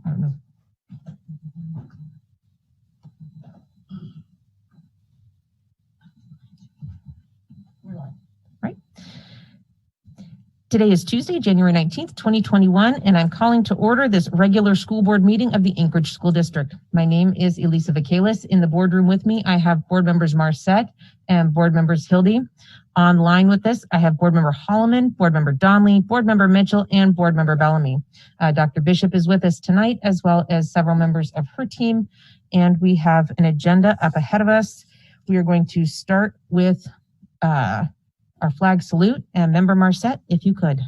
I don't know. Right. Today is Tuesday, January 19th, 2021, and I'm calling to order this regular school board meeting of the Anchorage School District. My name is Elisa Vacalis. In the boardroom with me, I have board members Marcette and board members Hildy. Online with this, I have board member Holloman, board member Donnelly, board member Mitchell, and board member Bellamy. Dr. Bishop is with us tonight, as well as several members of her team, and we have an agenda up ahead of us. We are going to start with our flag salute, and member Marcette, if you could.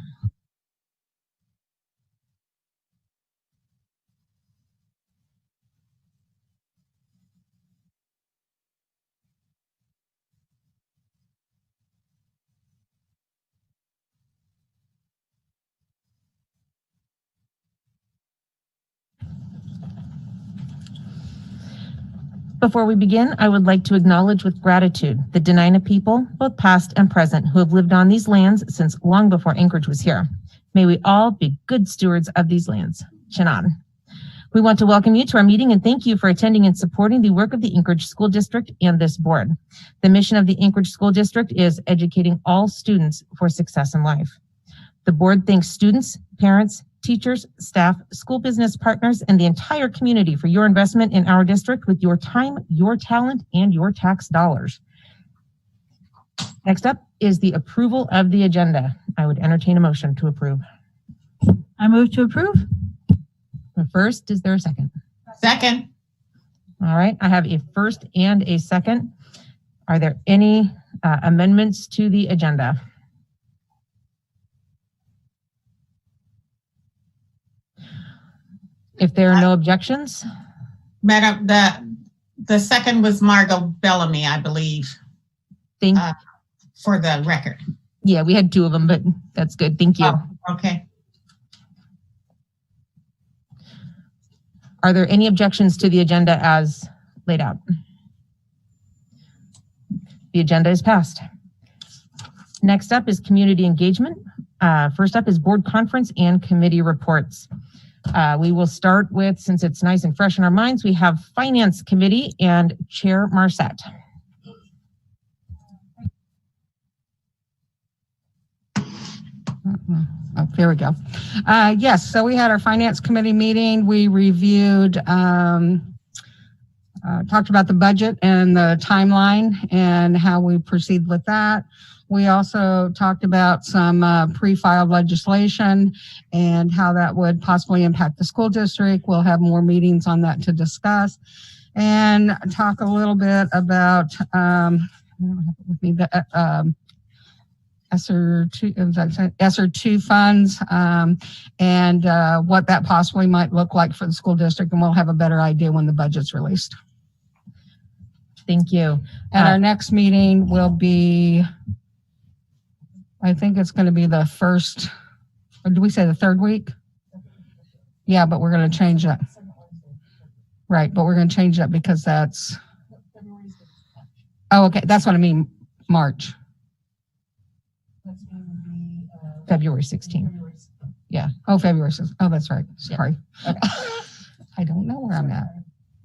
Before we begin, I would like to acknowledge with gratitude the Dena'ina people, both past and present, who have lived on these lands since long before Anchorage was here. May we all be good stewards of these lands. Shannon. We want to welcome you to our meeting and thank you for attending and supporting the work of the Anchorage School District and this board. The mission of the Anchorage School District is educating all students for success in life. The board thanks students, parents, teachers, staff, school business partners, and the entire community for your investment in our district with your time, your talent, and your tax dollars. Next up is the approval of the agenda. I would entertain a motion to approve. I move to approve. First, is there a second? Second. All right, I have a first and a second. Are there any amendments to the agenda? If there are no objections. Madam, the second was Margot Bellamy, I believe. For the record. Yeah, we had two of them, but that's good. Thank you. Oh, okay. Are there any objections to the agenda as laid out? The agenda is passed. Next up is community engagement. First up is board conference and committee reports. We will start with, since it's nice and fresh in our minds, we have Finance Committee and Chair Marcette. Oh, there we go. Yes, so we had our Finance Committee meeting. We reviewed, talked about the budget and the timeline and how we proceed with that. We also talked about some pre-filed legislation and how that would possibly impact the school district. We'll have more meetings on that to discuss and talk a little bit about I don't have it with me, the ESSER 2 funds and what that possibly might look like for the school district, and we'll have a better idea when the budget's released. Thank you. And our next meeting will be, I think it's going to be the first, or do we say the third week? Yeah, but we're going to change that. Right, but we're going to change that because that's, oh, okay, that's what I mean, March. February 16th. Yeah, oh, February 6th. Oh, that's right, sorry. Yeah. Okay. I don't know where I'm at.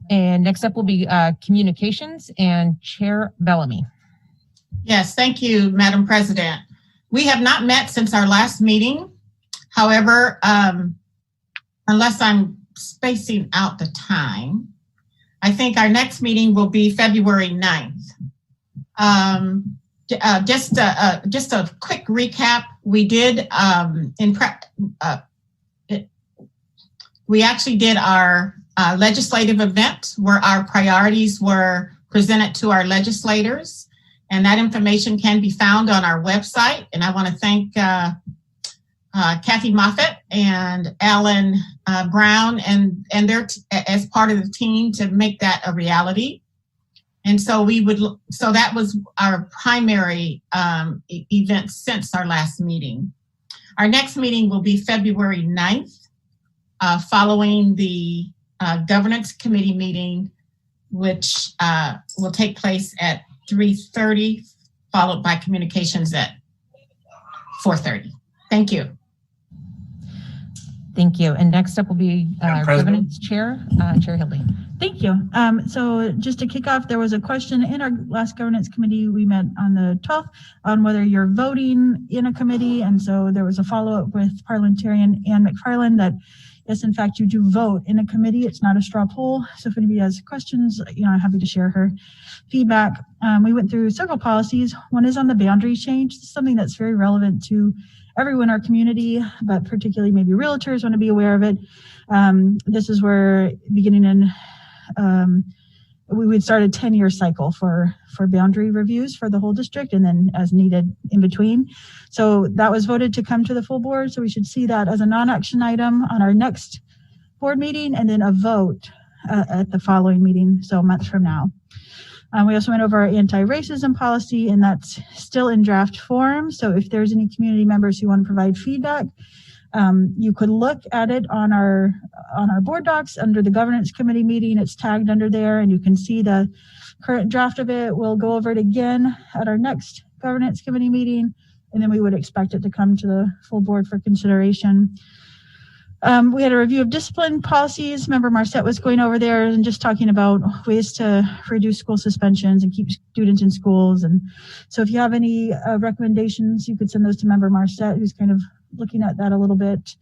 And next up will be communications and Chair Bellamy. Yes, thank you, Madam President. We have not met since our last meeting. However, unless I'm spacing out the time, I think our next meeting will be February 9th. Just a quick recap. We did we actually did our legislative event where our priorities were presented to our legislators, and that information can be found on our website. And I want to thank Kathy Moffitt and Alan Brown and their as part of the team to make that a reality. And so so that was our primary event since our last meeting. Our next meeting will be February 9th, following the governance committee meeting, which will take place at 3:30, followed by communications at 4:30. Thank you. Thank you. And next up will be Madam President. Governance Chair, Chair Hilding. Thank you. So just to kick off, there was a question in our last governance committee. We met on the 12th on whether you're voting in a committee. And so there was a follow-up with parliamentarian Ann McFarland that yes, in fact, you do vote in a committee. It's not a straw poll. So if anybody has questions, I'm happy to share her feedback. We went through several policies. One is on the boundary change. This is something that's very relevant to everyone in our community, but particularly maybe realtors want to be aware of it. This is where beginning in, we would start a 10-year cycle for boundary reviews for the whole district and then as needed in between. So that was voted to come to the full board. So we should see that as a non-action item on our next board meeting and then a vote at the following meeting, so a month from now. We also went over our anti-racism policy, and that's still in draft form. So if there's any community members who want to provide feedback, you could look at it on our board docs under the governance committee meeting. It's tagged under there, and you can see the current draft of it. We'll go over it again at our next governance committee meeting, and then we would expect it to come to the full board for consideration. We had a review of discipline policies. Member Marcette was going over there and just talking about ways to reduce school suspensions and keep students in schools. And so if you have any recommendations, you could send those to Member Marcette, who's kind of looking at that a little bit.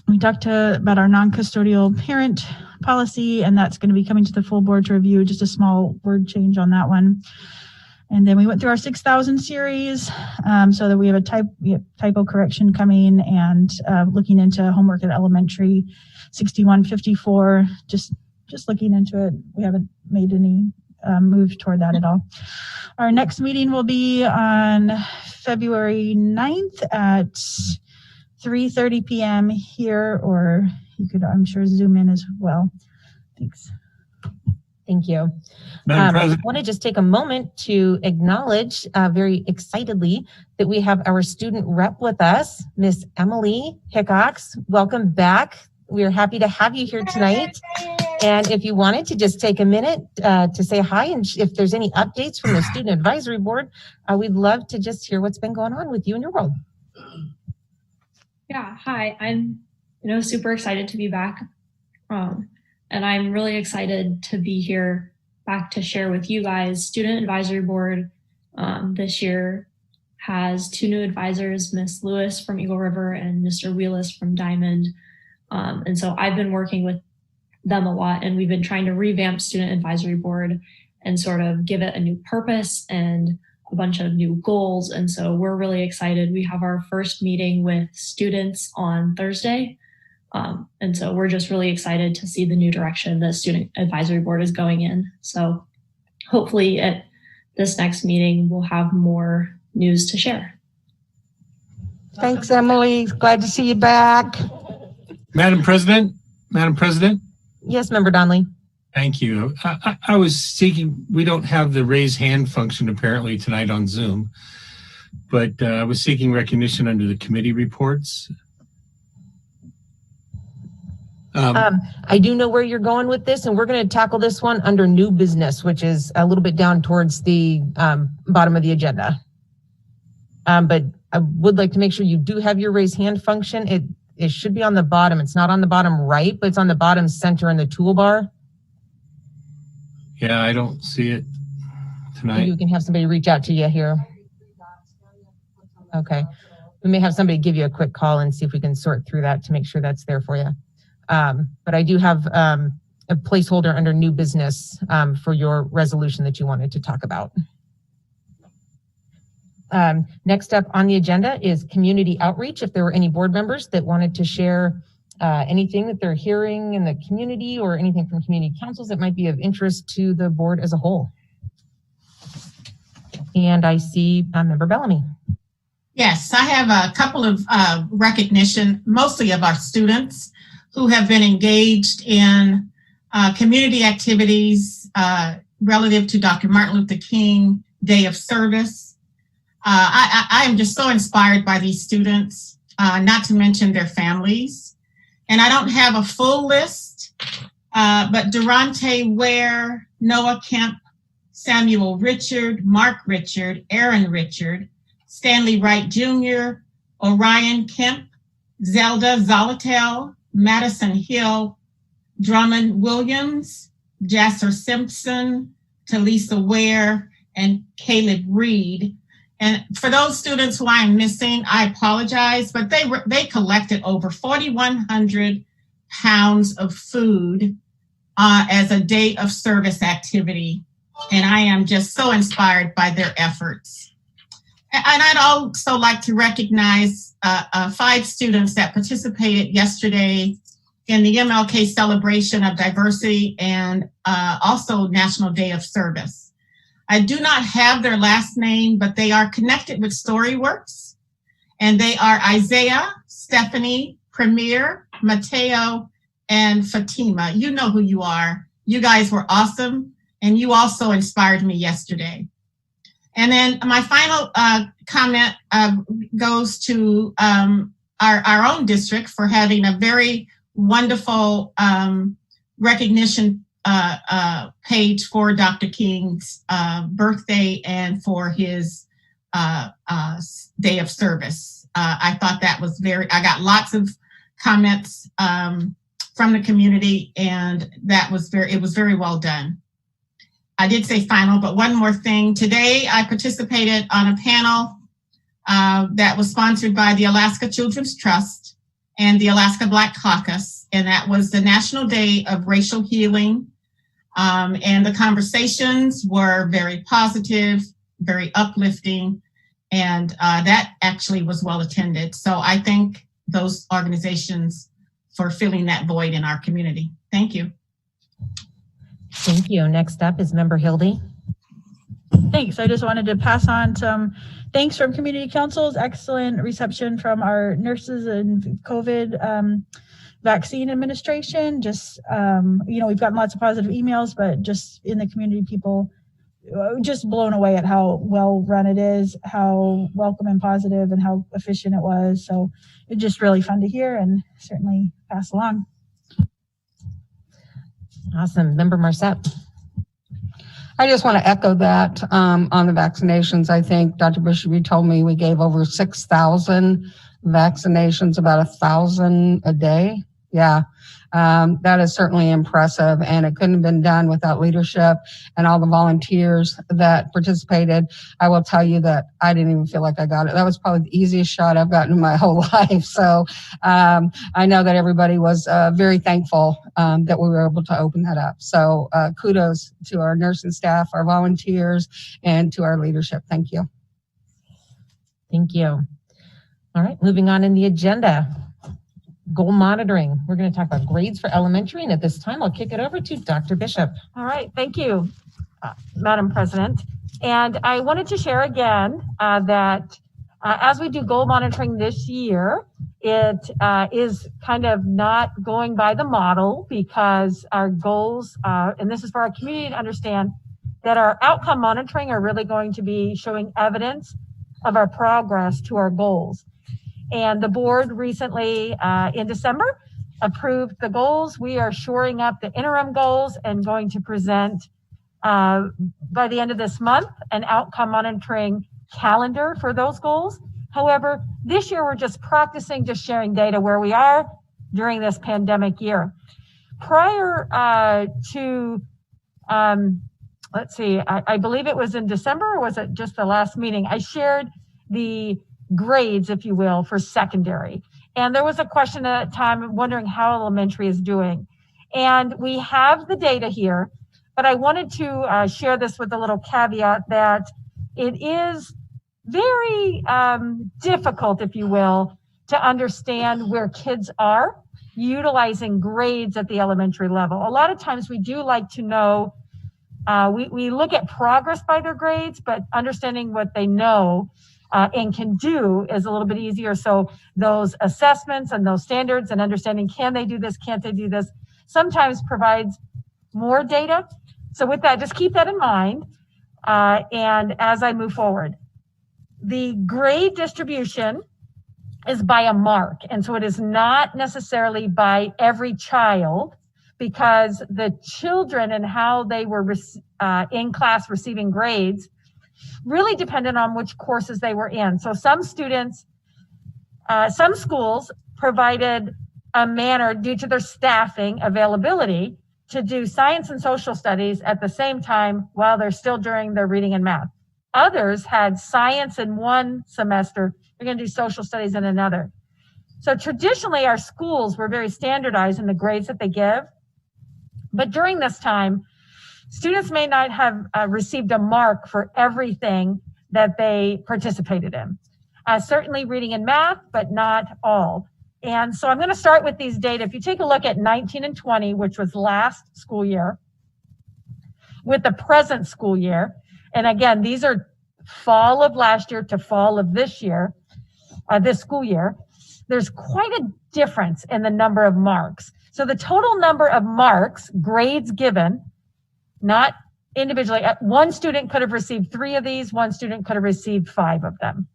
We talked about our non-custodial parent policy, and that's going to be coming to the full board to review, just a small word change on that one. And then we went through our 6,000 series so that we have a typo correction coming and looking into homework at elementary 6154, just looking into it. We haven't made any move toward that at all. Our next meeting will be on February 9th at 3:30 p.m. here, or you could, I'm sure, Zoom in as well. Thanks. Thank you. Madam I President. want to just take a moment to acknowledge very excitedly that we have our student rep with us, Miss Emily Hickox. Welcome back. We are happy to have you here tonight. And if you wanted to just take a minute to say hi, and if there's any updates from the Student Advisory Board, we'd love to just hear what's been going on with you and your world. Yeah, hi. I'm super excited to be back. And I'm really excited to be here back to share with you guys. Student Advisory Board this year has 2 new advisors, Miss Lewis from Eagle River and Mr. Wheelis from Diamond. And so I've been working with them a lot, and we've been trying to revamp Student Advisory Board and sort of give it a new purpose and a bunch of new goals. And so we're really excited. We have our first meeting with students on Thursday. And so we're just really excited to see the new direction the Student Advisory Board is going in. So hopefully at this next meeting, we'll have more news to share. Thanks, Emily. Glad to see you back. Madam President. Yes, Member Donnelly. Thank you. I was seeking, we don't have the raise hand function apparently tonight on Zoom, but I was seeking recognition under the committee reports. I do know where you're going with this, and we're going to tackle this one under new business, which is a little bit down towards the bottom of the agenda. But I would like to make sure you do have your raise hand function. It should be on the bottom. It's not on the bottom right, but it's on the bottom center in the toolbar. Yeah, I don't see it tonight. Maybe we can have somebody reach out to you here. Okay. We may have somebody give you a quick call and see if we can sort through that to make sure that's there for you. But I do have a placeholder under new business for your resolution that you wanted to talk about. Next up on the agenda is community outreach. If there were any board members that wanted to share anything that they're hearing in the community or anything from community councils that might be of interest to the board as a whole. And I see Member Bellamy. Yes, I have a couple of recognition, mostly of our students who have been engaged in community activities relative to Dr. Martin Luther King Day of Service. I am just so inspired by these students, not to mention their families. And I don't have a full list, but Durante Ware, Noah Kemp, Samuel Richard, Mark Richard, Aaron Richard, Stanley Wright Jr., Orion Kemp, Zelda Zolotel, Madison Hill, Drummond Williams, Jasser Simpson, Talisa Ware, and Caleb Reed. And for those students who I'm missing, I apologize, but they collected over 4,100 pounds of food as a day of service activity. And I am just so inspired by their efforts. And I'd also like to recognize 5 students that participated yesterday in the MLK celebration of diversity and also National Day of Service. I do not have their last name, but they are connected with Storyworks. And they are Isaiah, Stephanie, Premier, Mateo, and Fatima. You know who you are. You guys were awesome. And you also inspired me yesterday. And then my final comment goes to our own district for having a very wonderful recognition page for Dr. King's birthday and for his day of service. I thought that was I got lots of comments from the community, and it was very well done. I did say final, but one more thing. Today, I participated on a panel that was sponsored by the Alaska Children's Trust and the Alaska Black Caucus, and that was the National Day of Racial Healing. And the conversations were very positive, very uplifting, and that actually was well attended. So I thank those organizations for filling that void in our community. Thank you. Thank you. Next up is Member Hildy. Thanks. I just wanted to pass on some thanks from community councils, excellent reception from our nurses and COVID vaccine administration. Just, we've gotten lots of positive emails, but just in the community, people just blown away at how well run it is, how welcome and positive and how efficient it was. So it's just really fun to hear and certainly pass along. Awesome. Member Marcette. I just want to echo that on the vaccinations. I think Dr. Bishop, you told me we gave over 6,000 vaccinations, about 1,000 a day. Yeah, that is certainly impressive, and it couldn't have been done without leadership and all the volunteers that participated. I will tell you that I didn't even feel like I got it. That was probably the easiest shot I've gotten in my whole life. So I know that everybody was very thankful that we were able to open that up. So kudos to our nursing staff, our volunteers, and to our leadership. Thank you. Thank you. All right, moving on in the agenda. Goal monitoring. We're going to talk about grades for elementary, and at this time, I'll kick it over to Dr. Bishop. All right, thank you, Madam President. And I wanted to share again that as we do goal monitoring this year, it is kind of not going by the model because our goals, and this is for our community to understand, that our outcome monitoring are really going to be showing evidence of our progress to our goals. And the board recently, in December, approved the goals. We are shoring up the interim goals and going to present by the end of this month an outcome monitoring calendar for those goals. However, this year we're just practicing just sharing data where we are during this pandemic year. Prior to, let's see, I believe it was in December, or was it just the last meeting? I shared the grades, if you will, for secondary. And there was a question at that time wondering how elementary is doing. And we have the data here, but I wanted to share this with a little caveat that it is very difficult, if you will, to understand where kids are utilizing grades at the elementary level. A lot of times we do like to know, we look at progress by their grades, but understanding what they know and can do is a little bit easier. So those assessments and those standards and understanding, can they do this, can't they do this, sometimes provides more data. So with that, just keep that in mind. And as I move forward, the grade distribution is by a mark. And so it is not necessarily by every child, because the children and how they were in class receiving grades really depended on which courses they were in. So some students, some schools provided a manner due to their staffing availability to do science and social studies at the same time while they're still doing their reading and math. Others had science in one semester, they're going to do social studies in another. So traditionally, our schools were very standardized in the grades that they give. But during this time, students may not have received a mark for everything that they participated in. Certainly reading and math, but not all. And so I'm going to start with these data. If you take a look at 19 and 20, which was last school year, with the present school year, and again, these are fall of last year to fall of this year, this school year, there's quite a difference in the number of marks. So the total number of marks, grades given, not individually, one student could have received 3 of these, one student could have received 5 of them.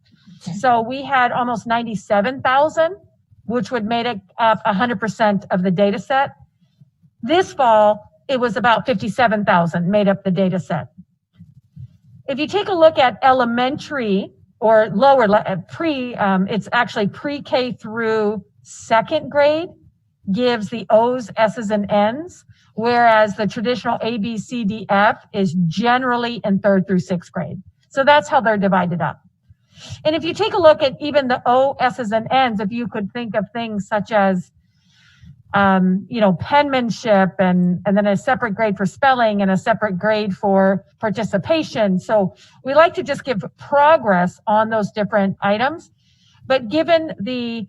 Okay. So we had almost 97,000, which would make up 100% of the data set. This fall, it was about 57,000 made up the data set. If you take a look at elementary or lower, it's actually pre-K through second grade, gives the O's, S's, and N's, whereas the traditional A, B, C, D, F is generally in 3rd through 6th grade. So that's how they're divided up. And if you take a look at even the O, S's, and N's, if you could think of things such as, penmanship and then a separate grade for spelling and a separate grade for participation. So we like to just give progress on those different items. But given the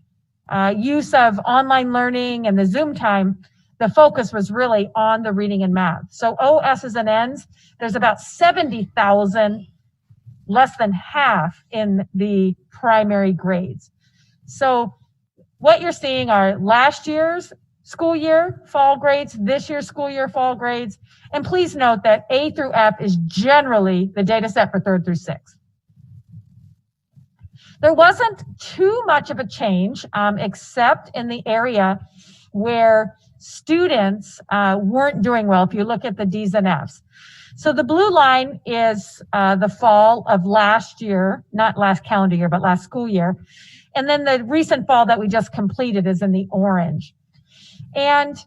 use of online learning and the Zoom time, the focus was really on the reading and math. So O, S's, and N's, there's about 70,000, less than half in the primary grades. So what you're seeing are last year's school year fall grades, this year's school year fall grades, and please note that A through F is generally the data set for 3rd through 6th. There wasn't too much of a change, except in the area where students weren't doing well, if you look at the D's and F's. So the blue line is the fall of last year, not last calendar year, but last school year. And then the recent fall that we just completed is in the orange. And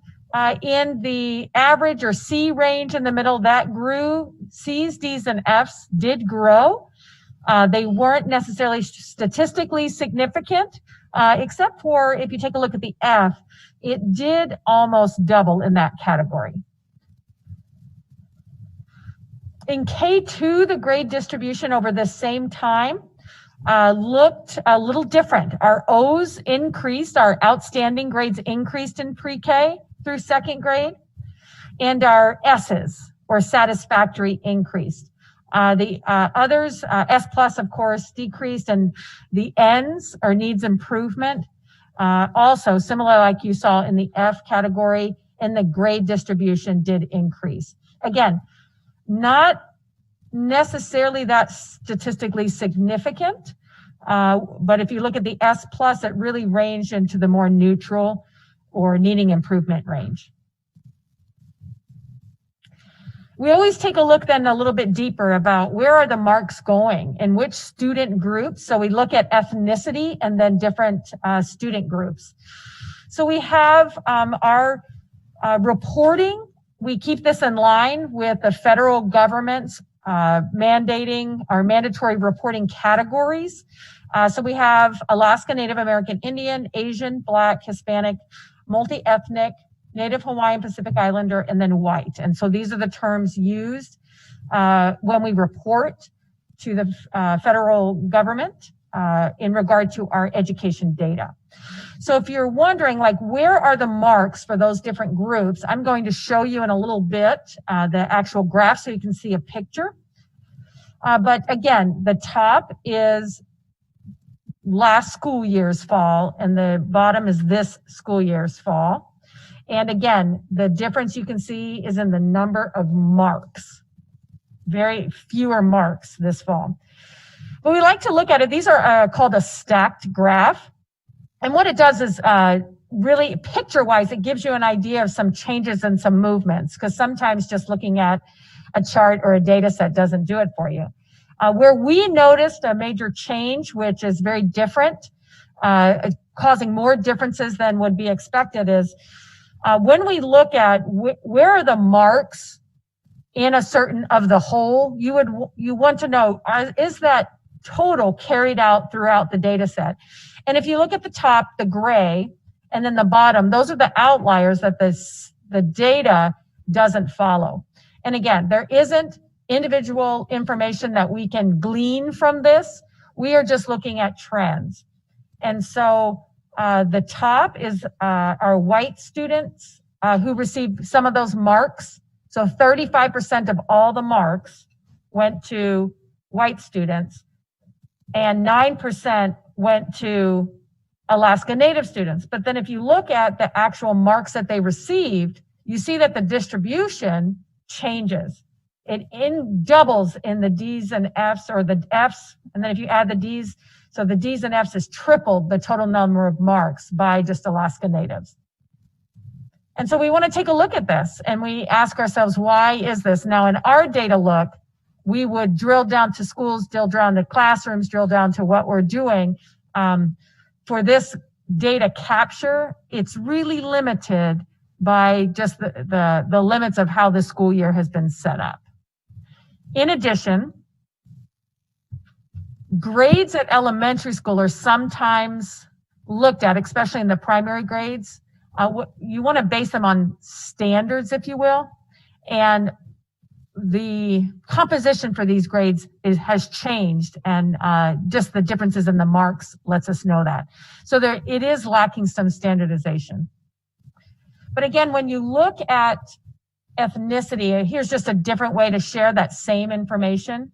in the average or C range in the middle, that grew. C's, D's, and F's did grow. They weren't necessarily statistically significant, except for if you take a look at the F, it did almost double in that category. In K2, the grade distribution over the same time looked a little different. Our O's increased, our outstanding grades increased in pre-K through 2nd grade, and our S's, or satisfactory, increased. The others, S plus, of course, decreased, and the N's, or needs improvement, also similar like you saw in the F category, and the grade distribution did increase. Again, not necessarily that statistically significant, but if you look at the S plus, it really ranged into the more neutral or needing improvement range. We always take a look then a little bit deeper about where are the marks going in which student groups. So we look at ethnicity and then different student groups. So we have our reporting. We keep this in line with the federal government's mandating our mandatory reporting categories. So we have Alaska Native American Indian, Asian, Black, Hispanic, multi-ethnic, Native Hawaiian, Pacific Islander, and then white. And so these are the terms used when we report to the federal government in regard to our education data. So if you're wondering, like, where are the marks for those different groups, I'm going to show you in a little bit the actual graph so you can see a picture. But again, the top is last school year's fall, and the bottom is this school year's fall. And again, the difference you can see is in the number of marks. Very fewer marks this fall. But we like to look at it. These are called a stacked graph. And what it does is really picture-wise, it gives you an idea of some changes and some movements, because sometimes just looking at a chart or a data set doesn't do it for you. Where we noticed a major change, which is very different causing more differences than would be expected is when we look at where are the marks in a certain of the whole, you want to know, is that total carried out throughout the data set? And if you look at the top, the gray, and then the bottom, those are the outliers that the data doesn't follow. And again, there isn't individual information that we can glean from this. We are just looking at trends. And so the top is our white students who received some of those marks. So 35% of all the marks went to white students, and 9% went to Alaska Native students. But then if you look at the actual marks that they received, you see that the distribution changes. It doubles in the D's and F's, or the F's, and then if you add the D's, so the D's and F's is tripled the total number of marks by just Alaska Natives. And so we want to take a look at this, and we ask ourselves, why is this? Now in our data look, we would drill down to schools, drill down to classrooms, drill down to what we're doing. For this data capture, it's really limited by just the limits of how the school year has been set up. In addition, grades at elementary school are sometimes looked at, especially in the primary grades. You want to base them on standards, if you will, and the composition for these grades has changed, and just the differences in the marks lets us know that. So it is lacking some standardization. But again, when you look at ethnicity, here's just a different way to share that same information.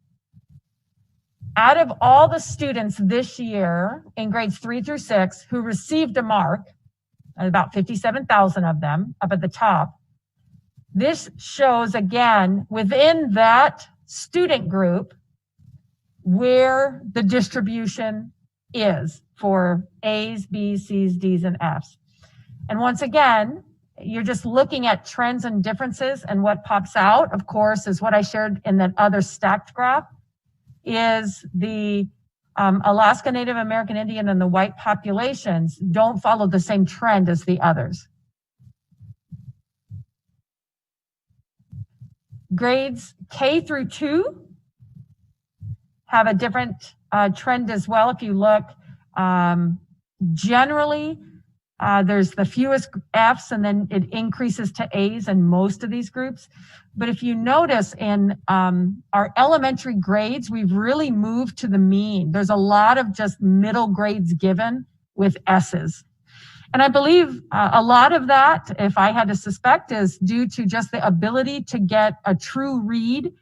Out of all the students this year in grades 3 through 6 who received a mark, about 57,000 of them up at the top, this shows again within that student group where the distribution is for A's, B's, C's, D's, and F's. And once again, you're just looking at trends and differences, and what pops out, of course, is what I shared in that other stacked graph, is the Alaska Native American Indian and the white populations don't follow the same trend as the others. Grades K through 2 have a different trend as well. If you look, generally, there's the fewest F's, and then it increases to A's in most of these groups. But if you notice in our elementary grades, we've really moved to the mean. There's a lot of just middle grades given with S's. And I believe a lot of that, if I had to suspect, is due to just the ability to get a true read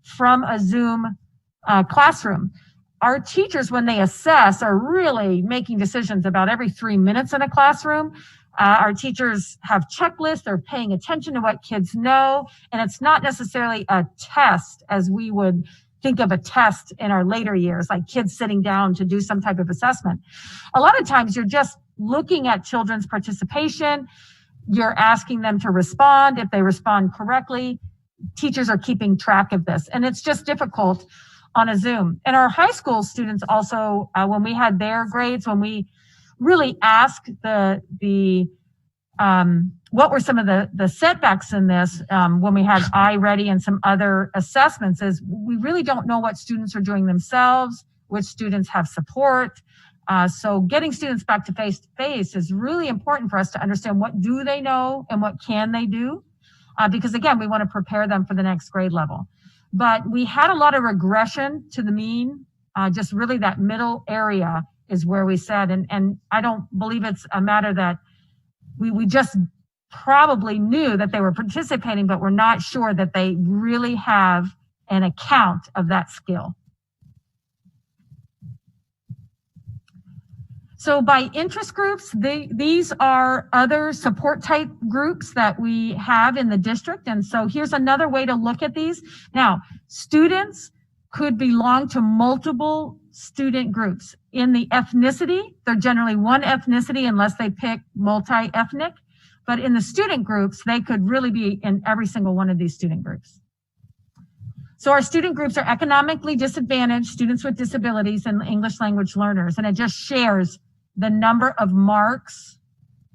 from a Zoom classroom. Our teachers, when they assess, are really making decisions about every 3 minutes in a classroom. Our teachers have checklists, they're paying attention to what kids know, and it's not necessarily a test as we would think of a test in our later years, like kids sitting down to do some type of assessment. A lot of times you're just looking at children's participation, you're asking them to respond. If they respond correctly, teachers are keeping track of this, and it's just difficult on a Zoom. And our high school students also, when we had their grades, when we really asked what were some of the setbacks in this, when we had iReady and some other assessments, is we really don't know what students are doing themselves, which students have support. So getting students back to face-to-face is really important for us to understand what do they know and what can they do, because again, we want to prepare them for the next grade level. But we had a lot of regression to the mean, just really that middle area is where we said, and I don't believe it's a matter that we just probably knew that they were participating, but we're not sure that they really have an account of that skill. So by interest groups, these are other support type groups that we have in the district. And so here's another way to look at these. Now, students could belong to multiple student groups. In the ethnicity, they're generally one ethnicity unless they pick multi-ethnic. But in the student groups, they could really be in every single one of these student groups. So our student groups are economically disadvantaged, students with disabilities, and English language learners. And it just shares the number of marks,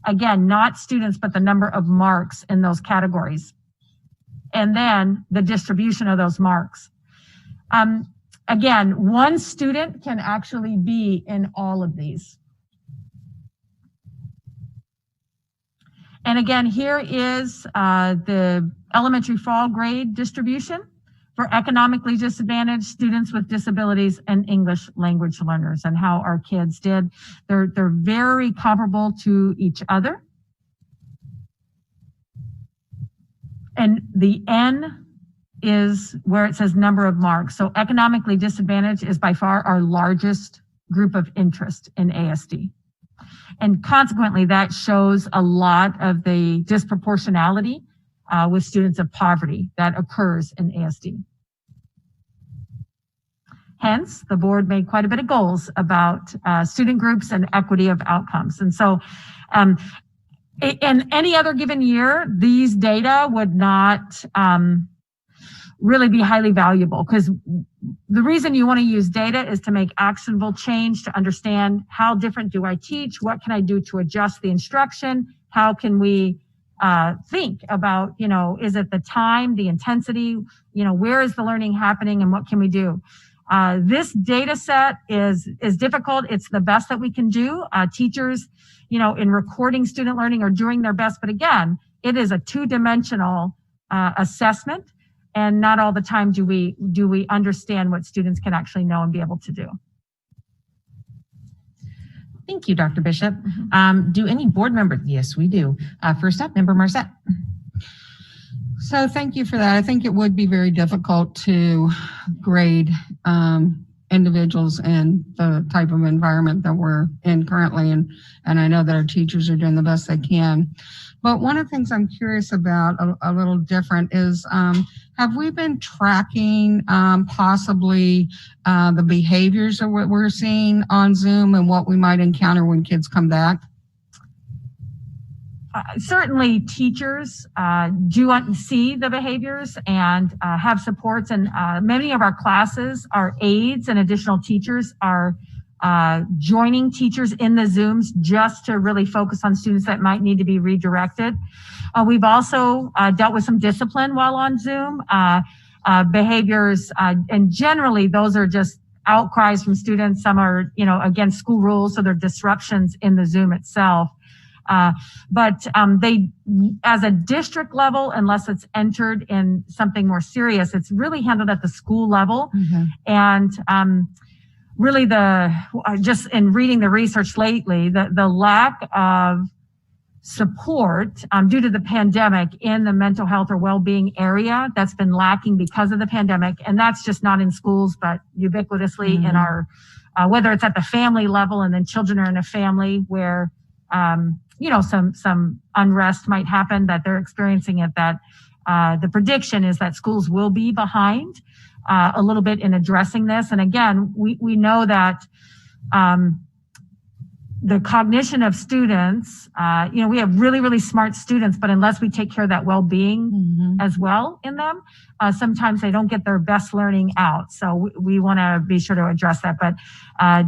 again, not students, but the number of marks in those categories, and then the distribution of those marks. Again, one student can actually be in all of these. And again, here is the elementary fall grade distribution for economically disadvantaged students with disabilities and English language learners, and how our kids did. They're very comparable to each other. And the N is where it says number of marks. So economically disadvantaged is by far our largest group of interest in ASD. And consequently, that shows a lot of the disproportionality with students of poverty that occurs in ASD. Hence, the board made quite a bit of goals about student groups and equity of outcomes. And so in any other given year, these data would not really be highly valuable, because the reason you want to use data is to make actionable change, to understand how different do I teach, what can I do to adjust the instruction, how can we think about, is it the time, the intensity, where is the learning happening, and what can we do? This data set is difficult. It's the best that we can do. Teachers, in recording student learning are doing their best, but again, it is a two-dimensional assessment. And not all the time do we understand what students can actually know and be able to do. Thank you, Dr. Bishop. Do any board members? Yes, we do. First up, Member Marset. So thank you for that. I think it would be very difficult to grade individuals in the type of environment that we're in currently. And I know that our teachers are doing the best they can. But one of the things I'm curious about a little different is, have we been tracking possibly the behaviors of what we're seeing on Zoom and what we might encounter when kids come back? Certainly teachers do see the behaviors and have supports, and many of our classes, our aides and additional teachers are joining teachers in the Zooms just to really focus on students that might need to be redirected. We've also dealt with some discipline while on Zoom, behaviors, and generally those are just outcries from students. Some are, against school rules, so they're disruptions in the Zoom itself. But they, as a district level, unless it's entered in something more serious, it's really handled at the school level. Mm-hmm. And really just in reading the research lately, the lack of support due to the pandemic in the mental health or well-being area, that's been lacking because of the pandemic. And that's just not in schools, but ubiquitously mm-hmm. in our, whether it's at the family level, and then children are in a family where, some unrest might happen, that they're experiencing it, that the prediction is that schools will be behind a little bit in addressing this. And again, we know that the cognition of students, we have really, really smart students, but unless we take care of that well-being mm-hmm. as well in them, sometimes they don't get their best learning out. So we want to be sure to address that. But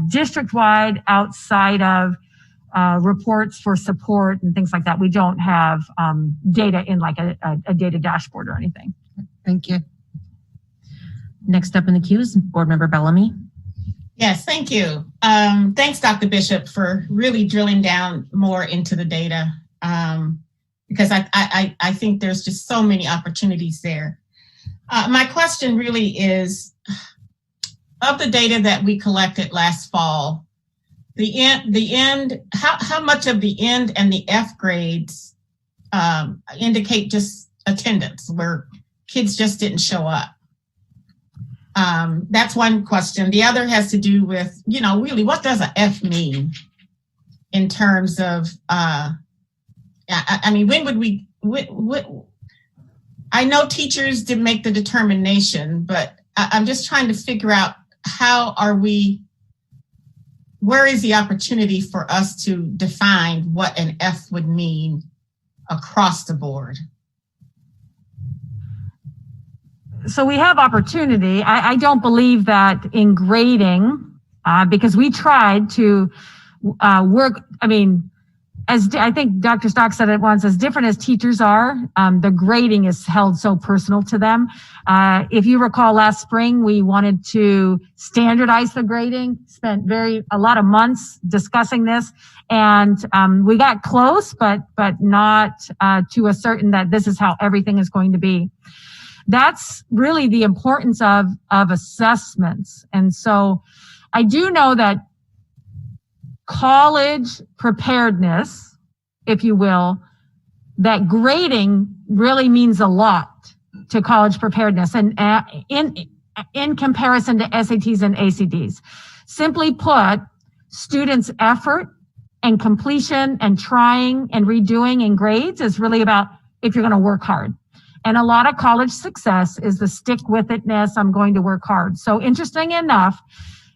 district-wide, outside of reports for support and things like that, we don't have data in like a data dashboard or anything. Thank you. Next up in the queue is Board Member Bellamy. Yes, thank you. Thanks, Dr. Bishop, for really drilling down more into the data, because I think there's just so many opportunities there. My question really is, of the data that we collected last fall, how much of the end and the F grades indicate just attendance, where kids just didn't show up? That's one question. The other has to do with, really, what does an F mean in terms of, when would I know teachers didn't make the determination, but I'm just trying to figure out where is the opportunity for us to define what an F would mean across the board? So we have opportunity. I don't believe that in grading, because we tried to as I think Dr. Stock said it once, as different as teachers are, the grading is held so personal to them. If you recall last spring, we wanted to standardize the grading, spent a lot of months discussing this, and we got close, but not to a certain that this is how everything is going to be. That's really the importance of assessments. And so I do know that college preparedness, if you will, that grading really means a lot to college preparedness, and in comparison to SATs and ACDs. Simply put, students' effort and completion and trying and redoing in grades is really about if you're going to work hard. And a lot of college success is the stick-with-itness, I'm going to work hard. So interesting enough,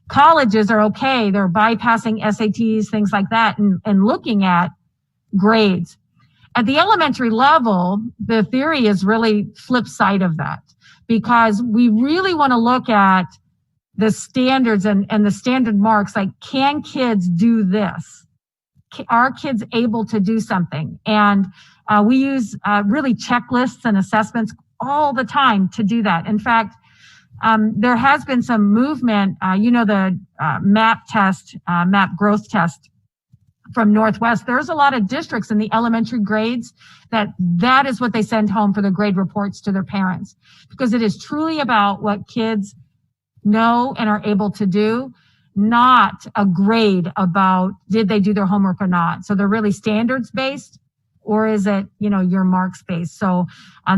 colleges are okay. They're bypassing SATs, things like that, and looking at grades. At the elementary level, the theory is really flip side of that, because we really want to look at the standards and the standard marks, like, can kids do this? Are kids able to do something? And we use really checklists and assessments all the time to do that. In fact, there has been some movement, the MAP test, MAP growth test from Northwest. There's a lot of districts in the elementary grades that is what they send home for the grade reports to their parents, because it is truly about what kids know and are able to do, not a grade about did they do their homework or not. So they're really standards based, or is it, your marks based? So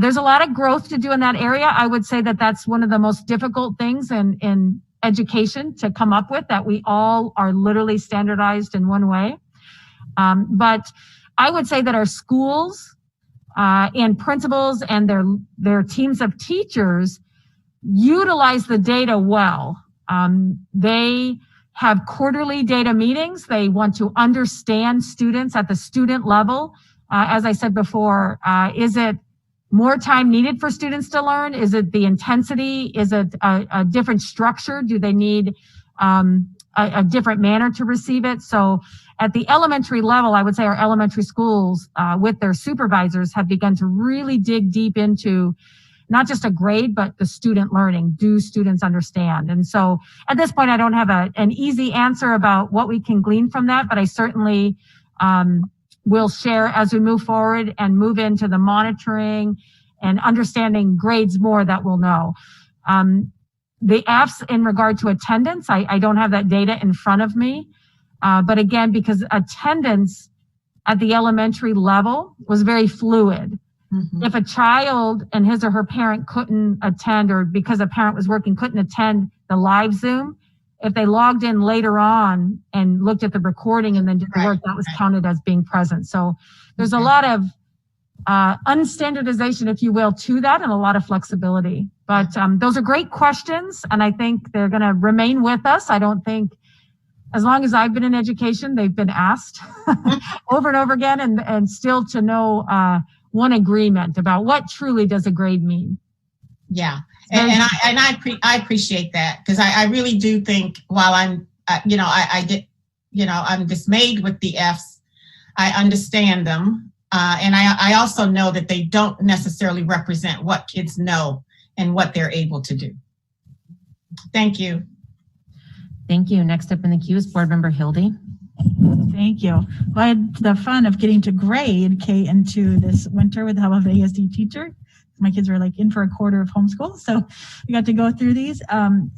there's a lot of growth to do in that area. I would say that that's one of the most difficult things in education to come up with, that we all are literally standardized in one way. But I would say that our schools and principals and their teams of teachers utilize the data well. They have quarterly data meetings. They want to understand students at the student level. As I said before, is it more time needed for students to learn? Is it the intensity? Is it a different structure? Do they need a different manner to receive it? So at the elementary level, I would say our elementary schools with their supervisors have begun to really dig deep into not just a grade, but the student learning. Do students understand? And so at this point, I don't have an easy answer about what we can glean from that, but I certainly will share as we move forward and move into the monitoring and understanding grades more, that we'll know. The F's in regard to attendance, I don't have that data in front of me. But again, because attendance at the elementary level was very fluid. Mm-hmm. If a child and his or her parent couldn't attend, or because a parent was working, couldn't attend the live Zoom, if they logged in later on and looked at the recording and then did the work, that was counted as being present. So there's a lot of unstandardization, if you will, to that, and a lot of flexibility. But those are great questions, and I think they're going to remain with us. I don't think, as long as I've been in education, they've been asked over and over again, and still to know one agreement about what truly does a grade mean. Yeah. And I appreciate that, because I really do think, while I'm, I'm dismayed with the Fs, I understand them. And I also know that they don't necessarily represent what kids know and what they're able to do. Thank you. Thank you. Next up in the queue is Board Member Hildy. Thank you. Well, I had the fun of getting to grade K into this winter with the help of an ASD teacher. My kids were in for a quarter of homeschool, so we got to go through these. I'm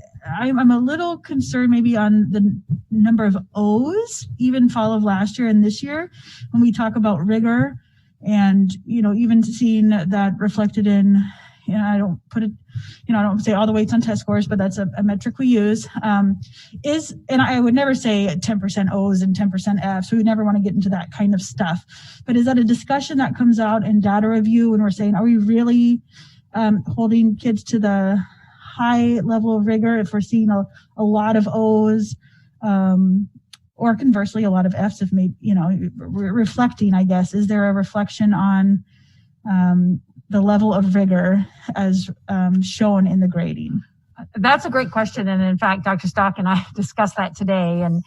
a little concerned maybe on the number of O's, even fall of last year and this year, when we talk about rigor, and even seeing that reflected in, I don't put it, I don't say all the weights on test scores, but that's a metric we use. And I would never say 10% O's and 10% F's. We would never want to get into that kind of stuff. But is that a discussion that comes out in data review when we're saying, are we really holding kids to the high level of rigor if we're seeing a lot of O's, or conversely, a lot of F's, if maybe, reflecting, I guess, is there a reflection on the level of rigor as shown in the grading? That's a great question. And in fact, Dr. Stock and I discussed that today. And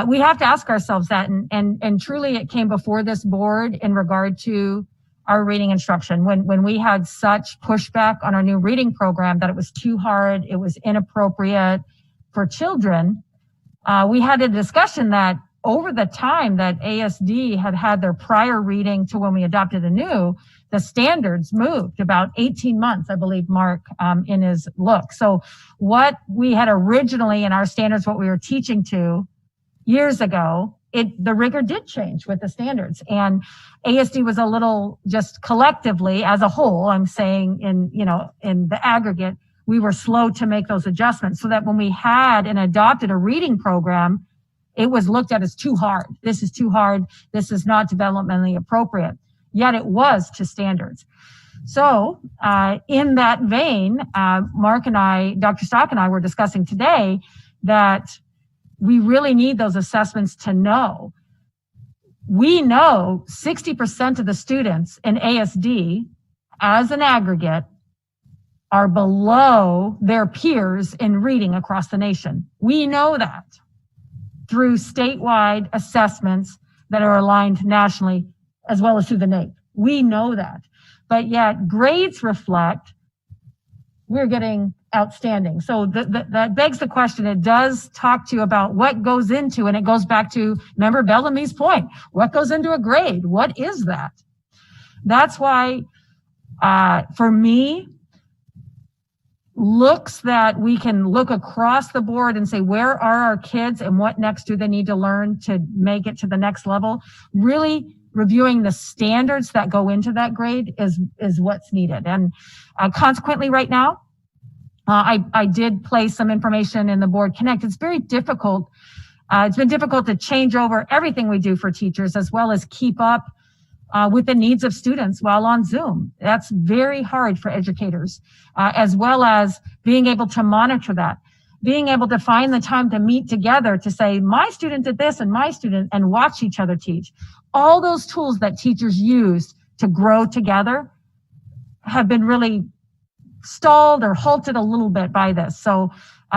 we have to ask ourselves that, and truly it came before this board in regard to our reading instruction. When we had such pushback on our new reading program that it was too hard, it was inappropriate for children, we had a discussion that over the time that ASD had their prior reading to when we adopted the new, the standards moved about 18 months, I believe, Mark, in his look. So what we had originally in our standards, what we were teaching to years ago, the rigor did change with the standards, and ASD was a little, just collectively as a whole, I'm saying in the aggregate, we were slow to make those adjustments, so that when we had and adopted a reading program, it was looked at as too hard. This is too hard. This is not developmentally appropriate. Yet it was to standards. So in that vein, Mark and I, Dr. Stock and I were discussing today that we really need those assessments to know. We know 60% of the students in ASD as an aggregate are below their peers in reading across the nation. We know that through statewide assessments that are aligned nationally as well as through the NAEP. We know that. But yet grades reflect we're getting outstanding. So that begs the question. It does talk to you about what goes into, and it goes back to, remember Bellamy's point, what goes into a grade? What is that? That's why, for me, looks that we can look across the board and say, where are our kids and what next do they need to learn to make it to the next level? Really reviewing the standards that go into that grade is what's needed. And consequently right now, I did place some information in the Board Connect. It's very difficult. It's been difficult to change over everything we do for teachers, as well as keep up with the needs of students while on Zoom. That's very hard for educators, as well as being able to monitor that, being able to find the time to meet together to say, my student did this and my student, and watch each other teach. All those tools that teachers use to grow together have been really stalled or halted a little bit by this. So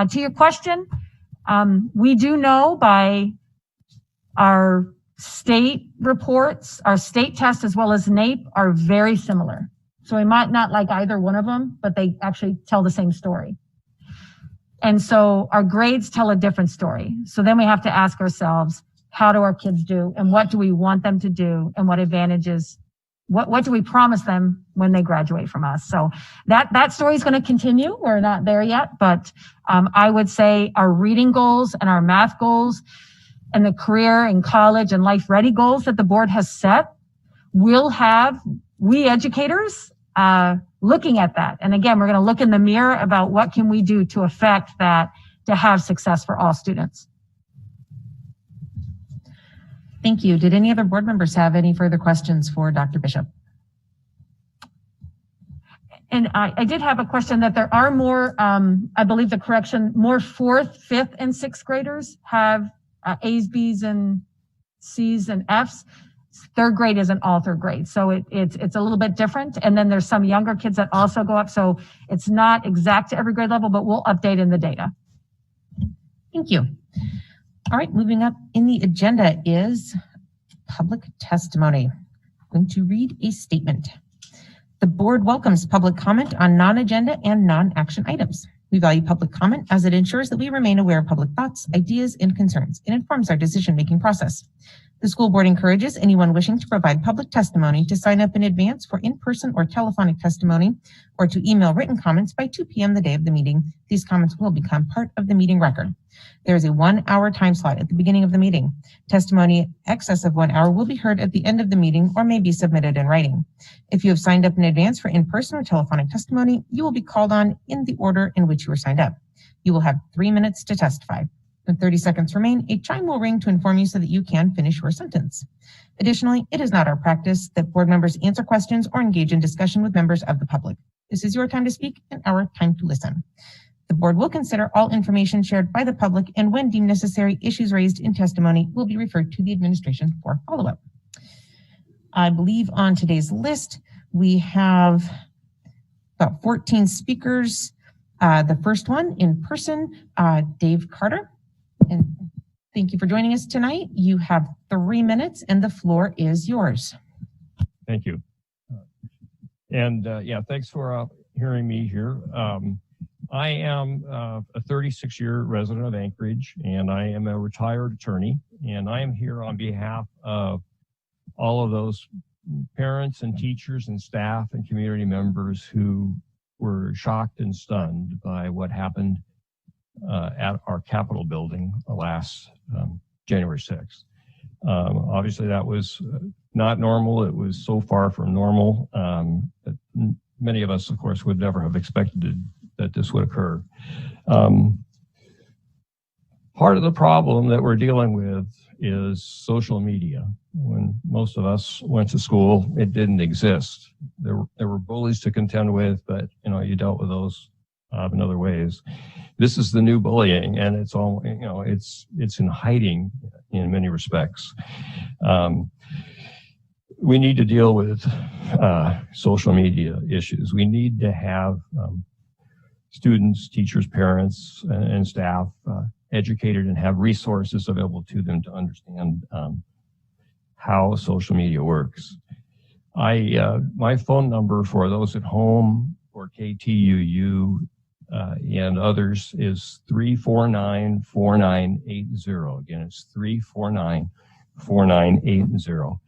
to your question, we do know by our state reports, our state tests as well as NAEP are very similar. So we might not like either one of them, but they actually tell the same story. And so our grades tell a different story. So then we have to ask ourselves, how do our kids do, and what do we want them to do, and what advantages, what do we promise them when they graduate from us? So that story is going to continue. We're not there yet, but I would say our reading goals and our math goals and the career and college and life ready goals that the board has set will have we educators looking at that. And again, we're going to look in the mirror about what can we do to affect that, to have success for all students. Thank you. Did any other board members have any further questions for Dr. Bishop? And I did have a question that there are more, I believe the correction, more 4th, 5th, and 6th graders have A's, B's, and C's and F's. 3rd grade isn't all 3rd grade. So it's a little bit different. And then there's some younger kids that also go up. So it's not exact to every grade level, but we'll update in the data. Thank you. All right, moving up in the agenda is public testimony. I'm going to read a statement. The board welcomes public comment on non-agenda and non-action items. We value public comment as it ensures that we remain aware of public thoughts, ideas, and concerns. It informs our decision-making process. The school board encourages anyone wishing to provide public testimony to sign up in advance for in-person or telephonic testimony, or to email written comments by 2 p.m. the day of the meeting. These comments will become part of the meeting record. There is a 1-hour time slot at the beginning of the meeting. Testimony in excess of 1 hour will be heard at the end of the meeting or may be submitted in writing. If you have signed up in advance for in-person or telephonic testimony, you will be called on in the order in which you were signed up. You will have 3 minutes to testify. When 30 seconds remain, a chime will ring to inform you so that you can finish your sentence. Additionally, it is not our practice that board members answer questions or engage in discussion with members of the public. This is your time to speak and our time to listen. The board will consider all information shared by the public, and when deemed necessary, issues raised in testimony will be referred to the administration for follow-up. I believe on today's list, we have about 14 speakers. The first one in person, Dave Carter. And Thank you for joining us tonight. You have 3 minutes and the floor is yours. Thank you. Yeah, thanks for hearing me here. I am a 36-year resident of Anchorage, and I am a retired attorney, and I am here on behalf of all of those parents and teachers and staff and community members who were shocked and stunned by what happened at our Capitol building last January 6th. Obviously, that was not normal. It was so far from normal that many of us, of course, would never have expected that this would occur. Part of the problem that we're dealing with is social media. When most of us went to school, it didn't exist. There were bullies to contend with, but you dealt with those in other ways. This is the new bullying, and it's all it's in hiding in many respects. We need to deal with social media issues. We need to have students, teachers, parents, and staff educated and have resources available to them to understand how social media works. My phone number for those at home, for KTUU, and others is 349-4980. Again, it's 349-4980.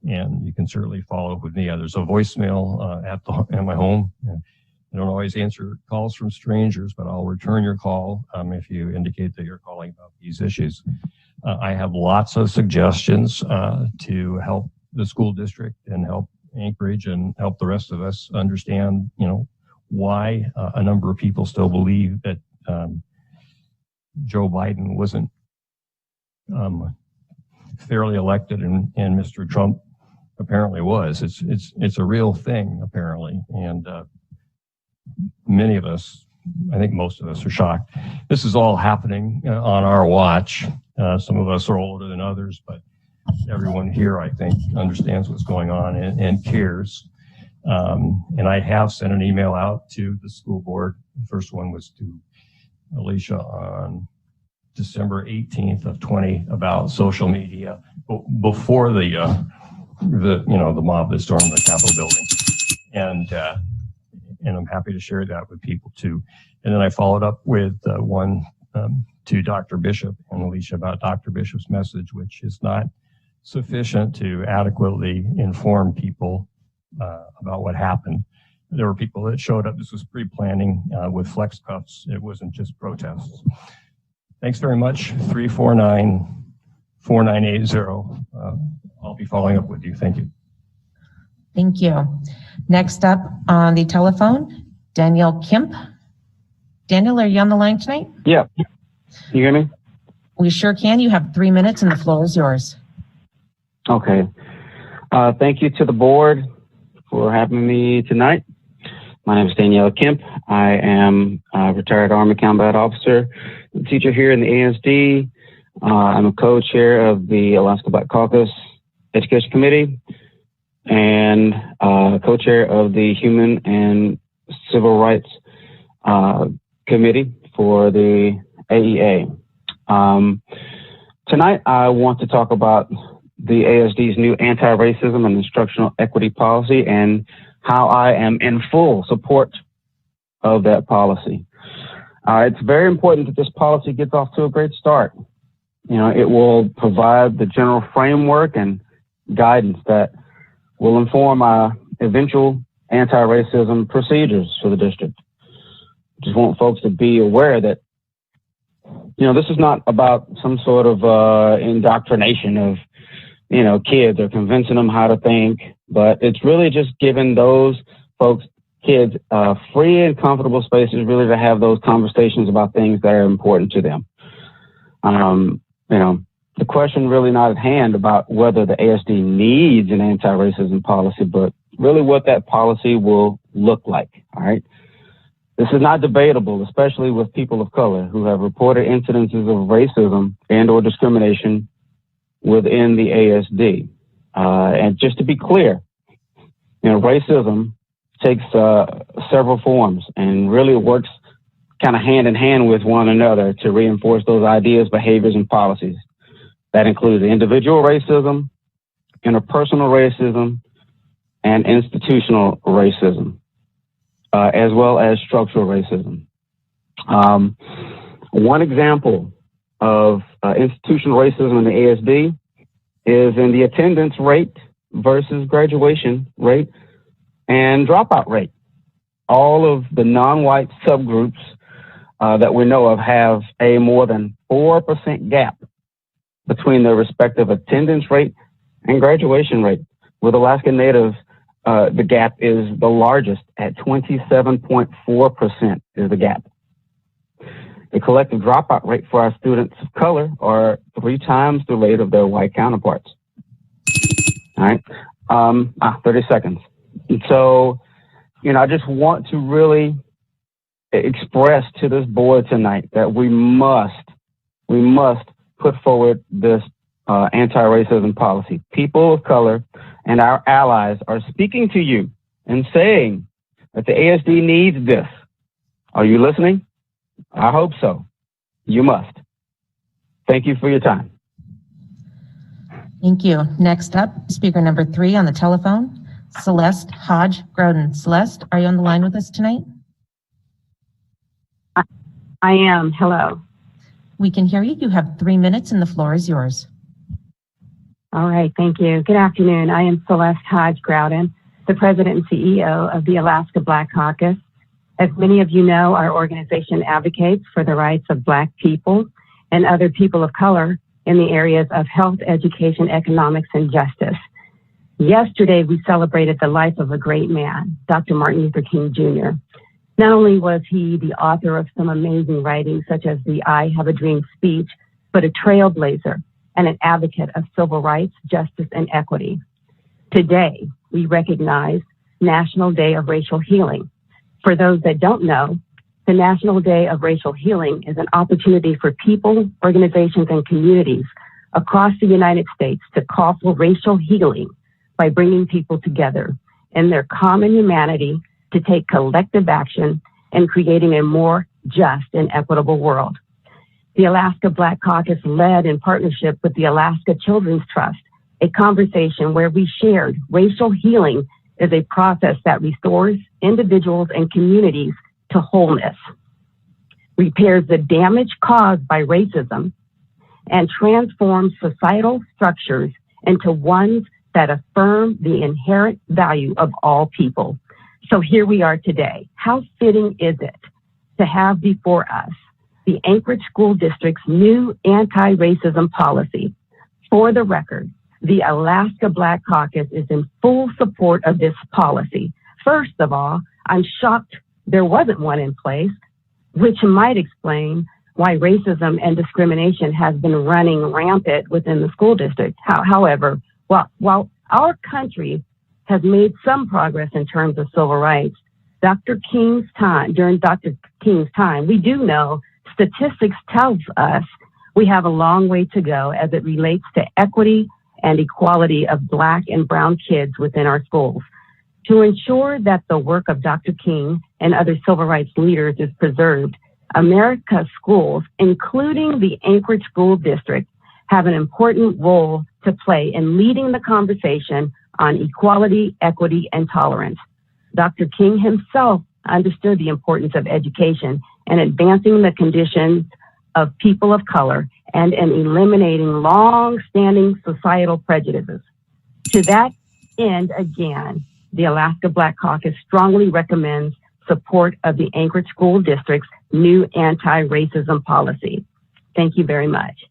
And you can certainly follow up with me. There's a voicemail at my home. I don't always answer calls from strangers, but I'll return your call if you indicate that you're calling about these issues. I have lots of suggestions to help the school district and help Anchorage and help the rest of us understand, why a number of people still believe that Joe Biden wasn't fairly elected and Mr. Trump apparently was. It's a real thing apparently, and many of us, I think most of us, are shocked. This is all happening on our watch. Some of us are older than others, but everyone here, I think, understands what's going on and cares. And I have sent an email out to the school board. The first one was to Alicia on December 18th of 20 about social media before the mob that stormed the Capitol building. And I'm happy to share that with people too. And then I followed up with one to Dr. Bishop and Alicia about Dr. Bishop's message, which is not sufficient to adequately inform people about what happened. There were people that showed up. This was pre-planning with flex cuffs. It wasn't just protests. Thanks very much. 349-4980. I'll be following up with you. Thank you. Thank you. Next up on the telephone, Danielle Kemp. Daniel, are you on the line tonight? Yeah. Can you hear me? We sure can. You have 3 minutes and the floor is yours. Okay. Thank you to the board for having me tonight. My name is Danielle Kemp. I am a retired Army combat officer, teacher here in the ASD. I'm a co-chair of the Alaska Black Caucus Education Committee and co-chair of the Human and Civil Rights Committee for the AEA. Tonight, I want to talk about the ASD's new anti-racism and instructional equity policy and how I am in full support of that policy. It's very important that this policy gets off to a great start. It will provide the general framework and guidance that will inform our eventual anti-racism procedures for the district. Just want folks to be aware that, this is not about some sort of indoctrination of, kids or convincing them how to think, but it's really just giving those folks, kids, free and comfortable spaces really to have those conversations about things that are important to them. The question really not at hand about whether the ASD needs an anti-racism policy, but really what that policy will look like. All right. This is not debatable, especially with people of color who have reported incidences of racism and or discrimination within the ASD. And just to be clear, racism takes several forms and really works kind of hand in hand with one another to reinforce those ideas, behaviors, and policies. That includes individual racism, interpersonal racism, and institutional racism, as well as structural racism. One example of institutional racism in the ASD is in the attendance rate versus graduation rate and dropout rate. All of the non-white subgroups that we know of have a more than 4% gap between their respective attendance rate and graduation rate. With Alaska Natives, the gap is the largest at 27.4% is the gap. The collective dropout rate for our students of color are 3 times the rate of their white counterparts. All right, 30 seconds. And so, I just want to really express to this board tonight that we must put forward this anti-racism policy. People of color and our allies are speaking to you and saying that the ASD needs this. Are you listening? I hope so. You must. Thank you for your time. Thank you. Next up, speaker number 3 on the telephone, Celeste Hodge Groden. Celeste, are you on the line with us tonight? I am. Hello. We can hear you. You have 3 minutes and the floor is yours. All right. Thank you. Good afternoon. I am Celeste Hodge Groden, the president and CEO of the Alaska Black Caucus. As many of you know, our organization advocates for the rights of Black people and other people of color in the areas of health, education, economics, and justice. Yesterday, we celebrated the life of a great man, Dr. Martin Luther King Jr. Not only was he the author of some amazing writings, such as the I Have a Dream speech, but a trailblazer and an advocate of civil rights, justice, and equity. Today, we recognize National Day of Racial Healing. For those that don't know, the National Day of Racial Healing is an opportunity for people, organizations, and communities across the United States to call for racial healing by bringing people together in their common humanity to take collective action in creating a more just and equitable world. The Alaska Black Caucus led in partnership with the Alaska Children's Trust a conversation where we shared racial healing is a process that restores individuals and communities to wholeness, repairs the damage caused by racism, and transforms societal structures into ones that affirm the inherent value of all people. So here we are today. How fitting is it to have before us the Anchorage School District's new anti-racism policy? For the record, the Alaska Black Caucus is in full support of this policy. First of all, I'm shocked there wasn't one in place, which might explain why racism and discrimination has been running rampant within the school district. However, while our country has made some progress in terms of civil rights, during Dr. King's time, we do know statistics tells us we have a long way to go as it relates to equity and equality of Black and brown kids within our schools. To ensure that the work of Dr. King and other civil rights leaders is preserved, America's schools, including the Anchorage School District, have an important role to play in leading the conversation on equality, equity, and tolerance. Dr. King himself understood the importance of education and advancing the conditions of people of color and in eliminating long-standing societal prejudices. To that end, again, the Alaska Black Caucus strongly recommends support of the Anchorage School District's new anti-racism policy. Thank you very much.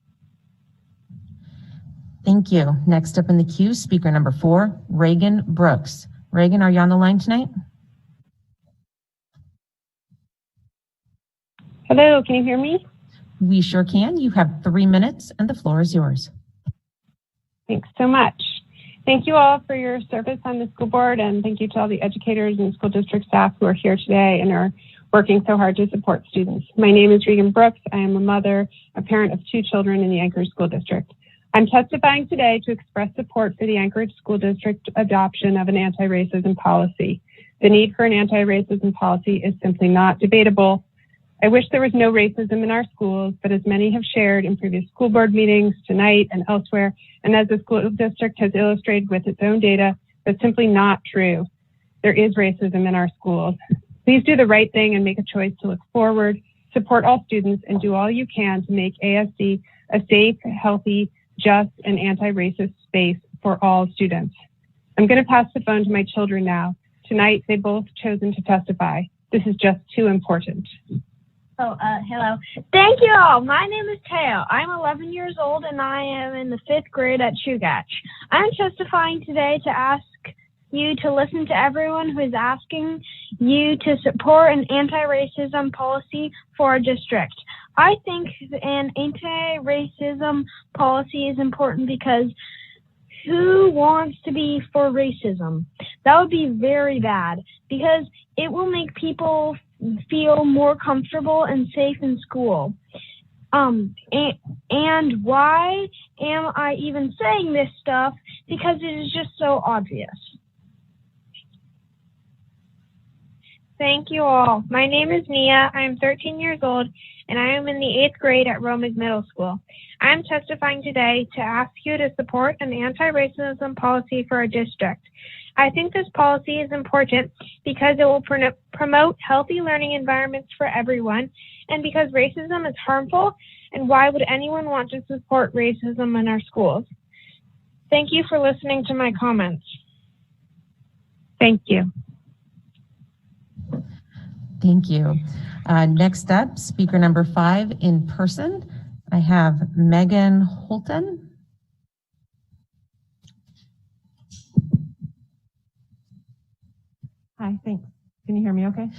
Thank you. Next up in the queue, speaker number 4, Reagan Brooks. Reagan, are you on the line tonight? Hello, can you hear me? We sure can. You have 3 minutes and the floor is yours. Thanks so much. Thank you all for your service on the school board, and thank you to all the educators and school district staff who are here today and are working so hard to support students. My name is Reagan Brooks. I am a mother, a parent of 2 children in the Anchorage School District. I'm testifying today to express support for the Anchorage School District adoption of an anti-racism policy. The need for an anti-racism policy is simply not debatable. I wish there was no racism in our schools, but as many have shared in previous school board meetings tonight and elsewhere, and as the school district has illustrated with its own data, that's simply not true. There is racism in our schools. Please do the right thing and make a choice to look forward, support all students, and do all you can to make ASD a safe, healthy, just, and anti-racist space for all students. I'm going to pass the phone to my children now. Tonight, they both chosen to testify. This is just too important. Hello. Thank you all. My name is Teo. I'm 11 years old and I am in the 5th grade at Chugach. I'm testifying today to ask you to listen to everyone who is asking you to support an anti-racism policy for our district. I think an anti-racism policy is important because who wants to be for racism? That would be very bad because it will make people feel more comfortable and safe in school. And why am I even saying this stuff? Because it is just so obvious. Thank you all. My name is Nia. I am 13 years old and I am in the 8th grade at Romig Middle School. I am testifying today to ask you to support an anti-racism policy for our district. I think this policy is important because it will promote healthy learning environments for everyone and because racism is harmful, and why would anyone want to support racism in our schools? Thank you for listening to my comments. Thank you. Thank you. Next up, speaker number 5 in person. I have Megan Holton. Hi, thanks. Can you hear me okay?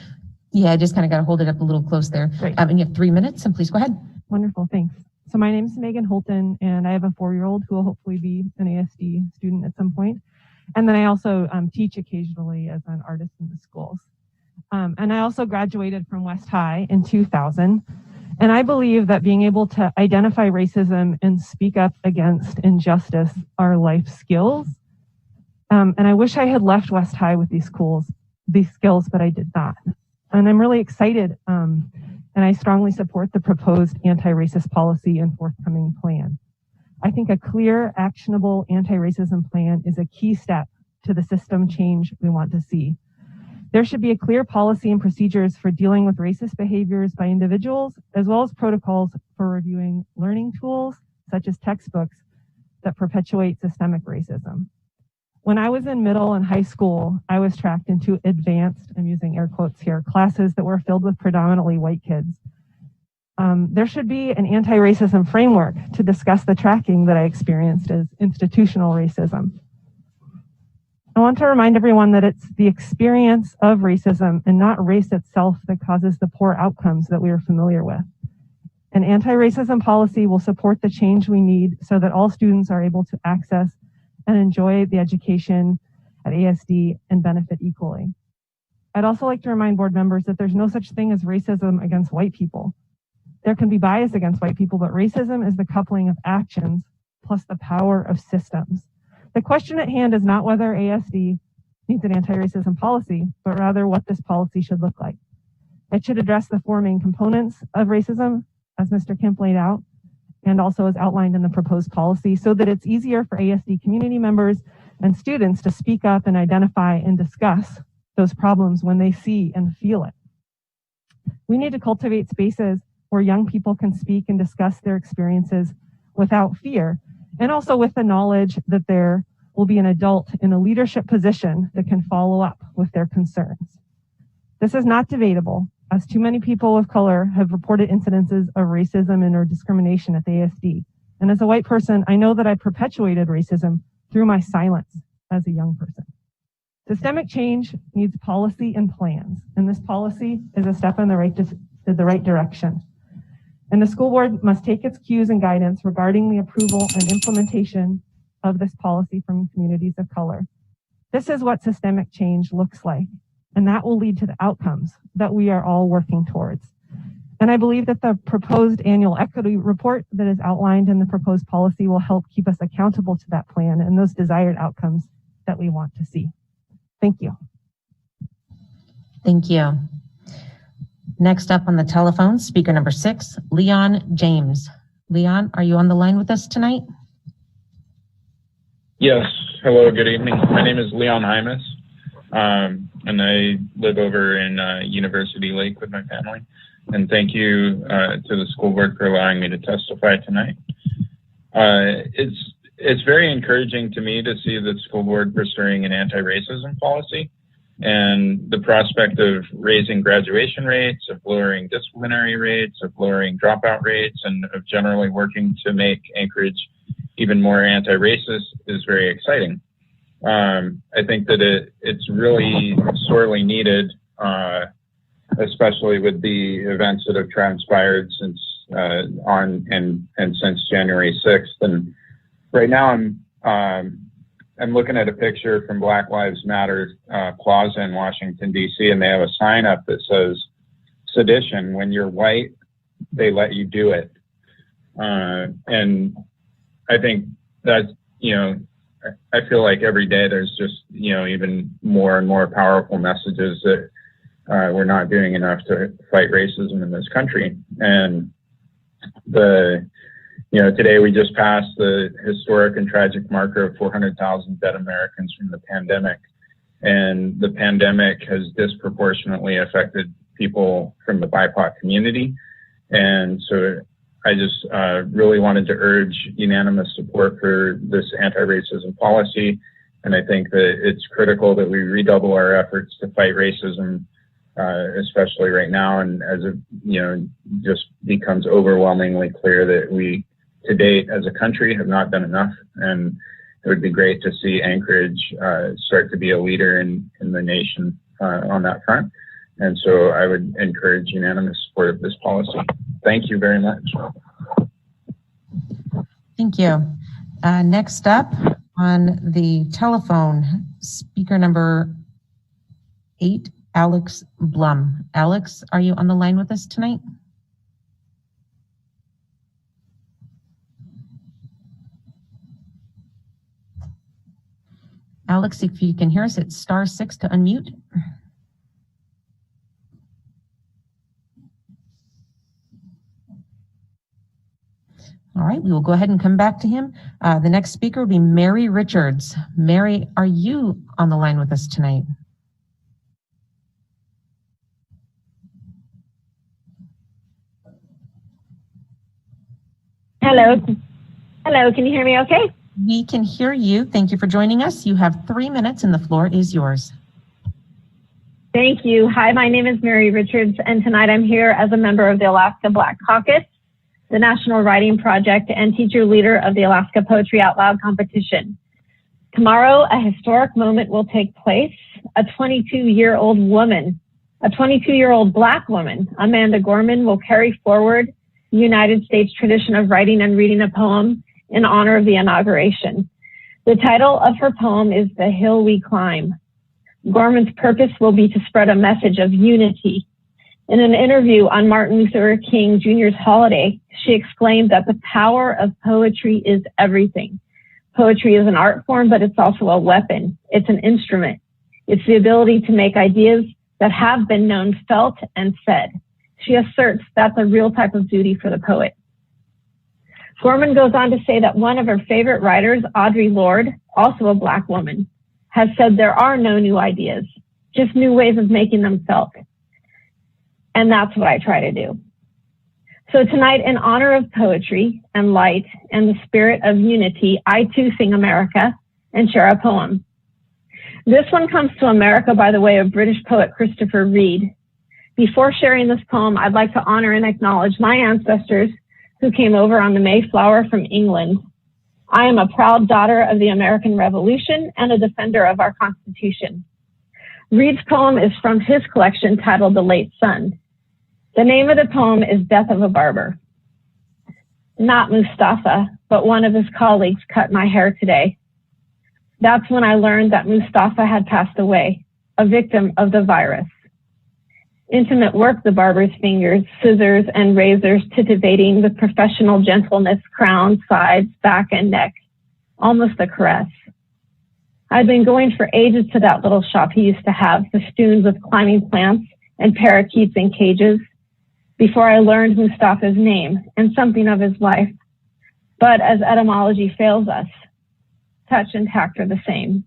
Yeah, I just kind of got to hold it up a little close there. Great. And you have 3 minutes, and please go ahead. Wonderful, thanks. So my name is Megan Holton, and I have a 4-year-old who will hopefully be an ASD student at some point. And then I also teach occasionally as an artist in the schools. And I also graduated from West High in 2000. And I believe that being able to identify racism and speak up against injustice are life skills. And I wish I had left West High with these skills, but I did not. And I'm really excited, and I strongly support the proposed anti-racist policy and forthcoming plan. I think a clear, actionable anti-racism plan is a key step to the system change we want to see. There should be a clear policy and procedures for dealing with racist behaviors by individuals, as well as protocols for reviewing learning tools, such as textbooks, that perpetuate systemic racism. When I was in middle and high school, I was tracked into advanced, I'm using air quotes here, classes that were filled with predominantly white kids. There should be an anti-racism framework to discuss the tracking that I experienced as institutional racism. I want to remind everyone that it's the experience of racism and not race itself that causes the poor outcomes that we are familiar with. An anti-racism policy will support the change we need so that all students are able to access and enjoy the education at ASD and benefit equally. I'd also like to remind board members that there's no such thing as racism against white people. There can be bias against white people, but racism is the coupling of actions plus the power of systems. The question at hand is not whether ASD needs an anti-racism policy, but rather what this policy should look like. It should address the 4 main components of racism, as Mr. Kemp laid out, and also as outlined in the proposed policy, so that it's easier for ASD community members and students to speak up and identify and discuss those problems when they see and feel it. We need to cultivate spaces where young people can speak and discuss their experiences without fear, and also with the knowledge that there will be an adult in a leadership position that can follow up with their concerns. This is not debatable, as too many people of color have reported incidences of racism and or discrimination at the ASD. And as a white person, I know that I perpetuated racism through my silence as a young person. Systemic change needs policy and plans, and this policy is a step in the right direction. And the school board must take its cues and guidance regarding the approval and implementation of this policy from communities of color. This is what systemic change looks like, and that will lead to the outcomes that we are all working towards. And I believe that the proposed annual equity report that is outlined in the proposed policy will help keep us accountable to that plan and those desired outcomes that we want to see. Thank you. Thank you. Next up on the telephone, speaker number 6, Leon James. Leon, are you on the line with us tonight? Yes. Hello, good evening. My name is Leon Hymas, and I live over in University Lake with my family. And thank you to the school board for allowing me to testify tonight. It's very encouraging to me to see the school board pursuing an anti-racism policy and the prospect of raising graduation rates, of lowering disciplinary rates, of lowering dropout rates, and of generally working to make Anchorage even more anti-racist is very exciting. I think that it's really sorely needed, especially with the events that have transpired since since January 6th. And right now I'm looking at a picture from Black Lives Matter Plaza in Washington, D.C., and they have a sign up that says, "Sedition, when you're white, they let you do it." And I think that, I feel like every day there's just, even more and more powerful messages that we're not doing enough to fight racism in this country. And today we just passed the historic and tragic marker of 400,000 dead Americans from the pandemic. And the pandemic has disproportionately affected people from the BIPOC community. And so I just really wanted to urge unanimous support for this anti-racism policy. And I think that it's critical that we redouble our efforts to fight racism, especially right now. And as it, just becomes overwhelmingly clear that we, to date, as a country, have not done enough. And it would be great to see Anchorage start to be a leader in the nation on that front. And so I would encourage unanimous support of this policy. Thank you very much. Thank you. Next up on the telephone, speaker number 8, Alex Blum. Alex, are you on the line with us tonight? Alex, if you can hear us, it's *6 to unmute. All right, we will go ahead and come back to him. The next speaker will be Mary Richards. Mary, are you on the line with us tonight? Hello. Hello, can you hear me okay? We can hear you. Thank you for joining us. You have 3 minutes and the floor is yours. Thank you. Hi, my name is Mary Richards, and tonight I'm here as a member of the Alaska Black Caucus, the National Writing Project, and teacher leader of the Alaska Poetry Out Loud competition. Tomorrow, a historic moment will take place. A 22-year-old woman, a 22-year-old Black woman, Amanda Gorman, will carry forward the United States tradition of writing and reading a poem in honor of the inauguration. The title of her poem is The Hill We Climb. Gorman's purpose will be to spread a message of unity. In an interview on Martin Luther King Jr.'s holiday, she exclaimed that the power of poetry is everything. Poetry is an art form, but it's also a weapon. It's an instrument. It's the ability to make ideas that have been known felt and said. She asserts that's a real type of duty for the poet. Gorman goes on to say that one of her favorite writers, Audre Lorde, also a Black woman, has said there are no new ideas, just new ways of making them felt. And that's what I try to do. So tonight, in honor of poetry and light and the spirit of unity, I too sing America and share a poem. This one comes to America by the way of British poet Christopher Reid. Before sharing this poem, I'd like to honor and acknowledge my ancestors who came over on the Mayflower from England. I am a proud daughter of the American Revolution and a defender of our Constitution. Reid's poem is from his collection titled The Late Sun. The name of the poem is Death of a Barber. Not Mustafa, but one of his colleagues cut my hair today. That's when I learned that Mustafa had passed away, a victim of the virus. Intimate work, the barber's fingers, scissors and razors titivating with professional gentleness, crown, sides, back, and neck. Almost a caress. I'd been going for ages to that little shop he used to have, festooned with climbing plants and parakeets in cages before I learned Mustafa's name and something of his life. But as etymology fails us, touch and tact are the same.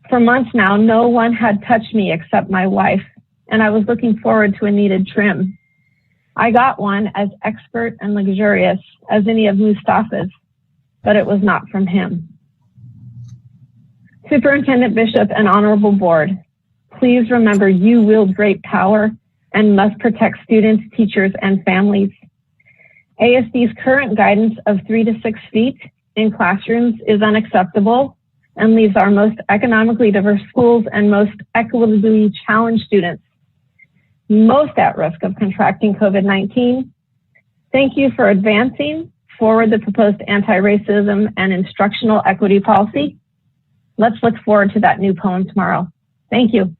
For months now, no one had touched me except my wife, and I was looking forward to a needed trim. I got one as expert and luxurious as any of Mustafa's, but it was not from him. Superintendent Bishop and Honorable Board, please remember you wield great power and must protect students, teachers, and families. ASD's current guidance of 3 to 6 feet in classrooms is unacceptable and leaves our most economically diverse schools and most equitably challenged students most at risk of contracting COVID-19. Thank you for advancing forward the proposed anti-racism and instructional equity policy. Let's look forward to that new poem tomorrow. Thank you.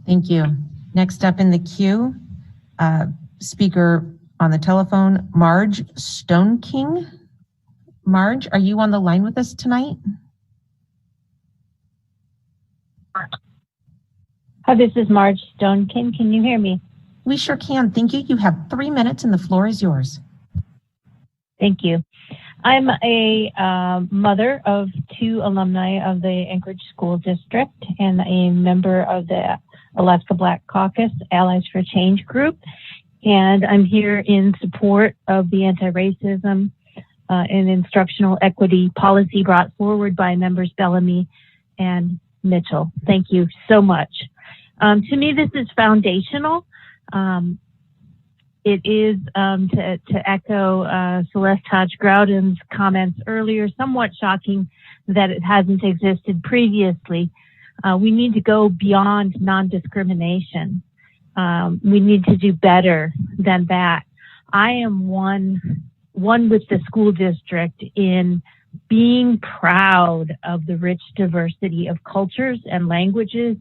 Thank you. Next up in the queue, speaker on the telephone, Marge Stoneking. Marge, are you on the line with us tonight? Hi, this is Marge Stoneking. Can you hear me? We sure can. Thank you. You have 3 minutes and the floor is yours. Thank you. I'm a mother of 2 alumni of the Anchorage School District and a member of the Alaska Black Caucus Allies for Change group. And I'm here in support of the anti-racism and instructional equity policy brought forward by members Bellamy and Mitchell. Thank you so much. To me, this is foundational. It is, to echo Celeste Hodge-Groudon's comments earlier, somewhat shocking that it hasn't existed previously. We need to go beyond non-discrimination. We need to do better than that. I am one with the school district in being proud of the rich diversity of cultures and languages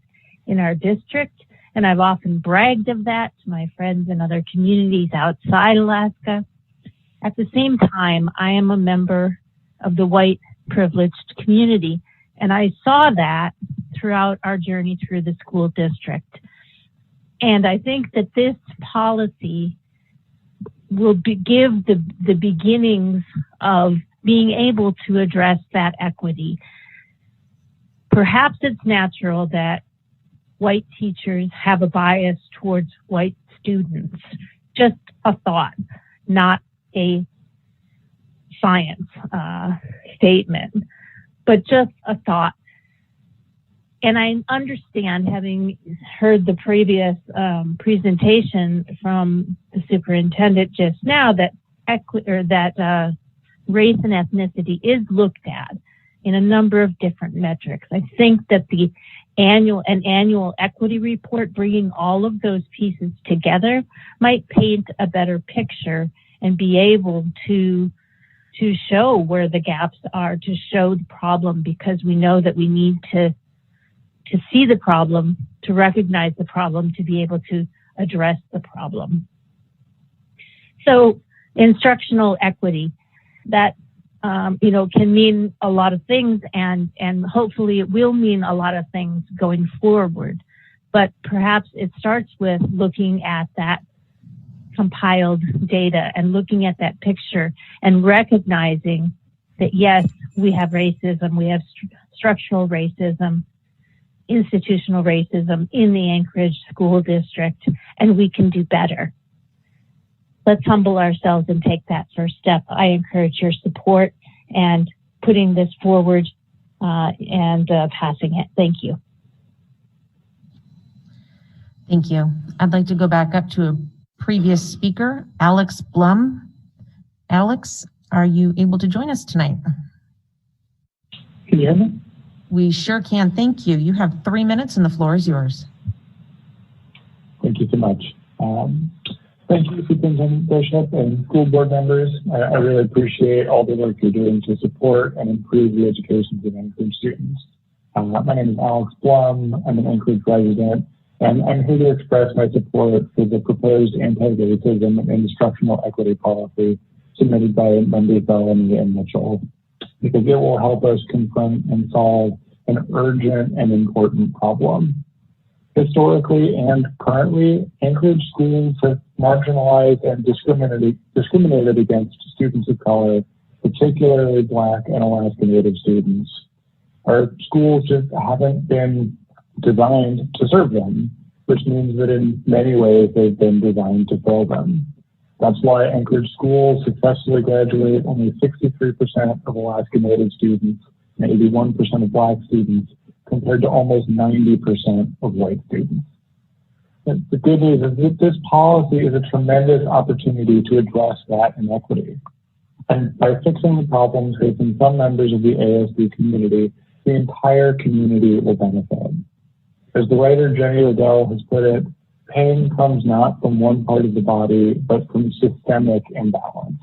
in our district. And I've often bragged of that to my friends in other communities outside Alaska. At the same time, I am a member of the white privileged community, and I saw that throughout our journey through the school district. And I think that this policy will give the beginnings of being able to address that equity. Perhaps it's natural that white teachers have a bias towards white students. Just a thought, not a science statement, but just a thought. And I understand, having heard the previous presentation from the superintendent just now, that race and ethnicity is looked at in a number of different metrics. I think that the annual equity report, bringing all of those pieces together, might paint a better picture and be able to show where the gaps are, to show the problem, because we know that we need to see the problem, to recognize the problem, to be able to address the problem. So instructional equity, that can mean a lot of things, and hopefully it will mean a lot of things going forward. But perhaps it starts with looking at that compiled data and looking at that picture and recognizing that, yes, we have racism, we have structural racism, institutional racism in the Anchorage School District, and we can do better. Let's humble ourselves and take that first step. I encourage your support and putting this forward and passing it. Thank you. Thank you. I'd like to go back up to a previous speaker, Alex Blum. Alex, are you able to join us tonight? Can you hear me? We sure can. Thank you. You have 3 minutes and the floor is yours. Thank you so much. Thank you, Superintendent Bishop and school board members. I really appreciate all the work you're doing to support and improve the education of Anchorage students. My name is Alex Blum. I'm an Anchorage resident, and I'm here to express my support for the proposed anti-racism and instructional equity policy submitted by members Bellamy and Mitchell, because it will help us confront and solve an urgent and important problem. Historically and currently, Anchorage schools have marginalized and discriminated against students of color, particularly Black and Alaska Native students. Our schools just haven't been designed to serve them, which means that in many ways they've been designed to fail them. That's why Anchorage schools successfully graduate only 63% of Alaska Native students and 81% of Black students, compared to almost 90% of white students. The good news is that this policy is a tremendous opportunity to address that inequity. And by fixing the problems facing some members of the ASD community, the entire community will benefit. As the writer Jenny Liddell has put it, pain comes not from one part of the body, but from systemic imbalance.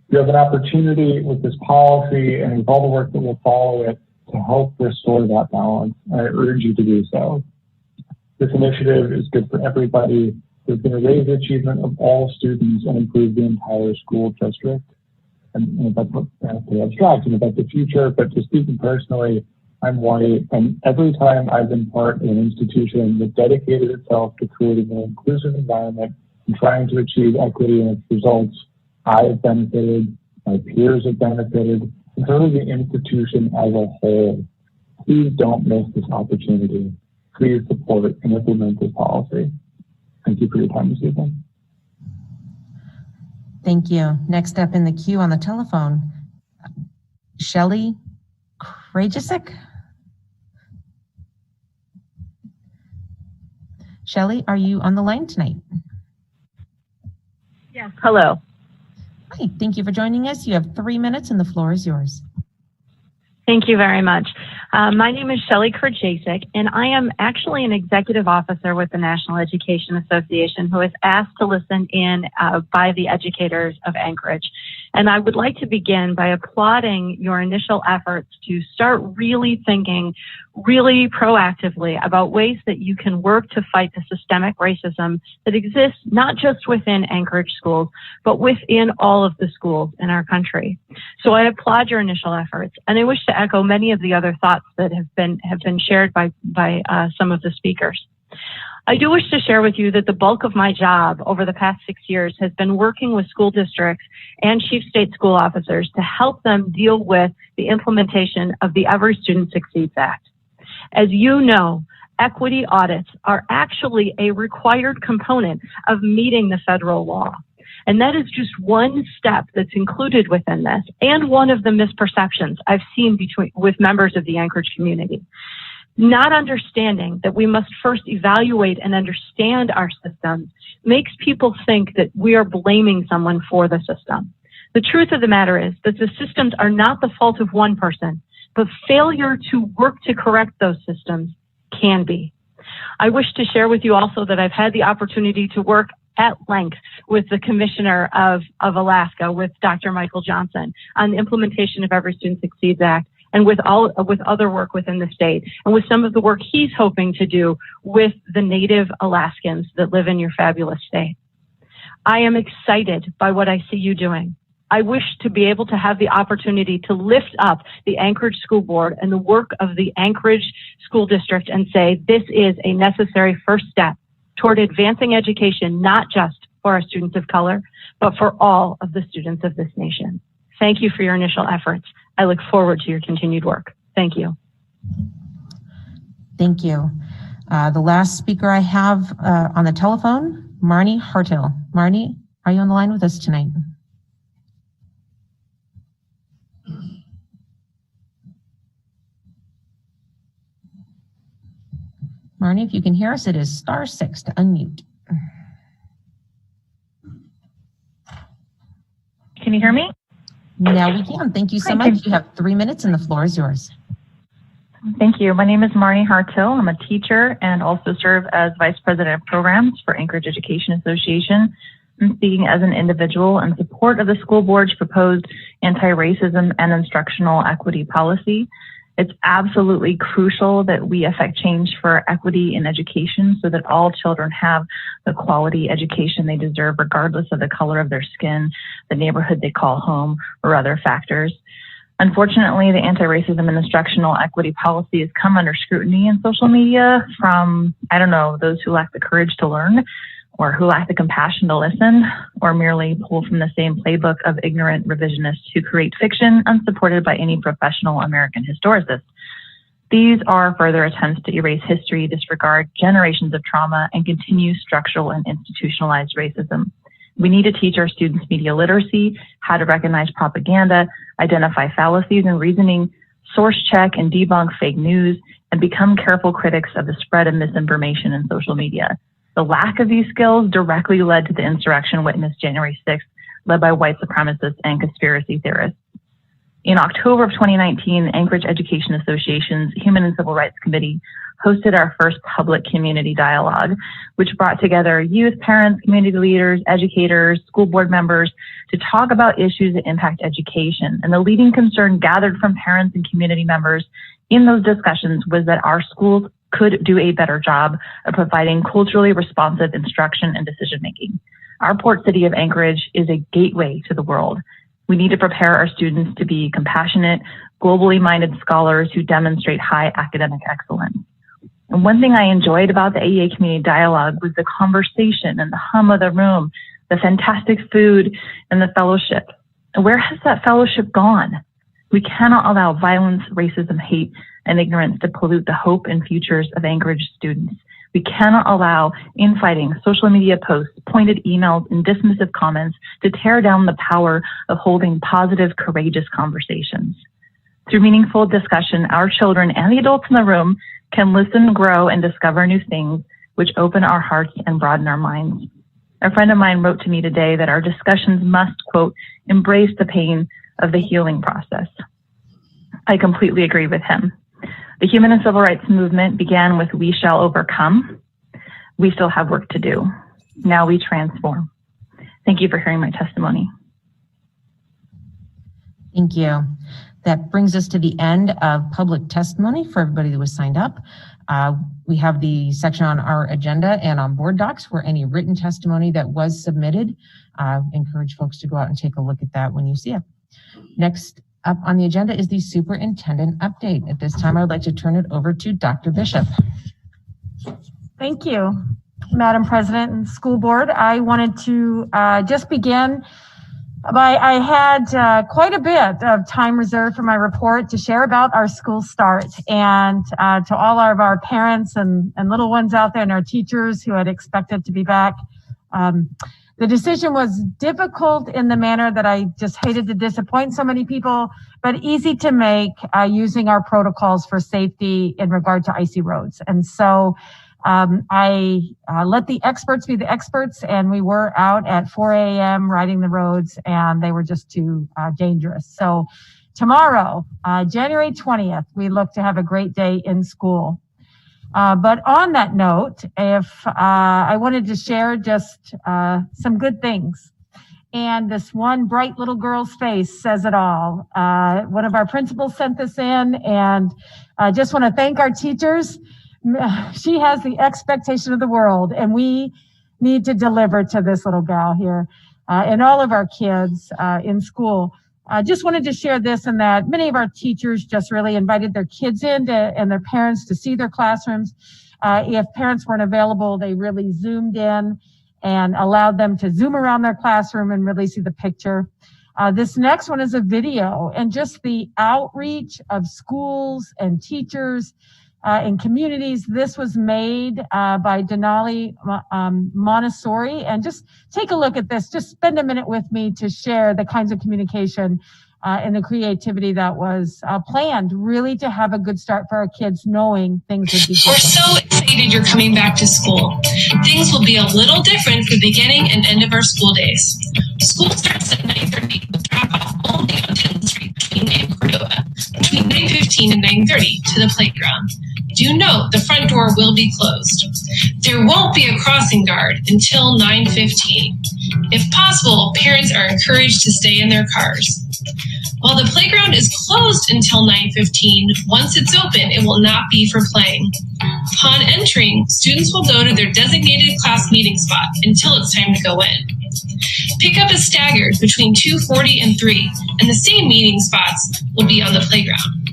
You have an opportunity with this policy and with all the work that will follow it to help restore that balance, and I urge you to do so. This initiative is good for everybody. It's going to raise the achievement of all students and improve the entire school district. And that's what the abstract about the future, but to speaking personally, I'm white, and every time I've been part of an institution that dedicated itself to creating an inclusive environment and trying to achieve equity in its results, I've benefited, my peers have benefited, and so does the institution as a whole. Please don't miss this opportunity. Please support and implement this policy. Thank you for your time this evening. Thank you. Next up in the queue on the telephone, Shelley Krajicek. Shelley, are you on the line tonight? Yes, hello. Hi, thank you for joining us. You have 3 minutes and the floor is yours. Thank you very much. My name is Shelley Krajicek, and I am actually an executive officer with the National Education Association who is asked to listen in by the educators of Anchorage. And I would like to begin by applauding your initial efforts to start really thinking really proactively about ways that you can work to fight the systemic racism that exists not just within Anchorage schools, but within all of the schools in our country. So I applaud your initial efforts, and I wish to echo many of the other thoughts that have been shared by some of the speakers. I do wish to share with you that the bulk of my job over the past 6 years has been working with school districts and chief state school officers to help them deal with the implementation of the Every Student Succeeds Act. As you know, equity audits are actually a required component of meeting the federal law. And that is just one step that's included within this, and one of the misperceptions I've seen with members of the Anchorage community. Not understanding that we must first evaluate and understand our systems makes people think that we are blaming someone for the system. The truth of the matter is that the systems are not the fault of one person, but failure to work to correct those systems can be. I wish to share with you also that I've had the opportunity to work at length with the Commissioner of Alaska, with Dr. Michael Johnson, on the implementation of Every Student Succeeds Act, and with other work within the state, and with some of the work he's hoping to do with the Native Alaskans that live in your fabulous state. I am excited by what I see you doing. I wish to be able to have the opportunity to lift up the Anchorage School Board and the work of the Anchorage School District and say, this is a necessary first step toward advancing education, not just for our students of color, but for all of the students of this nation. Thank you for your initial efforts. I look forward to your continued work. Thank you. Thank you. The last speaker I have on the telephone, Marnie Hartill. Marnie, are you on the line with us tonight? Marnie, if you can hear us, it is *6 to unmute. Can you hear me? Now we can. Thank you so much. You have 3 minutes and the floor is yours. Thank you. My name is Marnie Hartill. I'm a teacher and also serve as Vice President of Programs for Anchorage Education Association. I'm speaking as an individual in support of the school board's proposed anti-racism and instructional equity policy. It's absolutely crucial that we affect change for equity in education so that all children have the quality education they deserve, regardless of the color of their skin, the neighborhood they call home, or other factors. Unfortunately, the anti-racism and instructional equity policy has come under scrutiny in social media from, I don't know, those who lack the courage to learn, or who lack the compassion to listen, or merely pull from the same playbook of ignorant revisionists who create fiction unsupported by any professional American historicist. These are further attempts to erase history, disregard generations of trauma, and continue structural and institutionalized racism. We need to teach our students media literacy, how to recognize propaganda, identify fallacies in reasoning, source check and debunk fake news, and become careful critics of the spread of misinformation in social media. The lack of these skills directly led to the insurrection witnessed January 6th, led by white supremacists and conspiracy theorists. In October of 2019, Anchorage Education Association's Human and Civil Rights Committee hosted our first public community dialogue, which brought together youth, parents, community leaders, educators, school board members to talk about issues that impact education. And the leading concern gathered from parents and community members in those discussions was that our schools could do a better job of providing culturally responsive instruction and decision-making. Our port city of Anchorage is a gateway to the world. We need to prepare our students to be compassionate, globally minded scholars who demonstrate high academic excellence. And one thing I enjoyed about the AEA community dialogue was the conversation and the hum of the room, the fantastic food and the fellowship. And where has that fellowship gone? We cannot allow violence, racism, hate, and ignorance to pollute the hope and futures of Anchorage students. We cannot allow infighting, social media posts, pointed emails, and dismissive comments to tear down the power of holding positive, courageous conversations. Through meaningful discussion, our children and the adults in the room can listen, grow, and discover new things, which open our hearts and broaden our minds. A friend of mine wrote to me today that our discussions must, quote, embrace the pain of the healing process. I completely agree with him. The human and civil rights movement began with "We shall overcome." We still have work to do. Now we transform. Thank you for hearing my testimony. Thank you. That brings us to the end of public testimony for everybody that was signed up. We have the section on our agenda and on board docs for any written testimony that was submitted. Encourage folks to go out and take a look at that when you see it. Next up on the agenda is the superintendent update. At this time, I would like to turn it over to Dr. Bishop. Thank you, Madam President and School Board. I wanted to just begin by, I had quite a bit of time reserved for my report to share about our school start, and to all of our parents and little ones out there and our teachers who had expected to be back. The decision was difficult in the manner that I just hated to disappoint so many people, but easy to make using our protocols for safety in regard to icy roads. And so I let the experts be the experts, and we were out at 4 a.m. riding the roads, and they were just too dangerous. So tomorrow, January 20th, we look to have a great day in school. But on that note, if I wanted to share just some good things. And this one bright little girl's face says it all. One of our principals sent this in, and I just want to thank our teachers. She has the expectation of the world, and we need to deliver to this little gal here and all of our kids in school. I just wanted to share this and that. Many of our teachers just really invited their kids in and their parents to see their classrooms. If parents weren't available, they really zoomed in and allowed them to zoom around their classroom and really see the picture. This next one is a video, and just the outreach of schools and teachers and communities. This was made by Denali Montessori, and just take a look at this. Just spend a minute with me to share the kinds of communication and the creativity that was planned, really to have a good start for our kids, knowing things would be different. We're so excited you're coming back to school. Things will be a little different for the beginning and end of our school days. School starts at 9:30 with drop-off only on 10th Street between Cordova, between 9:15 and 9:30 to the playground. Do note the front door will be closed. There won't be a crossing guard until 9:15. If possible, parents are encouraged to stay in their cars. While the playground is closed until 9:15, once it's open, it will not be for playing. Upon entering, students will go to their designated class meeting spot until it's time to go in. Pick up a staggered between 2:40 and 3, and the same meeting spots will be on the playground.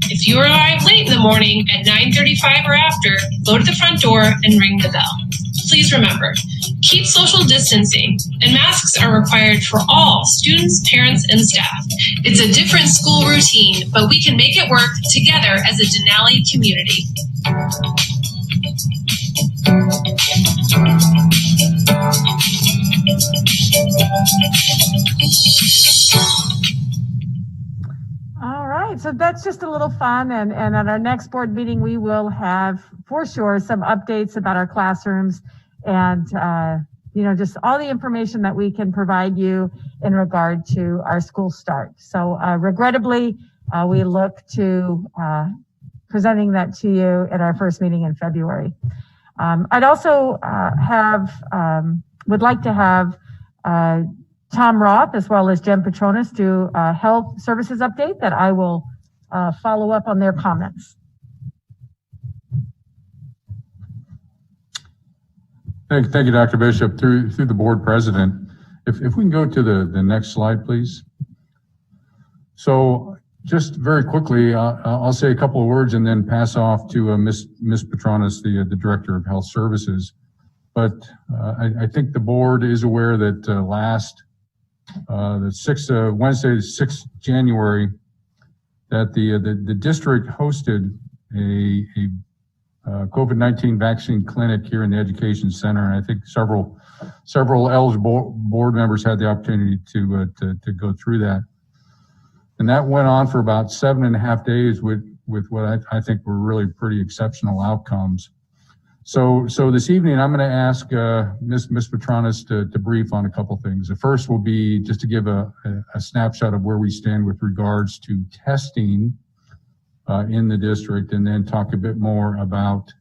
If you arrive late in the morning at 9:35 or after, go to the front door and ring the bell. Please remember, keep social distancing, and masks are required for all students, parents, and staff. It's a different school routine, but we can make it work together as a Denali community. All right, so that's just a little fun, and at our next board meeting, we will have, for sure, some updates about our classrooms and, just all the information that we can provide you in regard to our school start. So regrettably, we look to presenting that to you at our first meeting in February. I'd also would like to have Tom Roth as well as Jen Petronas do a health services update that I will follow up on their comments. Thank you, Dr. Bishop. Through the board president, if we can go to the next slide, please. So just very quickly, I'll say a couple of words and then pass off to Ms. Petronas, the Director of Health Services. But I think the board is aware that Wednesday, the 6th January, that the district hosted a COVID-19 vaccine clinic here in the Education Center, and I think several eligible board members had the opportunity to go through that. And that went on for about 7.5 days with what I think were really pretty exceptional outcomes. So this evening, I'm going to ask Ms. Petronas to brief on a couple things. The first will be just to give a snapshot of where we stand with regards to testing in the district, and then talk a bit more about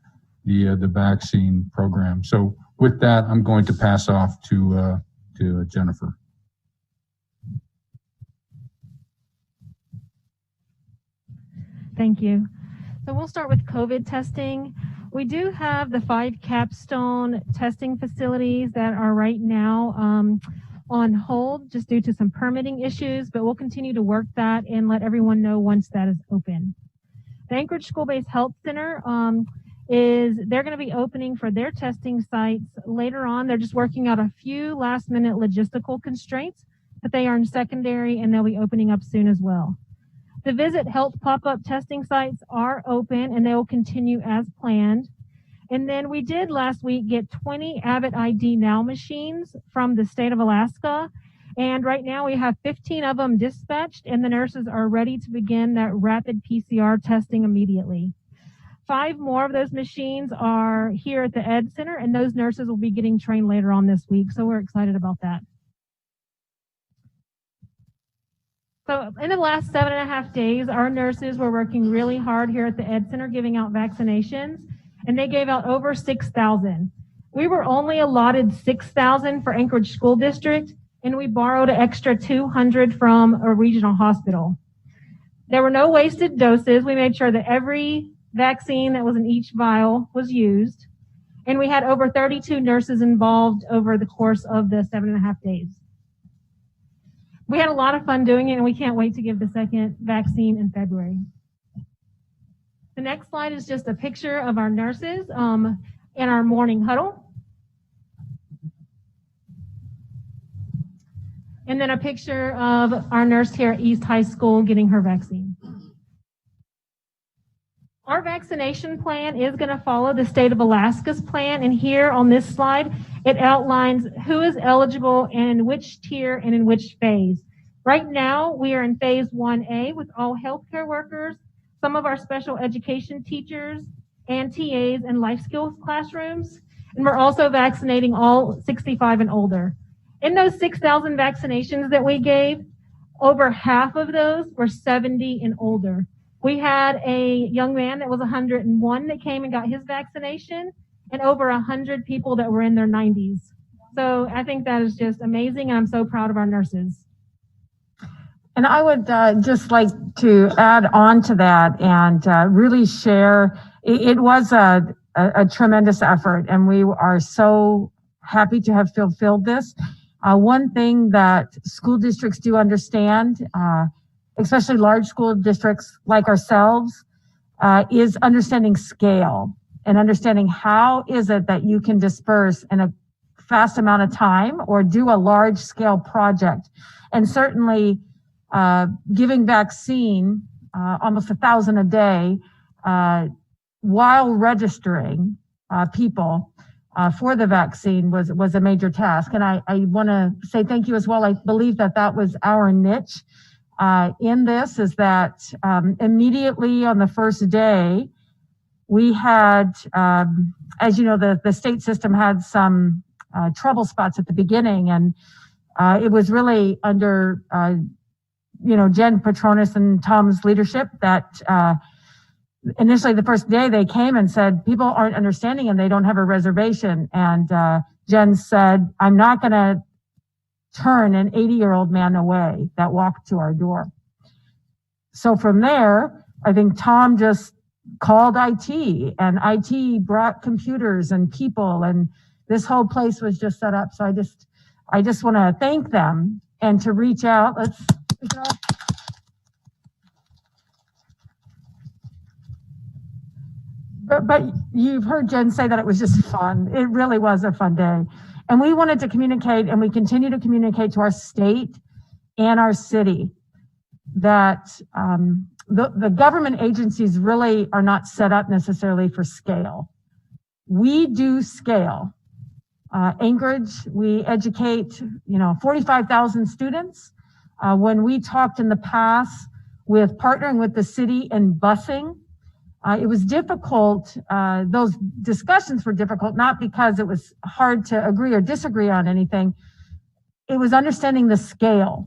the vaccine program. So with that, I'm going to pass off to Jennifer. Thank you. So we'll start with COVID testing. We do have the 5 capstone testing facilities that are right now on hold just due to some permitting issues, but we'll continue to work that and let everyone know once that is open. The Anchorage School-Based Health Center they're going to be opening for their testing sites later on. They're just working out a few last-minute logistical constraints, but they are in secondary and they'll be opening up soon as well. The Visit Health pop-up testing sites are open and they will continue as planned. And then we did last week get 20 Abbott ID Now machines from the state of Alaska. And right now we have 15 of them dispatched, and the nurses are ready to begin that rapid PCR testing immediately. 5 more of those machines are here at the Ed Center, and those nurses will be getting trained later on this week. So we're excited about that. So in the last 7.5 days, our nurses were working really hard here at the Ed Center giving out vaccinations, and they gave out over 6,000. We were only allotted 6,000 for Anchorage School District, and we borrowed an extra 200 from a regional hospital. There were no wasted doses. We made sure that every vaccine that was in each vial was used, and we had over 32 nurses involved over the course of the 7.5 days. We had a lot of fun doing it, and we can't wait to give the second vaccine in February. The next slide is just a picture of our nurses in our morning huddle. And then a picture of our nurse here at East High School getting her vaccine. Our vaccination plan is going to follow the state of Alaska's plan. And here on this slide, it outlines who is eligible and in which tier and in which phase. Right now, we are in phase 1A with all healthcare workers, some of our special education teachers, and TAs in life skills classrooms. And we're also vaccinating all 65 and older. In those 6,000 vaccinations that we gave, over half of those were 70 and older. We had a young man that was 101 that came and got his vaccination, and over 100 people that were in their 90s. So I think that is just amazing, and I'm so proud of our nurses. And I would just like to add on to that and really share, it was a tremendous effort, and we are so happy to have fulfilled this. One thing that school districts do understand, especially large school districts like ourselves, is understanding scale and understanding how is it that you can disperse in a fast amount of time or do a large scale project. And certainly giving vaccine, almost 1,000 a day, while registering people for the vaccine was a major task. And I want to say thank you as well. I believe that was our niche in this, is that immediately on the first day, we had, as you know, the state system had some trouble spots at the beginning, and it was really under, Jen Petronis and Tom's leadership that initially the first day they came and said, people aren't understanding and they don't have a reservation. And Jen said, I'm not going to turn an 80-year-old man away that walked to our door. So from there, I think Tom just called IT, and IT brought computers and people, and this whole place was just set up. So I just want to thank them and to reach out. Let's pick it up. But you've heard Jen say that it was just fun. It really was a fun day. And we wanted to communicate, and we continue to communicate to our state and our city that the government agencies really are not set up necessarily for scale. We do scale. Anchorage, we educate, 45,000 students. When we talked in the past with partnering with the city in busing, it was difficult. Those discussions were difficult, not because it was hard to agree or disagree on anything. It was understanding the scale,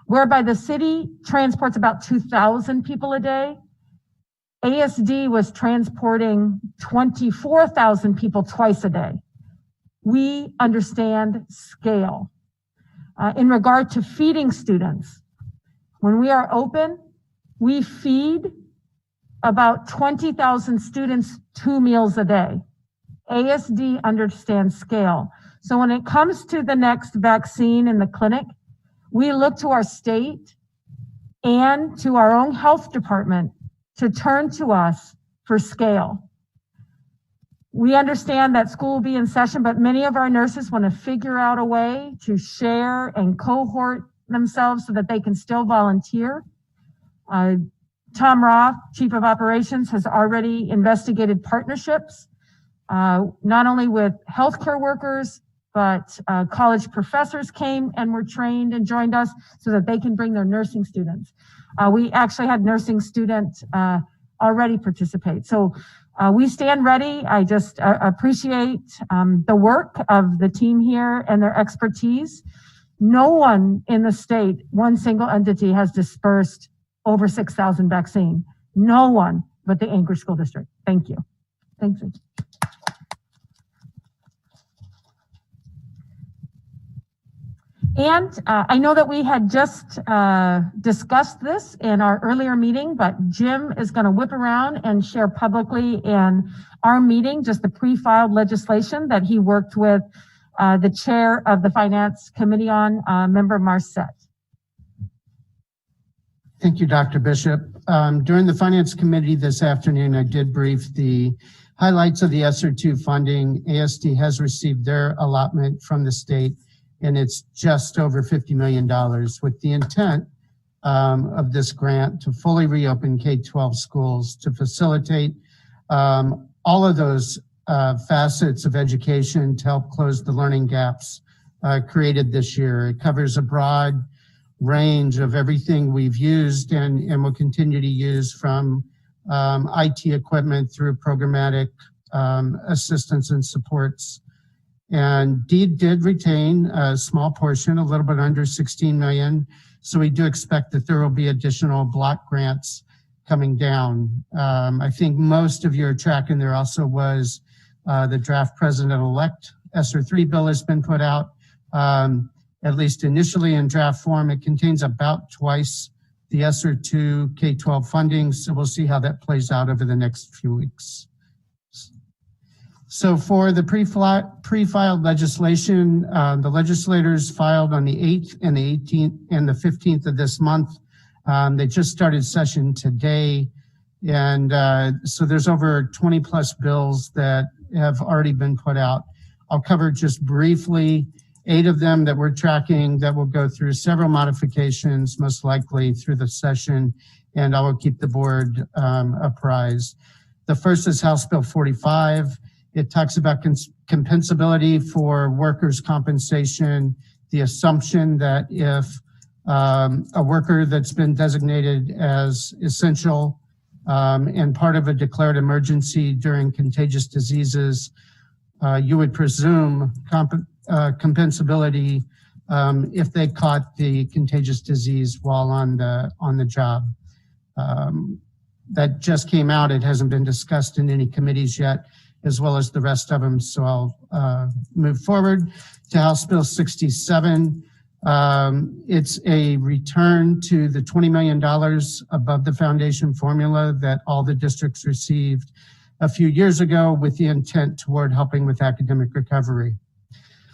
whereby the city transports about 2,000 people a day. ASD was transporting 24,000 people twice a day. We understand scale. In regard to feeding students, when we are open, we feed about 20,000 students 2 meals a day. ASD understands scale. So when it comes to the next vaccine in the clinic, we look to our state and to our own health department to turn to us for scale. We understand that school will be in session, but many of our nurses want to figure out a way to share and cohort themselves so that they can still volunteer. Tom Roth, Chief of Operations, has already investigated partnerships, not only with healthcare workers, but college professors came and were trained and joined us so that they can bring their nursing students. We actually had nursing students already participate. So we stand ready. I just appreciate the work of the team here and their expertise. No one in the state, one single entity, has dispersed over 6,000 vaccine. No one but the Anchorage School District. Thank you. Thanks. And I know that we had just discussed this in our earlier meeting, but Jim is going to whip around and share publicly in our meeting just the pre-filed legislation that he worked with the chair of the Finance Committee on, Member Marcet. Thank you, Dr. Bishop. During the Finance Committee this afternoon, I did brief the highlights of the ESSER II funding. ASD has received their allotment from the state, and it's just over $50 million, with the intent of this grant to fully reopen K-12 schools to facilitate all of those facets of education to help close the learning gaps created this year. It covers a broad range of everything we've used and will continue to use, from IT equipment through programmatic assistance and supports. And DEED did retain a small portion, a little bit under 16 million. So we do expect that there will be additional block grants coming down. I think most of you are tracking, there also was the draft president-elect ESSER III bill has been put out. At least initially in draft form, it contains about twice the ESSER II K-12 funding. So we'll see how that plays out over the next few weeks. So for the pre-filed legislation, the legislators filed on the 8th and the 18th and the 15th of this month. They just started session today. And so there's over 20 plus bills that have already been put out. I'll cover just briefly 8 of them that we're tracking that will go through several modifications, most likely through the session, and I will keep the board apprised. The first is House Bill 45. It talks about compensability for workers' compensation, the assumption that if a worker that's been designated as essential and part of a declared emergency during contagious diseases, you would presume compensability if they caught the contagious disease while on the job. That just came out. It hasn't been discussed in any committees yet, as well as the rest of them. So I'll move forward to House Bill 67. It's a return to the $20 million above the foundation formula that all the districts received a few years ago with the intent toward helping with academic recovery.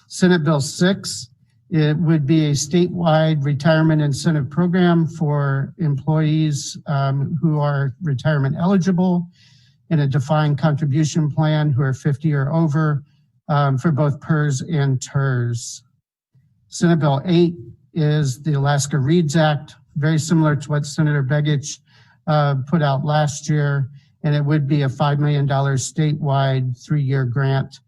Senate Bill 6, it would be a statewide retirement incentive program for employees who are retirement eligible in a defined contribution plan who are 50 or over for both PERS and TERS. Senate Bill 8 is the Alaska READS Act, very similar to what Senator Begich put out last year, and it would be a $5 million statewide 3-year grant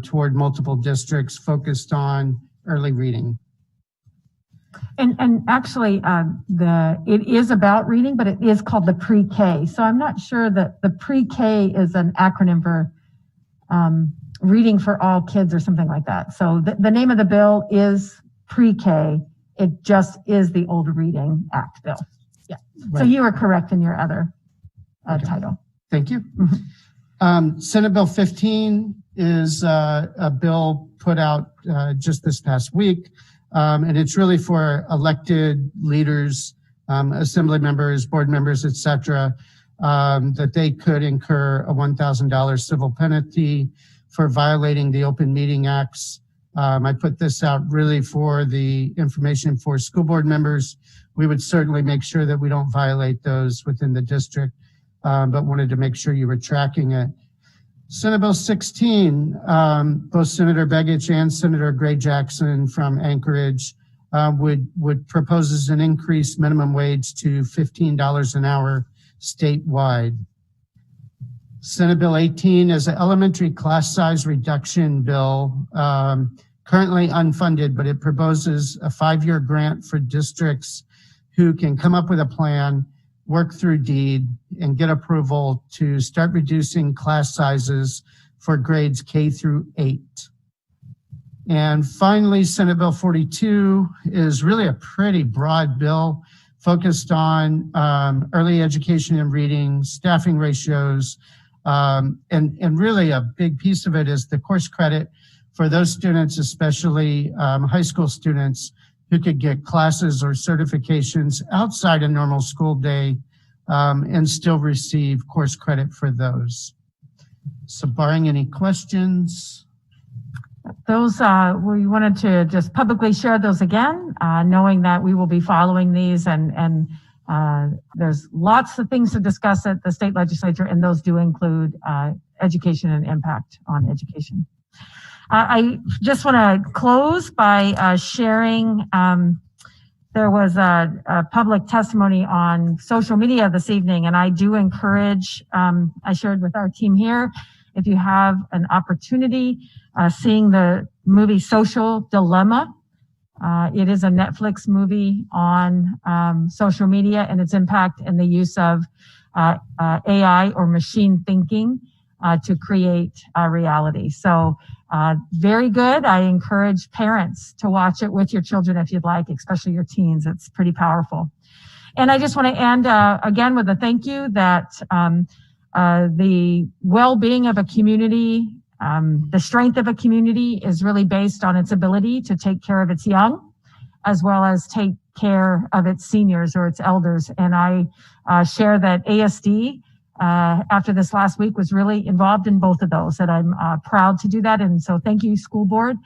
toward multiple districts focused on early reading. And actually, it is about reading, but it is called the pre-K. So I'm not sure that the pre-K is an acronym for reading for all kids or something like that. So the name of the bill is pre-K. It just is the Old Reading Act bill. Yeah. Right. So you are correct in your other title. Thank you. Senate Bill 15 is a bill put out just this past week. And it's really for elected leaders, assembly members, board members, et cetera, that they could incur a $1,000 civil penalty for violating the Open Meeting Acts. I put this out really for the information for school board members. We would certainly make sure that we don't violate those within the district, but wanted to make sure you were tracking it. Senate Bill 16, both Senator Begich and Senator Gray Jackson from Anchorage would proposes an increased minimum wage to $15 an hour statewide. Senate Bill 18 is an elementary class size reduction bill, currently unfunded, but it proposes a 5-year grant for districts who can come up with a plan, work through deed, and get approval to start reducing class sizes for grades K through 8. And finally, Senate Bill 42 is really a pretty broad bill focused on early education and reading, staffing ratios, and really a big piece of it is the course credit for those students, especially high school students, who could get classes or certifications outside a normal school day and still receive course credit for those. So barring any questions. Those, we wanted to just publicly share those again, knowing that we will be following these and there's lots of things to discuss at the state legislature, and those do include education and impact on education. I just want to close by sharing, there was a public testimony on social media this evening, and I do encourage, I shared with our team here, if you have an opportunity, seeing the movie Social Dilemma. It is a Netflix movie on social media and its impact and the use of AI or machine thinking to create a reality. So very good. I encourage parents to watch it with your children if you'd like, especially your teens. It's pretty powerful. And I just want to end again with a thank you that the well-being of a community, the strength of a community is really based on its ability to take care of its young, as well as take care of its seniors or its elders. And I share that ASD after this last week was really involved in both of those, and I'm proud to do that. And so thank you, school board,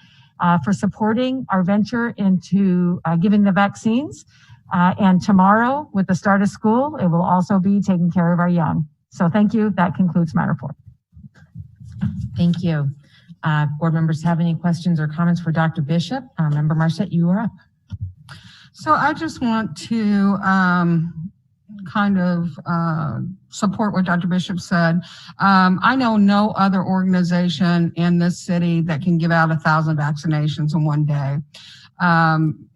for supporting our venture into giving the vaccines. And tomorrow, with the start of school, it will also be taking care of our young. So thank you. That concludes my report. Thank you. Board members have any questions or comments for Dr. Bishop? Member Marchette, you are up. So I just want to kind of support what Dr. Bishop said. I know no other organization in this city that can give out 1,000 vaccinations in one day.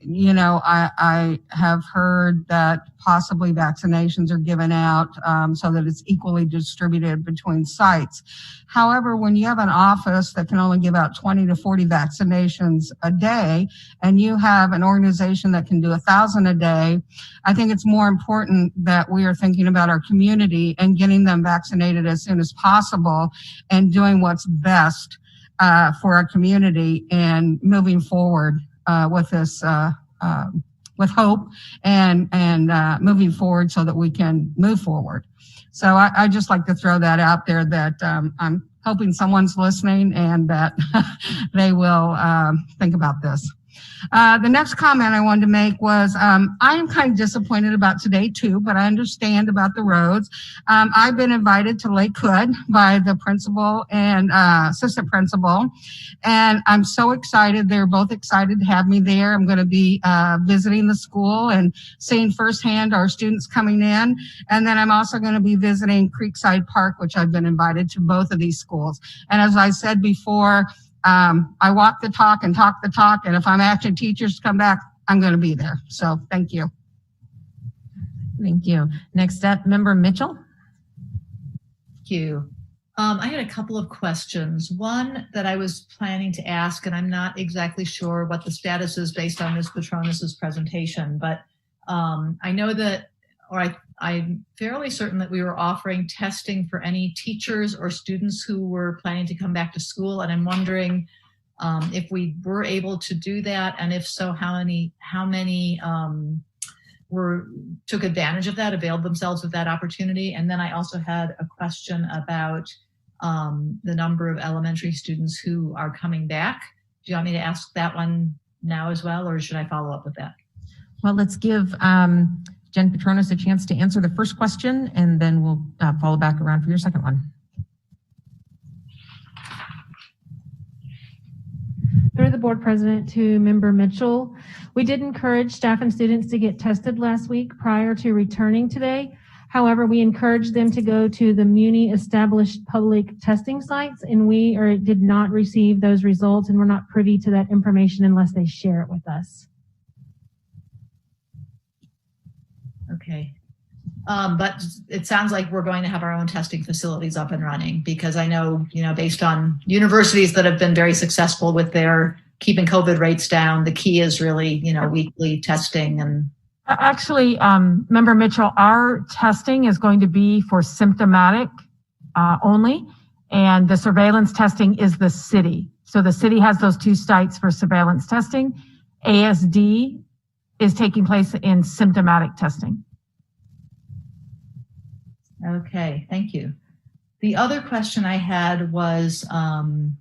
You know, I have heard that possibly vaccinations are given out so that it's equally distributed between sites. However, when you have an office that can only give out 20 to 40 vaccinations a day, and you have an organization that can do 1,000 a day, I think it's more important that we are thinking about our community and getting them vaccinated as soon as possible and doing what's best for our community and moving forward with this, with hope and moving forward so that we can move forward. So I just like to throw that out there that I'm hoping someone's listening and that they will think about this. The next comment I wanted to make was I am kind of disappointed about today too, but I understand about the roads. I've been invited to Lake Hood by the principal and assistant principal, and I'm so excited. They're both excited to have me there. I'm going to be visiting the school and seeing firsthand our students coming in, and then I'm also going to be visiting Creekside Park, which I've been invited to both of these schools. And as I said before, I walk the talk and talk the talk, and if I'm asking teachers to come back, I'm going to be there. So thank you. Thank you. Next up, Member Mitchell. Thank you. I had a couple of questions. One that I was planning to ask, and I'm not exactly sure what the status is based on Ms. Patronus's presentation, but I know that, or I'm fairly certain that we were offering testing for any teachers or students who were planning to come back to school. And I'm wondering if we were able to do that, and if so, how many took advantage of that, availed themselves of that opportunity. And then I also had a question about the number of elementary students who are coming back. Do you want me to ask that one now as well, or should I follow up with that? Well, let's give Jen Patronus a chance to answer the first question, and then we'll follow back around for your second one. Through the board president to Member Mitchell, we did encourage staff and students to get tested last week prior to returning today. However, we encouraged them to go to the Muni established public testing sites, and we did not receive those results, and we're not privy to that information unless they share it with us. Okay. But it sounds like we're going to have our own testing facilities up and running, because I know, based on universities that have been very successful with their keeping COVID rates down, the key is really, weekly testing. And actually, Member Mitchell, our testing is going to be for symptomatic only, and the surveillance testing is the city. So the city has those two sites for surveillance testing. ASD is taking place in symptomatic testing. Okay, thank you. The other question I had was in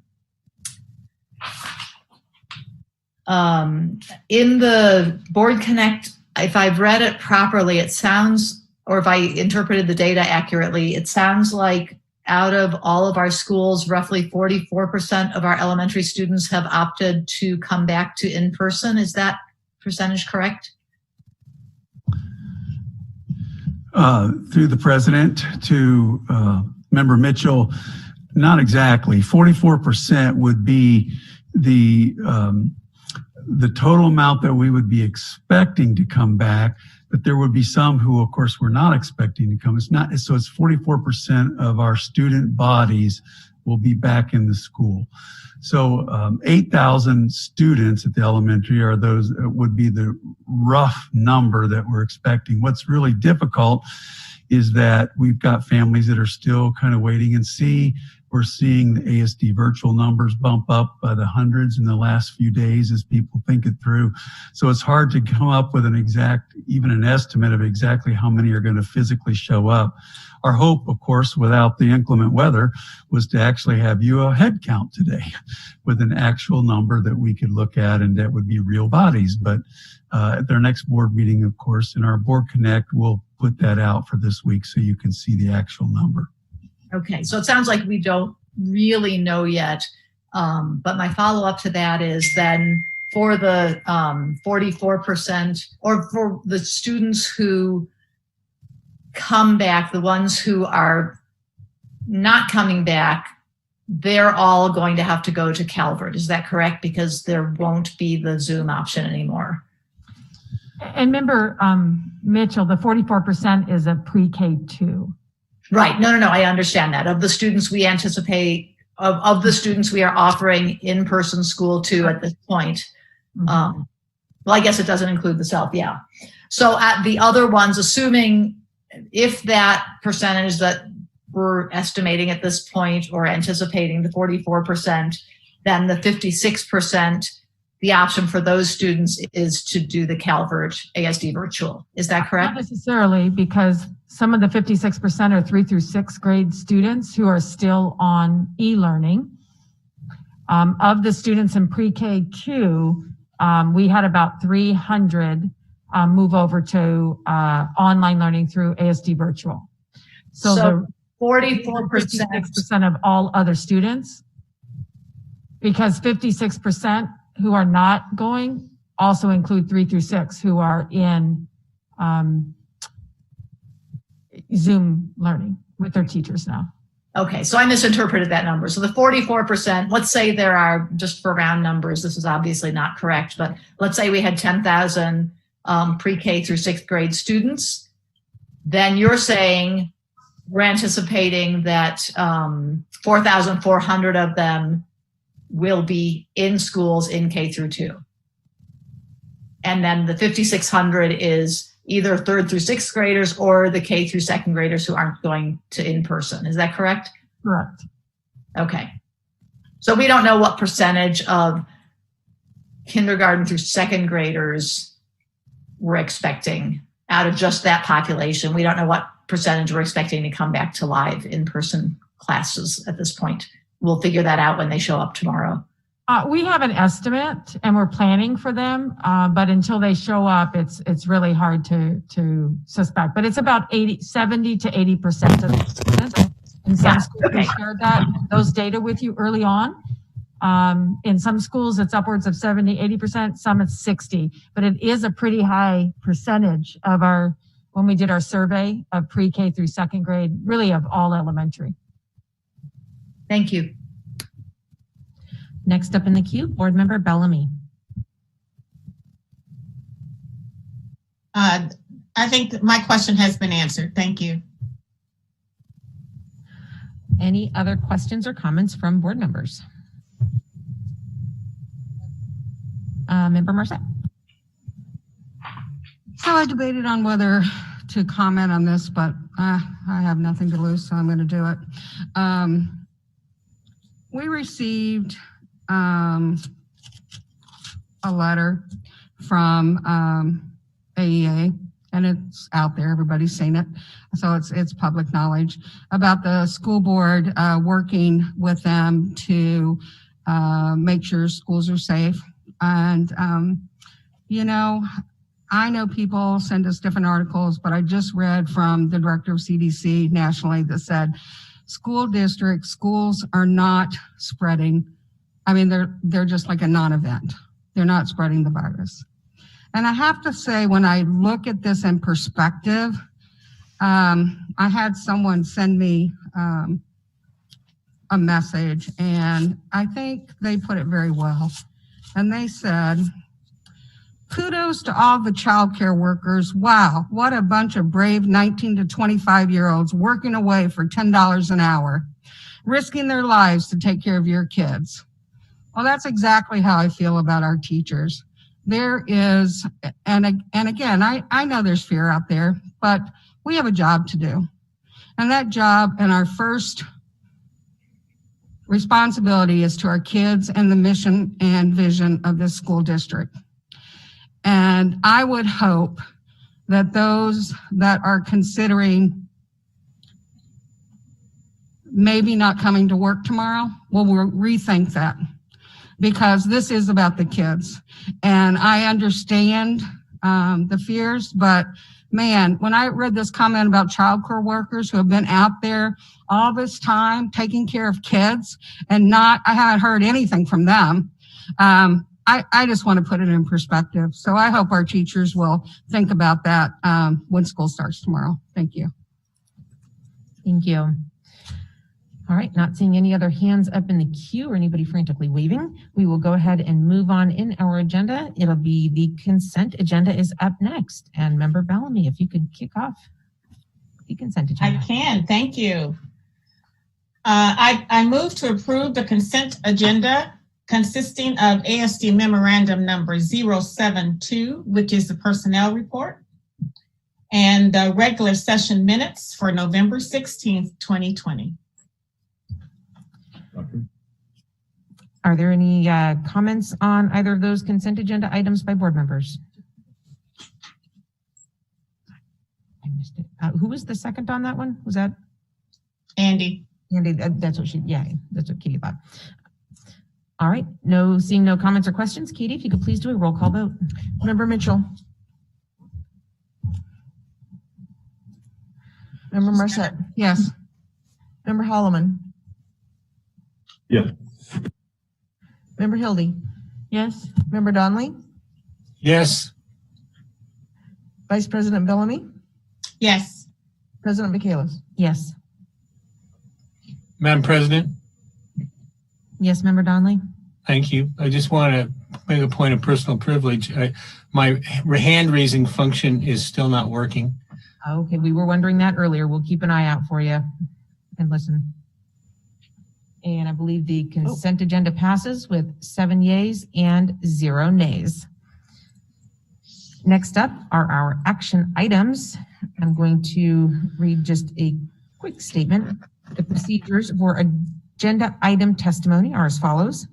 the Board Connect, if I've read it properly, it sounds, or if I interpreted the data accurately, it sounds like out of all of our schools, roughly 44% of our elementary students have opted to come back to in-person. Is that percentage correct? Through the president to Member Mitchell, not exactly. 44% would be the total amount that we would be expecting to come back, but there would be some who, of course, were not expecting to come. So it's 44% of our student bodies will be back in the school. So 8,000 students at the elementary are those would be the rough number that we're expecting. What's really difficult is that we've got families that are still kind of waiting and see. We're seeing the ASD virtual numbers bump up by the hundreds in the last few days as people think it through. So it's hard to come up with even an estimate of exactly how many are going to physically show up. Our hope, of course, without the inclement weather, was to actually have you a head count today with an actual number that we could look at, and that would be real bodies. But at their next board meeting, of course, in our Board Connect, we'll put that out for this week so you can see the actual number. Okay, so it sounds like we don't really know yet. But my follow-up to that is then for the 44%, or for the students who come back, the ones who are not coming back, they're all going to have to go to Calvert. Is that correct? Because there won't be the Zoom option anymore. And remember, Mitchell, the 44% is a pre-K 2. Right. No. I understand that. Of the students we anticipate, of the students we are offering in-person school to at this point. Well, I guess it doesn't include the self. Yeah. So at the other ones, assuming if that percentage that we're estimating at this point or anticipating the 44%, then the 56%, the option for those students is to do the Calvert ASD virtual. Is that correct? Not necessarily, because some of the 56% are 3 through 6th grade students who are still on e-learning. Of the students in pre-K 2, we had about 300 move over to online learning through ASD virtual. So the 44% of all other students, because 56% who are not going also include 3 through 6 who are in Zoom learning with their teachers now. Okay, so I misinterpreted that number. So the 44%, let's say there are, just for round numbers, this is obviously not correct, but let's say we had 10,000 pre-K through 6th grade students. Then you're saying we're anticipating that 4,400 of them will be in schools in K through 2. And then the 5,600 is either 3rd through 6th graders or the K through 2nd graders who aren't going to in-person. Is that correct? Correct. Okay. So we don't know what percentage of kindergarten through 2nd graders we're expecting out of just that population. We don't know what percentage we're expecting to come back to live in-person classes at this point. We'll figure that out when they show up tomorrow. We have an estimate and we're planning for them, but until they show up, it's really hard to suspect. But it's about 70 to 80% of the students. In some schools, we shared those data with you early on. In some schools, it's upwards of 70, 80%, some it's 60, but it is a pretty high percentage of when we did our survey of pre-K through 2nd grade, really of all elementary. Thank you. Next up in the queue, Board Member Bellamy. I think my question has been answered. Thank you. Any other questions or comments from board members? Member Marset. So I debated on whether to comment on this, but I have nothing to lose, so I'm going to do it. We received a letter from AEA, and it's out there, everybody's seen it, so it's public knowledge, about the school board working with them to make sure schools are safe. And I know people send us different articles, but I just read from the director of CDC nationally that said schools are not spreading. I mean, they're just like a non-event. They're not spreading the virus. And I have to say, when I look at this in perspective, I had someone send me a message, and I think they put it very well. And they said, kudos to all the childcare workers. Wow, what a bunch of brave 19 to 25-year-olds working away for $10 an hour, risking their lives to take care of your kids. Well, that's exactly how I feel about our teachers. There is, and again, I know there's fear out there, but we have a job to do. And that job in our first responsibility is to our kids and the mission and vision of this school district. And I would hope that those that are considering maybe not coming to work tomorrow will rethink that, because this is about the kids. And I understand the fears, but man, when I read this comment about childcare workers who have been out there all this time taking care of kids and I haven't heard anything from them. I just want to put it in perspective. So I hope our teachers will think about that when school starts tomorrow. Thank you. Thank you. All right, not seeing any other hands up in the queue or anybody frantically waving, we will go ahead and move on in our agenda. It'll be the consent agenda is up next. And Member Bellamy, if you could kick off the consent agenda. I can, thank you. I move to approve the consent agenda consisting of ASD memorandum number 072, which is the personnel report, and the regular session minutes for November 16th, 2020. Are there any comments on either of those consent agenda items by board members? I missed it. Who was the second on that one? Was that Andy? Andy, that's what that's what Katie thought. All right, seeing no comments or questions. Katie, if you could please do a roll call vote. Member Mitchell. Member Marset. Yes. Member Holloman. Yes. Member Hildy. Yes. Member Donnelly. Yes. Vice President Bellamy. Yes. President Michaelis. Yes. Madam President, Yes, Member Donnelly. thank you. I just want to make a point of personal privilege. My hand raising function is still not working. Okay, we were wondering that earlier. We'll keep an eye out for you and listen. And I believe the consent agenda passes with 7 yeas and 0 nays. Next up are our action items. I'm going to read just a quick statement. The procedures for agenda item testimony are as follows.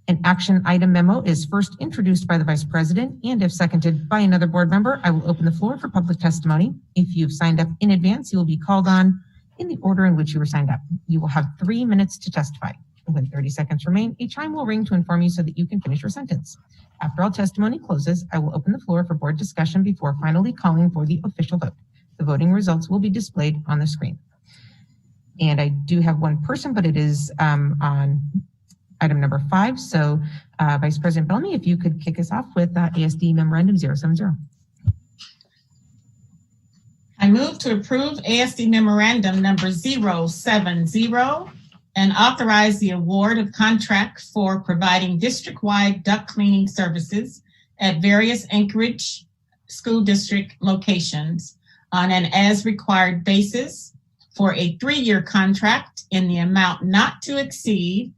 An action item memo is first introduced by the Vice President, and if seconded by another board member, I will open the floor for public testimony. If you've signed up in advance, you will be called on in the order in which you were signed up. You will have 3 minutes to testify. When 30 seconds remain, a chime will ring to inform you so that you can finish your sentence. After all testimony closes, I will open the floor for board discussion before finally calling for the official vote. The voting results will be displayed on the screen. And I do have one person, but it is on item number 5. So Vice President Bellamy, if you could kick us off with ASD Memorandum 070. I move to approve ASD memorandum number 070 and authorize the award of contract for providing district-wide duct cleaning services at various Anchorage school district locations on an as-required basis for a 3-year contract in the amount not to exceed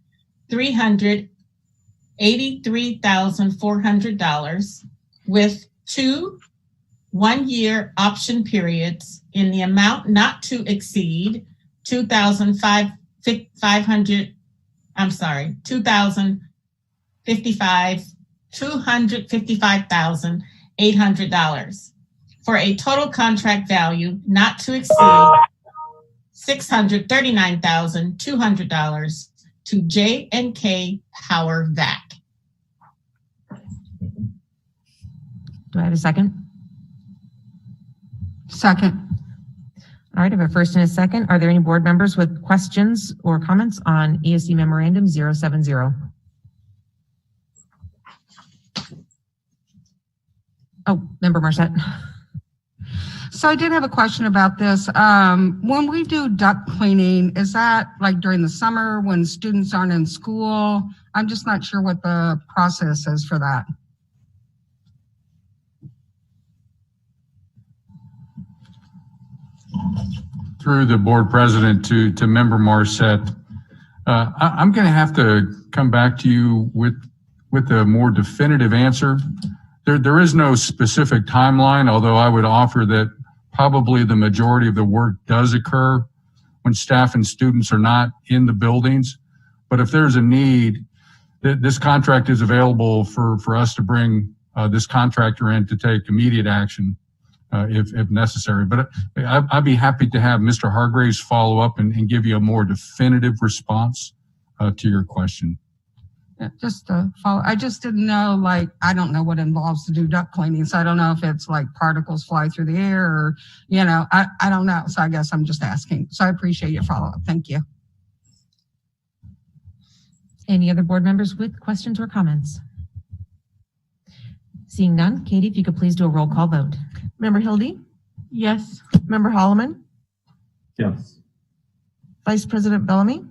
$383,400 with 2 1-year option periods in the amount not to exceed $255,800 for a total contract value not to exceed $639,200 to J&K Power Vac. Do I have a second? Second. All right, I have a first and a second. Are there any board members with questions or comments on ASD Memorandum 070? Oh, Member Marset. So I did have a question about this. When we do duct cleaning, is that like during the summer when students aren't in school? I'm just not sure what the process is for that. Through the board president to Member Marset, I'm going to have to come back to you with a more definitive answer. There is no specific timeline, although I would offer that probably the majority of the work does occur when staff and students are not in the buildings. But if there's a need, this contract is available for us to bring this contractor in to take immediate action if necessary. But I'd be happy to have Mr. Hargraves follow up and give you a more definitive response to your question. Yeah, just to follow, I just didn't know, like, I don't know what it involves to do duct cleaning, so I don't know if it's like particles fly through the air or, I don't know. So I guess I'm just asking. So I appreciate your follow-up. Thank you. Any other board members with questions or comments? Seeing none, Katie, if you could please do a roll call vote. Member Hildy? Yes. Member Holloman? Yes. Vice President Bellamy?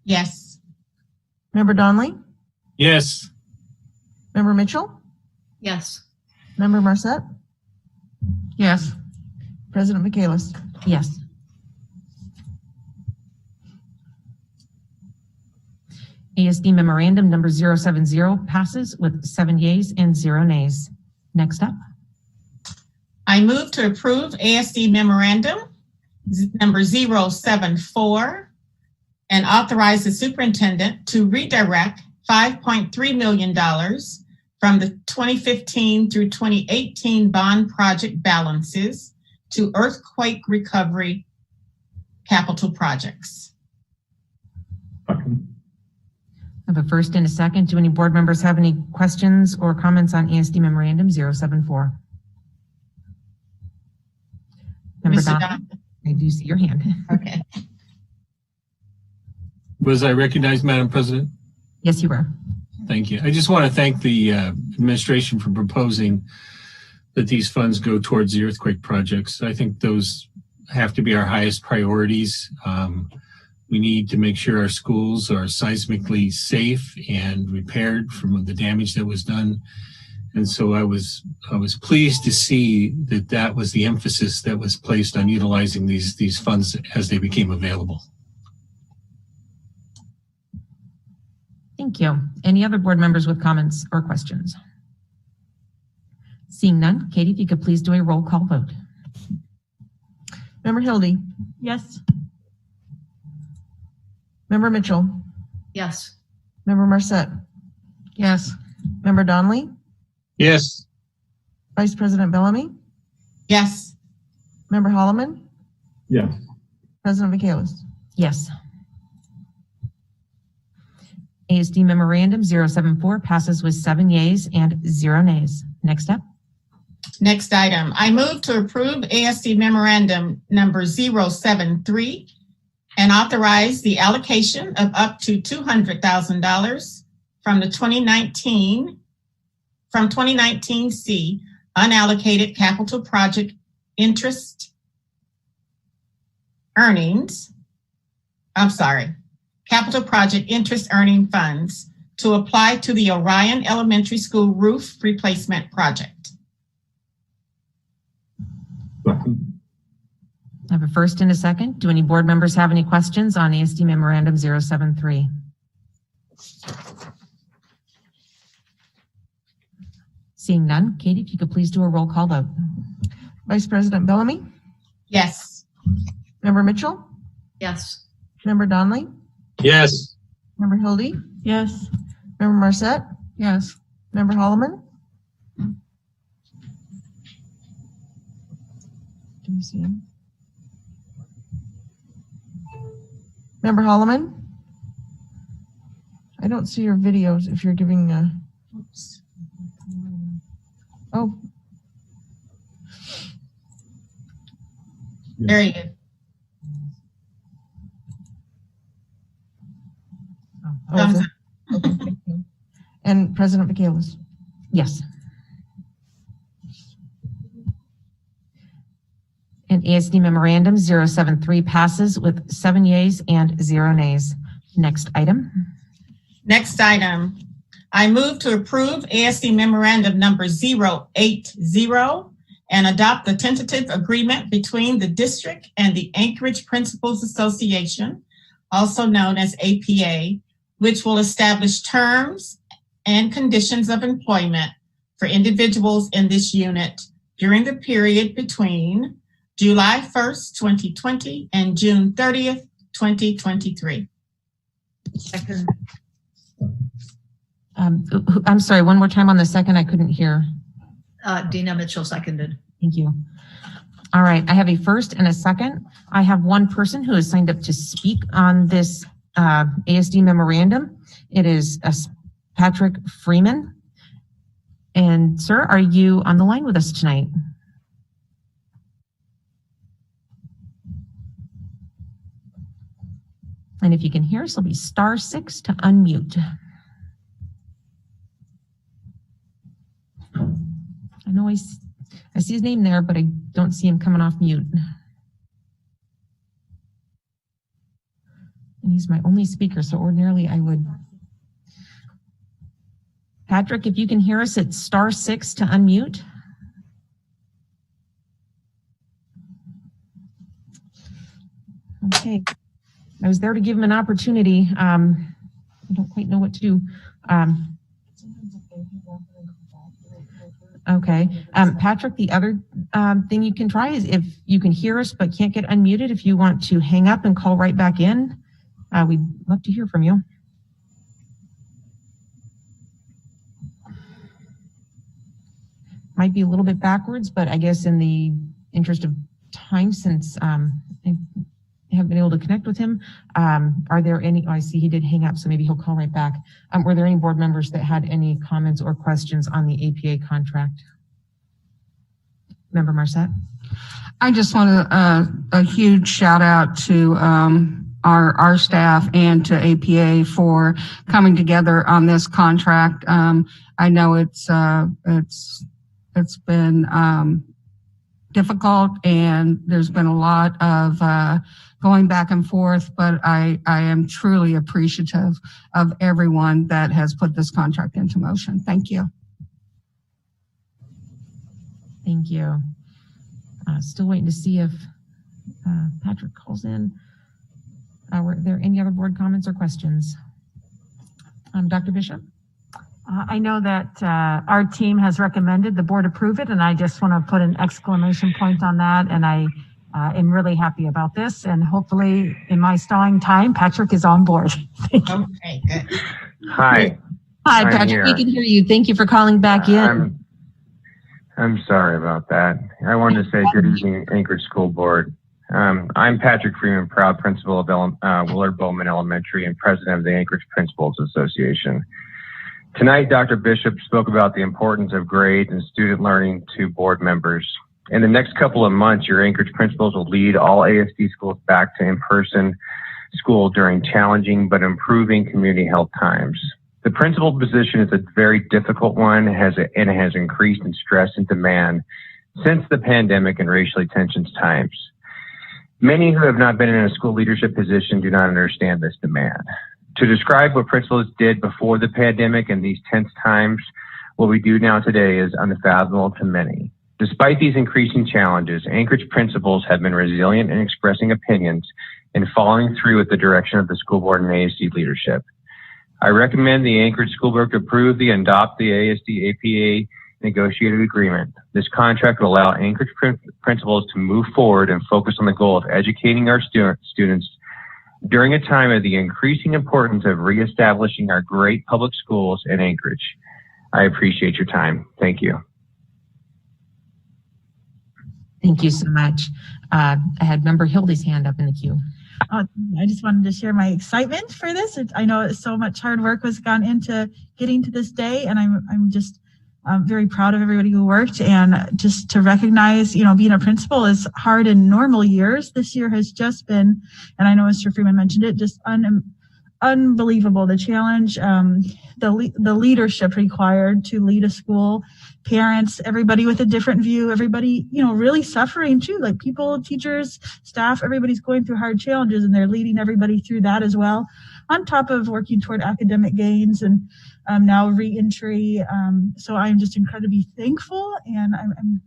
Yes. Member Donnelly? Yes. Member Mitchell? Yes. Member Marset? Yes. President Michaelis? Yes. ASD memorandum number 070 passes with 7 yeas and 0 nays. Next up. I move to approve ASD memorandum number 074 and authorize the superintendent to redirect $5.3 million from the 2015 through 2018 bond project balances to earthquake recovery capital projects. I have a first and a second. Do any board members have any questions or comments on ASD memorandum 074? Member Don, I do see your hand. Okay. Was I recognized, Madam President? Yes, you were. Thank you. I just want to thank the administration for proposing that these funds go towards the earthquake projects. I think those have to be our highest priorities. We need to make sure our schools are seismically safe and repaired from the damage that was done. And so I was pleased to see that that was the emphasis that was placed on utilizing these funds as they became available. Thank you. Any other board members with comments or questions? Seeing none, Katie, if you could please do a roll call vote. Member Hildy? Yes. Member Mitchell? Yes. Member Marset? Yes. Member Donnelly? Yes. Vice President Bellamy? Yes. Member Holloman? Yes. President Michaelis? Yes. ASD memorandum 074 passes with 7 yeas and 0 nays. Next up. Next item, I move to approve ASD memorandum number 073 and authorize the allocation of up to $200,000 from the 2019C unallocated capital project interest capital project interest earning funds to apply to the Orion Elementary School roof replacement project. I have a first and a second. Do any board members have any questions on ASD memorandum 073? Seeing none, Katie, if you could please do a roll call vote. Vice President Bellamy? Yes. Member Mitchell? Yes. Member Donnelly? Yes. Member Hildy? Yes. Member Marset? Yes. Member Holloman? Can you see him? Member Holloman? I don't see your videos if you're giving oops. Oh. Very good. Thumbs up. Okay, thank you. And President Michaelis? Yes. And ASD memorandum 073 passes with 7 yeas and 0 nays. Next item. Next item, I move to approve ASD memorandum number 080 and adopt the tentative agreement between the district and the Anchorage Principals Association, also known as APA, which will establish terms and conditions of employment for individuals in this unit during the period between July 1st, 2020 and June 30th, 2023. Second. I'm sorry, one more time on the second, I couldn't hear. Dina Mitchell seconded. Thank you. All right, I have a first and a second. I have one person who has signed up to speak on this ASD memorandum. It is Patrick Freeman. And sir, are you on the line with us tonight? And if you can hear us, it'll be *6 to unmute. I know I see his name there, but I don't see him coming off mute. And he's my only speaker, so ordinarily I would. Patrick, if you can hear us, it's *6 to unmute. Okay, I was there to give him an opportunity. I don't quite know what to do. Okay, Patrick, the other thing you can try is if you can hear us but can't get unmuted, if you want to hang up and call right back in, we'd love to hear from you. Might be a little bit backwards, but I guess in the interest of time, since I haven't been able to connect with him, are there any, I see he did hang up, so maybe he'll call right back. Were there any board members that had any comments or questions on the APA contract? Member Marcette? I just want a huge shout out to our staff and to APA for coming together on this contract. I know it's been difficult, and there's been a lot of going back and forth, but I am truly appreciative of everyone that has put this contract into motion. Thank you. Thank you. Still waiting to see if Patrick calls in. Were there any other board comments or questions? Dr. Bishop? I know that our team has recommended the board approve it, and I just want to put an exclamation point on that. And I am really happy about this. And hopefully, in my stalling time, Patrick is on board. Okay, good. Hi. Hi, I'm Patrick. here. We can hear you. Thank you for calling back in. I'm sorry about that. I wanted to say good evening, Anchorage School Board. I'm Patrick Freeman, proud principal of Willard Bowman Elementary and president of the Anchorage Principals Association. Tonight, Dr. Bishop spoke about the importance of grades and student learning to board members. In the next couple of months, your Anchorage principals will lead all ASD schools back to in-person school during challenging but improving community health times. The principal position is a very difficult one and has increased in stress and demand since the pandemic and racially tensions times. Many who have not been in a school leadership position do not understand this demand. To describe what principals did before the pandemic and these tense times, what we do now today is unfathomable to many. Despite these increasing challenges, Anchorage principals have been resilient in expressing opinions and following through with the direction of the school board and ASD leadership. I recommend the Anchorage School Board to approve and adopt the ASD APA negotiated agreement. This contract will allow Anchorage principals to move forward and focus on the goal of educating our students during a time of the increasing importance of reestablishing our great public schools in Anchorage. I appreciate your time. Thank you. Thank you so much. I had member Hildy's hand up in the queue. I just wanted to share my excitement for this. I know so much hard work was gone into getting to this day, and I'm just very proud of everybody who worked. And just to recognize, being a principal is hard in normal years. This year has just been, and I know Mr. Freeman mentioned it, just unbelievable. The challenge, the leadership required to lead a school, parents, everybody with a different view, everybody, really suffering too, like people, teachers, staff, everybody's going through hard challenges, and they're leading everybody through that as well, on top of working toward academic gains and now re-entry. So I'm just incredibly thankful, and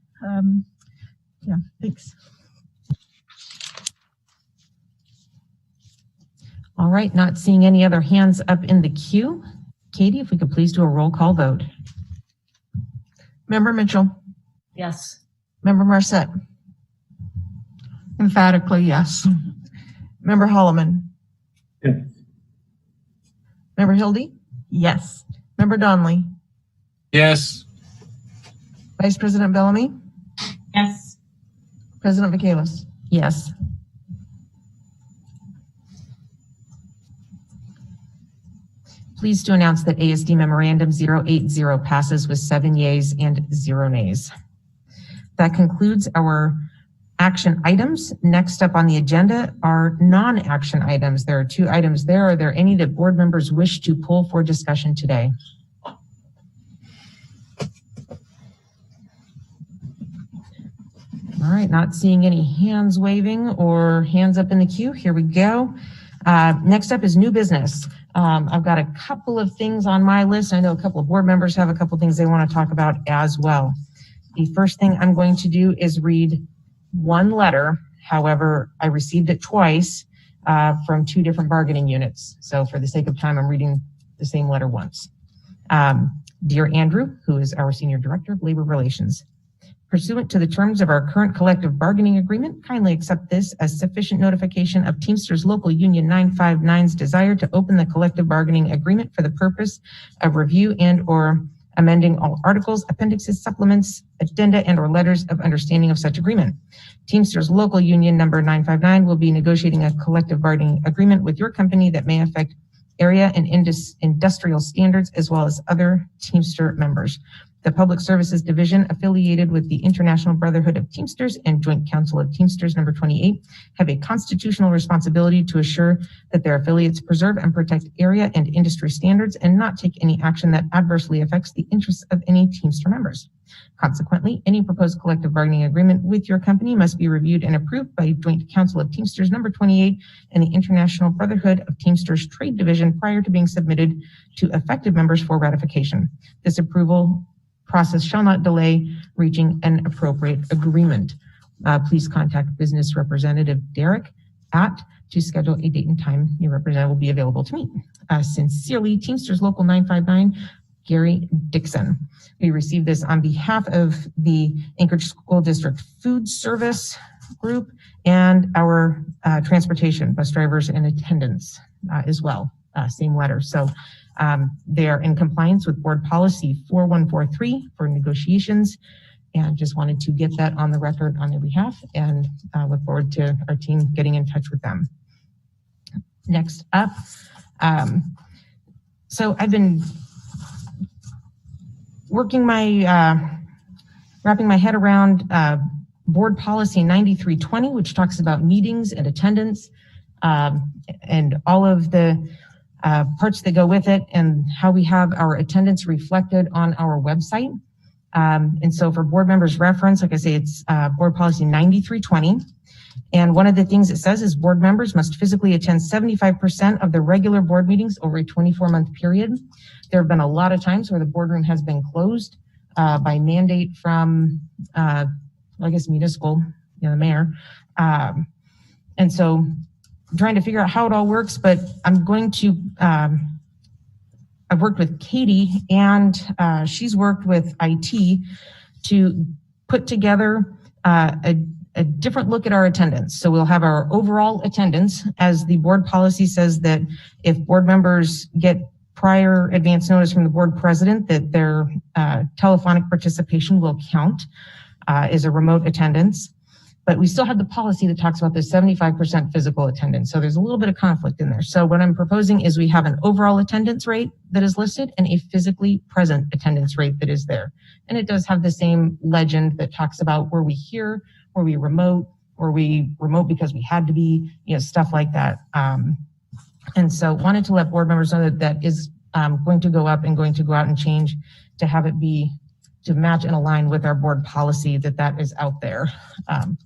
thanks. All right, not seeing any other hands up in the queue. Katie, if we could please do a roll call vote. Member Mitchell? Yes. Member Marcette? Emphatically, yes. Member Holloman? Yes. Member Hildy, Yes. Member Donnelly, Yes. Vice President Bellamy, Yes. President Michaelis. Yes. Pleased to announce that ASD Memorandum 080 passes with 7 yeas and 0 nays. That concludes our action items. Next up on the agenda are non-action items. There are 2 items there. Are there any that board members wish to pull for discussion today? All right, not seeing any hands waving or hands up in the queue. Here we go. Next up is new business. I've got a couple of things on my list. I know a couple of board members have a couple of things they want to talk about as well. The first thing I'm going to do is read one letter. However, I received it twice from 2 different bargaining units. So for the sake of time, I'm reading the same letter once. Dear Andrew, who is our Senior Director of Labor Relations, pursuant to the terms of our current collective bargaining agreement, kindly accept this as sufficient notification of Teamsters Local Union 959's desire to open the collective bargaining agreement for the purpose of review and or amending all articles, appendixes, supplements, addenda, and or letters of understanding of such agreement. Teamsters Local Union number 959 will be negotiating a collective bargaining agreement with your company that may affect area and industrial standards as well as other Teamster members. The Public Services Division, affiliated with the International Brotherhood of Teamsters and Joint Council of Teamsters number 28, have a constitutional responsibility to assure that their affiliates preserve and protect area and industry standards and not take any action that adversely affects the interests of any Teamster members. Consequently, any proposed collective bargaining agreement with your company must be reviewed and approved by Joint Council of Teamsters number 28 and the International Brotherhood of Teamsters Trade Division prior to being submitted to affected members for ratification. This approval process shall not delay reaching an appropriate agreement. Please contact Business Representative Derek to schedule a date and time your representative will be available to meet. Sincerely, Teamsters Local 959, Gary Dixon. We received this on behalf of the Anchorage School District Food Service Group and our transportation, bus drivers and attendants as well, same letter. So they are in compliance with board policy 4143 for negotiations, and just wanted to get that on the record on their behalf and look forward to our team getting in touch with them. Next up, so I've been working wrapping my head around board policy 9320, which talks about meetings and attendance and all of the parts that go with it and how we have our attendance reflected on our website. And so for board members' reference, like I say, it's board policy 9320. And one of the things it says is board members must physically attend 75% of the regular board meetings over a 24-month period. There have been a lot of times where the boardroom has been closed by mandate from, I guess, municipal, the mayor. And so I'm trying to figure out how it all works, but I'm going to, I've worked with Katie and she's worked with IT to put together a different look at our attendance. So we'll have our overall attendance, as the board policy says that if board members get prior advance notice from the board president that their telephonic participation will count as a remote attendance. But we still have the policy that talks about the 75% physical attendance. So there's a little bit of conflict in there. So what I'm proposing is we have an overall attendance rate that is listed and a physically present attendance rate that is there. And it does have the same legend that talks about were we here, were we remote because we had to be, stuff like that. And so wanted to let board members know that that is going to go up and going to go out and change to have it be to match and align with our board policy that is out there.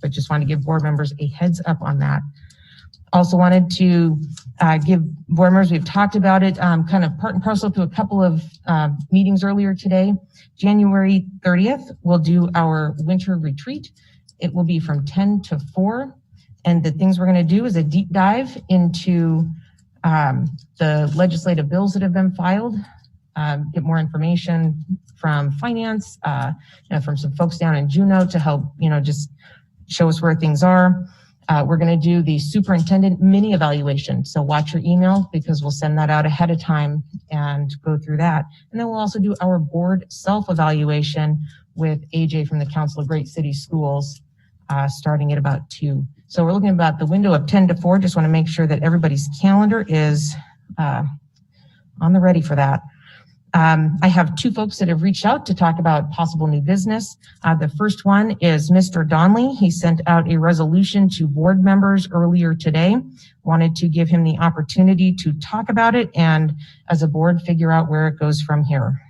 But just wanted to give board members a heads up on that. Also wanted to give board members, we've talked about it kind of part and parcel to a couple of meetings earlier today. January 30th, we'll do our winter retreat. It will be from 10 to 4. And the things we're gonna do is a deep dive into the legislative bills that have been filed, get more information from finance, from some folks down in Juneau to help, just show us where things are. We're going to do the superintendent mini evaluation. So watch your email because we'll send that out ahead of time and go through that. And then we'll also do our board self-evaluation with AJ from the Council of Great City Schools, starting at about 2. So we're looking at about the window of 10 to 4. Just want to make sure that everybody's calendar is on the ready for that. I have 2 folks that have reached out to talk about possible new business. The first one is Mr. Donley. He sent out a resolution to board members earlier today. Wanted to give him the opportunity to talk about it and as a board figure out where it goes from here.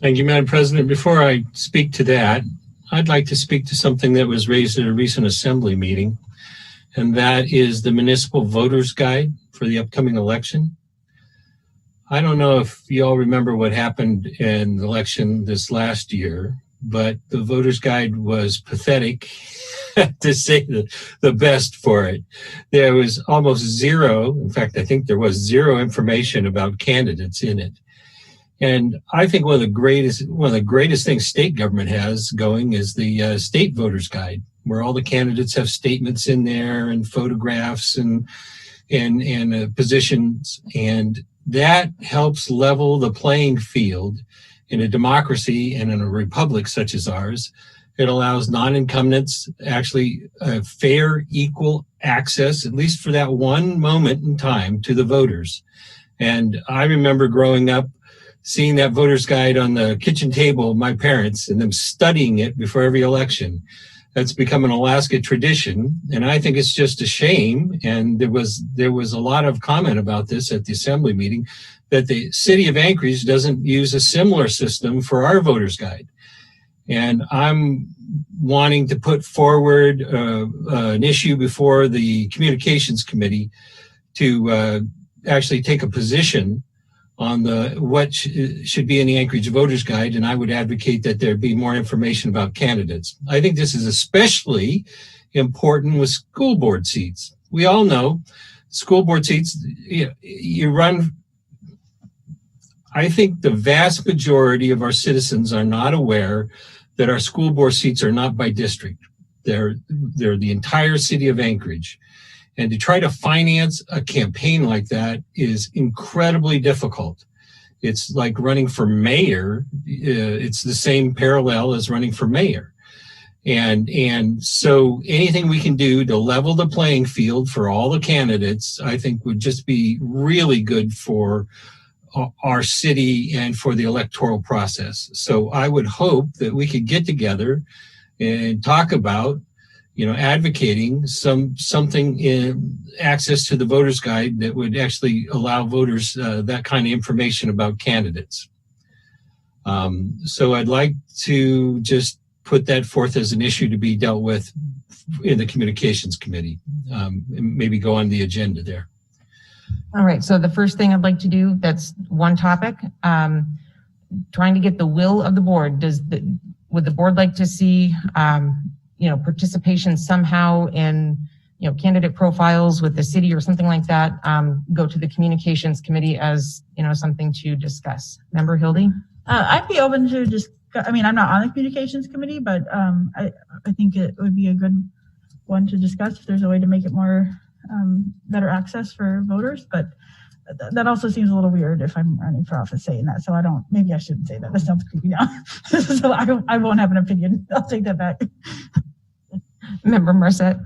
Thank you, Madam President. Before I speak to that, I'd like to speak to something that was raised at a recent assembly meeting, and that is the municipal voters guide for the upcoming election. I don't know if you all remember what happened in the election this last year, but the voters guide was pathetic, to say the best for it. There was almost zero, in fact, I think there was zero information about candidates in it. And I think one of the greatest things state government has going is the state voters guide, where all the candidates have statements in there and photographs and positions, and that helps level the playing field in a democracy and in a republic such as ours. It allows non-incumbents actually fair, equal access, at least for that one moment in time, to the voters. And I remember growing up, seeing that voters guide on the kitchen table of my parents and them studying it before every election. That's become an Alaska tradition, and I think it's just a shame. And there was a lot of comment about this at the assembly meeting, that the city of Anchorage doesn't use a similar system for our voters guide. And I'm wanting to put forward an issue before the communications committee to actually take a position on what should be in the Anchorage voters guide, and I would advocate that there be more information about candidates. I think this is especially important with school board seats. We all know school board seats, you run. I think the vast majority of our citizens are not aware that our school board seats are not by district. They're the entire city of Anchorage. And to try to finance a campaign like that is incredibly difficult. It's like running for mayor. It's the same parallel as running for mayor. And so anything we can do to level the playing field for all the candidates, I think would just be really good for our city and for the electoral process. So I would hope that we could get together and talk about advocating something in access to the voters guide that would actually allow voters that kind of information about candidates. So I'd like to just put that forth as an issue to be dealt with in the communications committee, and maybe go on the agenda there. All right, so the first thing I'd like to do, that's one topic, trying to get the will of the board. Would the board like to see participation somehow in, candidate profiles with the city or something like that, go to the communications committee as, something to discuss? Member Hildy? I'd be open to I'm not on the communications committee, but I think it would be a good one to discuss if there's a way to make it more better access for voters. But that also seems a little weird if I'm running for office saying that. So maybe I shouldn't say that. That sounds creepy now. So I won't have an opinion. I'll take that back. Member Marset?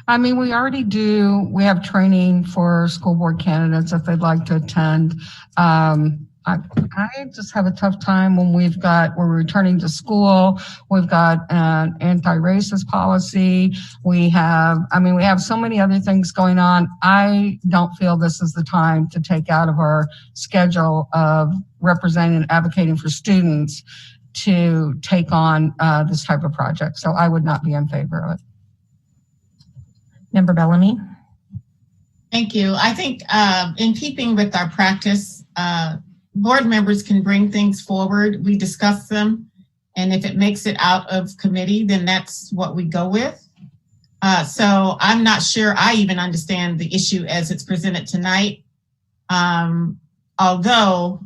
We already do. We have training for school board candidates if they'd like to attend. I just have a tough time when we're returning to school. We've got an anti-racist policy. We have so many other things going on. I don't feel this is the time to take out of our schedule of representing and advocating for students to take on this type of project. So I would not be in favor of it. Member Bellamy? Thank you. I think in keeping with our practice, board members can bring things forward. We discuss them, and if it makes it out of committee, then that's what we go with. So I'm not sure I even understand the issue as it's presented tonight. Although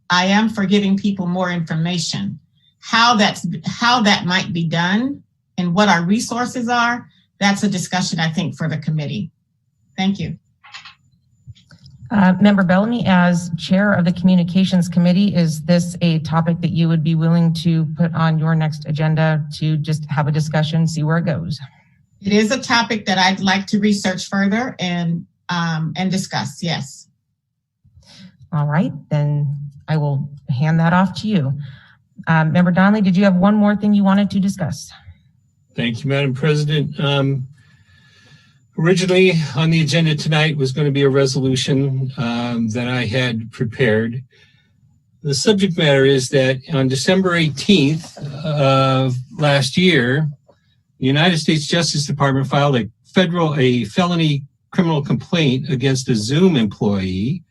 I am for giving people more information. how that might be done and what our resources are, that's a discussion, I think, for the committee. Thank you. Member Bellamy, as chair of the Communications Committee, is this a topic that you would be willing to put on your next agenda to just have a discussion, see where it goes? It is a topic that I'd like to research further and discuss, yes. All right, then I will hand that off to you. Member Donnelly, did you have one more thing you wanted to discuss? Thank you, Madam President. Originally on the agenda tonight was going to be a resolution that I had prepared. The subject matter is that on December 18th of last year, the United States Justice Department filed a felony criminal complaint against a Zoom employee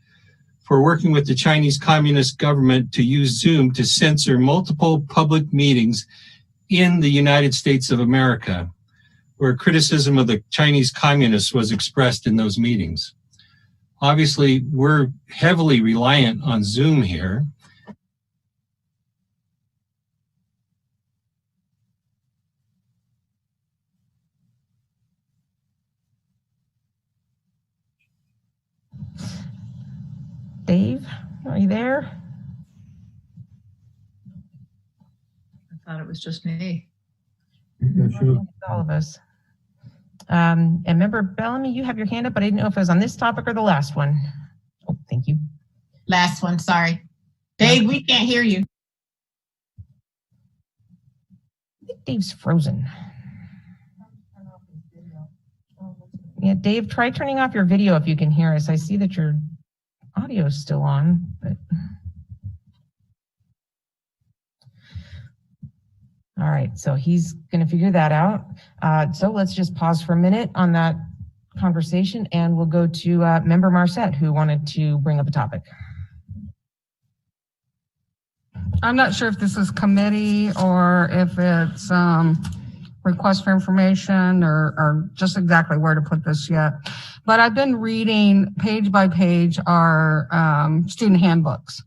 for working with the Chinese Communist government to use Zoom to censor multiple public meetings in the United States of America, where criticism of the Chinese communists was expressed in those meetings. Obviously, we're heavily reliant on Zoom here. Dave, are you there? I thought it was just me. All of us. And Member Bellamy, you have your hand up, but I didn't know if it was on this topic or the last one. Oh, thank you. Last one, sorry. Dave, we can't hear you. I think Dave's frozen. Yeah, Dave, try turning off your video if you can hear us. I see that your audio is still on, but. All right, so he's going to figure that out. So let's just pause for a minute on that conversation, and we'll go to Member Marcette, who wanted to bring up a topic. I'm not sure if this is committee or if it's request for information or just exactly where to put this yet. But I've been reading page by page our student handbooks.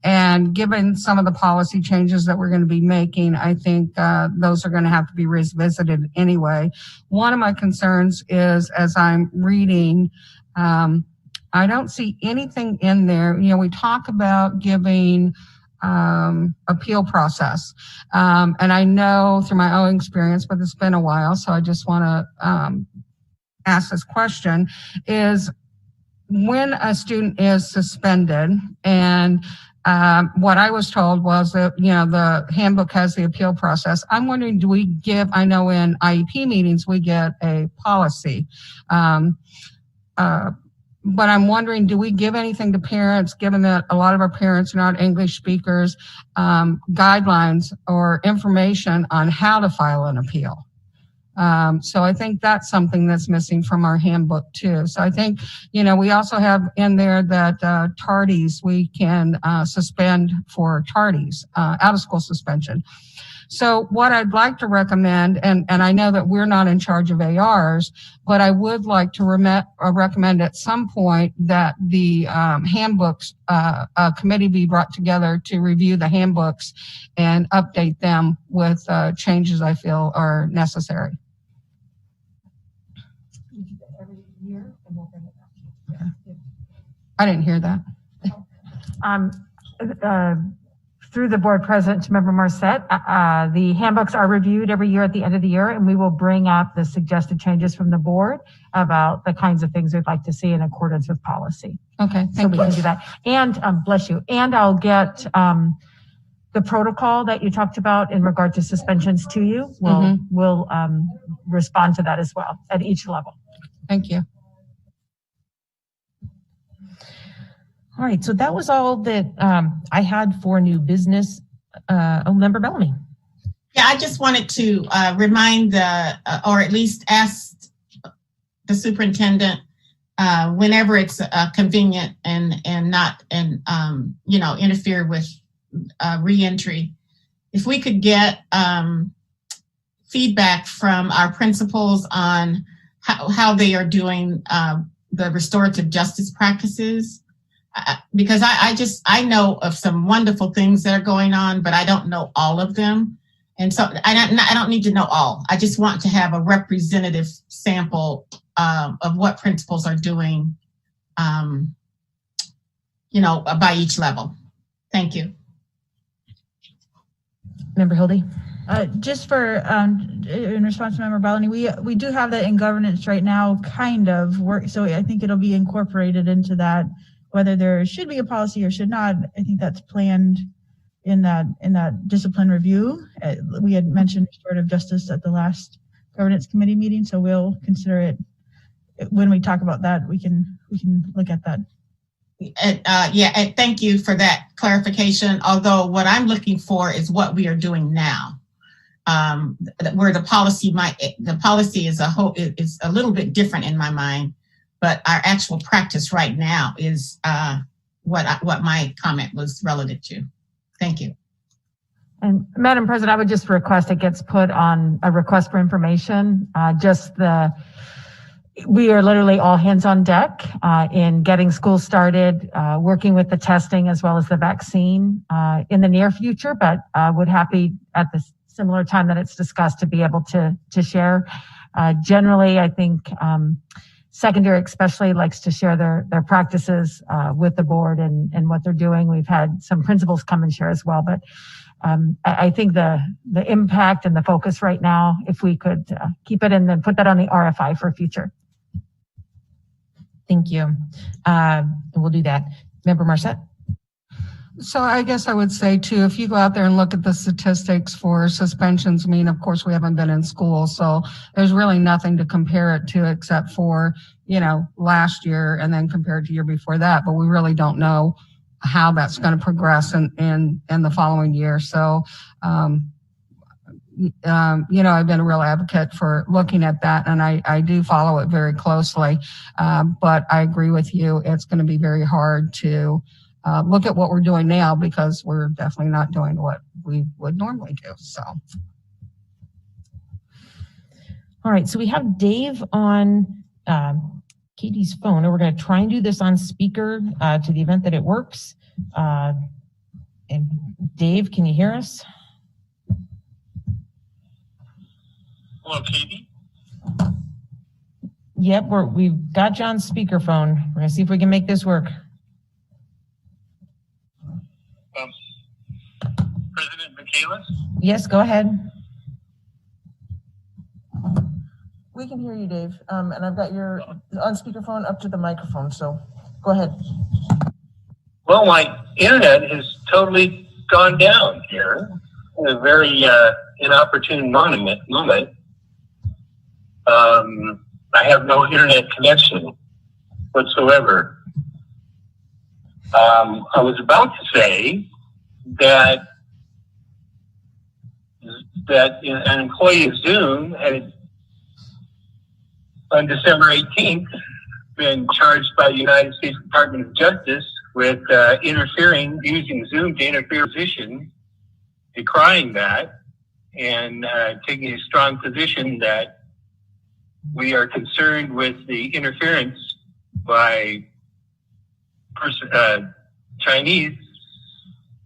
And given some of the policy changes that we're going to be making, I think those are going to have to be revisited anyway. One of my concerns is, as I'm reading, I don't see anything in there. You know, we talk about giving appeal process. And I know through my own experience, but it's been a while, so I just want to ask this question, is when a student is suspended, and what I was told was that, you know, the handbook has the appeal process. I'm wondering, do we give, I know in IEP meetings, we get a policy. But I'm wondering, do we give anything to parents, given that a lot of our parents are not English speakers, guidelines or information on how to file an appeal? So I think that's something that's missing from our handbook too. So I think, you know, we also have in there that tardies, we can suspend for tardies, out of school suspension. So what I'd like to recommend, and I know that we're not in charge of ARs, but I would like to recommend at some point that the handbooks, a committee be brought together to review the handbooks and update them with changes I feel are necessary. I didn't hear that. Through the board president to Member Marcette, the handbooks are reviewed every year at the end of the year, and we will bring up the suggested changes from the board about the kinds of things we'd like to see in accordance with policy. Okay, so we can do that. And bless you. And I'll get the protocol that you talked about in regard to suspensions to you. We'll respond to that as well at each level. Thank you. All right, so that was all that I had for new business. Member Bellamy. Yeah, I just wanted to remind or at least ask the superintendent whenever it's convenient and not you know, interfere with reentry. If we could get feedback from our principals on how they are doing the restorative justice practices. because I know of some wonderful things that are going on, but I don't know all of them. And so I don't need to know all. I just want to have a representative sample of what principals are doing, by each level. Thank you. Member Hildy? Just for, in response to Member Bellany, we do have that in governance right now, kind of work. So I think it'll be incorporated into that, whether there should be a policy or should not. I think that's planned in that discipline review. We had mentioned restorative justice at the last governance committee meeting, so we'll consider it when we talk about that. We can look at that. And thank you for that clarification. Although what I'm looking for is what we are doing now, where the policy is a little bit different in my mind, but our actual practice right now is what my comment was relative to. Thank you. And Madam President, I would just request it gets put on a request for information. We are literally all hands on deck in getting school started, working with the testing as well as the vaccine in the near future, but would happy at the similar time that it's discussed to be able to share. Generally, I think secondary especially likes to share their practices with the board and what they're doing. We've had some principals come and share as well, but I think the impact and the focus right now, if we could keep it and then put that on the RFI for future. Thank you. We'll do that. Member Marset? So I guess I would say too, if you go out there and look at the statistics for suspensions, I mean, of course we haven't been in school, so there's really nothing to compare it to except for, last year and then compared to year before that, but we really don't know how that's going to progress in the following year. So, I've been a real advocate for looking at that, and I do follow it very closely. But I agree with you. It's going to be very hard to look at what we're doing now because we're definitely not doing what we would normally do. So. All right. So we have Dave on Katie's phone, and we're going to try and do this on speaker to the event that it works. And Dave, can you hear us? Hello, Katie. Yep, we've got you on speakerphone. We're gonna see if we can make this work. President Michaelis? Yes, go ahead. We can hear you, Dave. And I've got your on speakerphone up to the microphone, so go ahead. Well, my internet has totally gone down here in a very inopportune moment. I have no internet connection whatsoever. I was about to say that an employee of Zoom had, on December 18th, been charged by the United States Department of Justice with using Zoom to interfere with position, decrying that, and taking a strong position that we are concerned with the interference by Chinese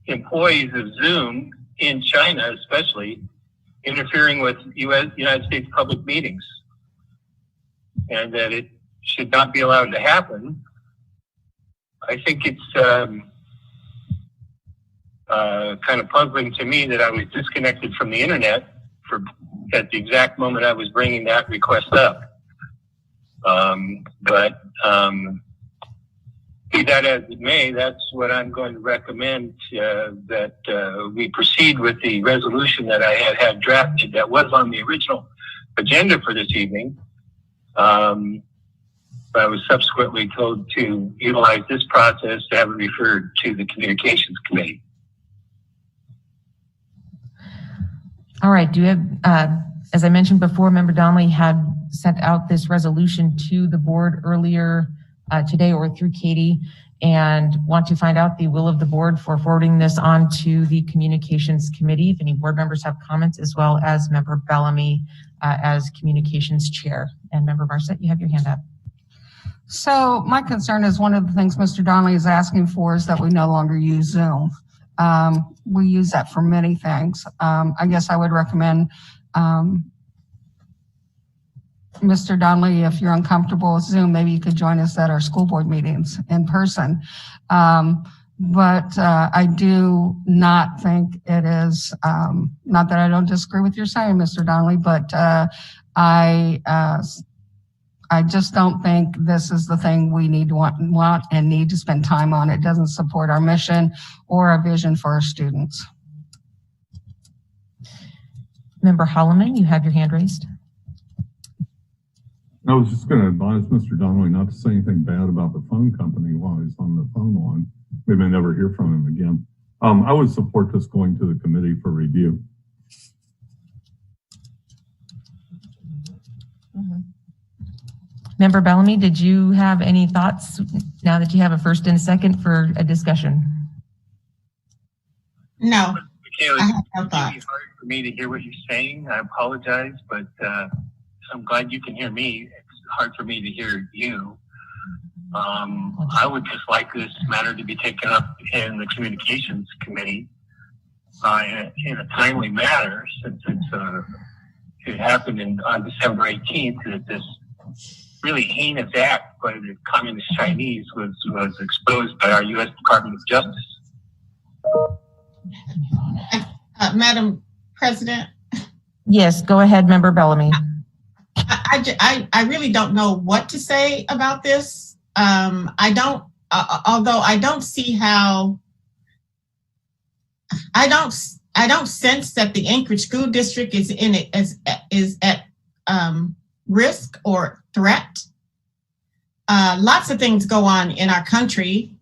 employees of Zoom in China, especially, interfering with United States public meetings, and that it should not be allowed to happen. I think it's kind of puzzling to me that I was disconnected from the internet at the exact moment I was bringing that request up. But be that as it may, that's what I'm going to recommend, that we proceed with the resolution that I had drafted that was on the original agenda for this evening. But I was subsequently told to utilize this process to have it referred to the Communications Committee. All right. Do you have, as I mentioned before, Member Donnelly had sent out this resolution to the board earlier today or through Katie, and want to find out the will of the board for forwarding this on to the Communications Committee. If any board members have comments, as well as Member Bellamy as Communications Chair. And Member Marset, you have your hand up. So my concern is one of the things Mr. Donnelly is asking for is that we no longer use Zoom. We use that for many things. I guess I would recommend, Mr. Donnelly, if you're uncomfortable with Zoom, maybe you could join us at our school board meetings in person. But I do not think it is, not that I don't disagree with your saying, Mr. Donnelly, but I just don't think this is the thing we need to want and need to spend time on. It doesn't support our mission or our vision for our students. Member Holloman, you have your hand raised. I was just going to advise Mr. Donnelly not to say anything bad about the phone company while he's on the phone line. We may never hear from him again. I would support this going to the committee for review. Member Bellamy, did you have any thoughts now that you have a first and a second for a discussion? No. Michaela, it's really hard for me to hear what you're saying. I apologize, but I'm glad you can hear me. It's hard for me to hear you. I would just like this matter to be taken up in the Communications Committee in a timely manner, since it happened on December 18th that this really heinous act by the Communist Chinese was exposed by our U.S. Department of Justice. Madam President? Yes, go ahead, Member Bellamy. I really don't know what to say about this. Although I don't see how, I don't sense that the Anchorage School District is at risk or threat. Lots of things go on in our country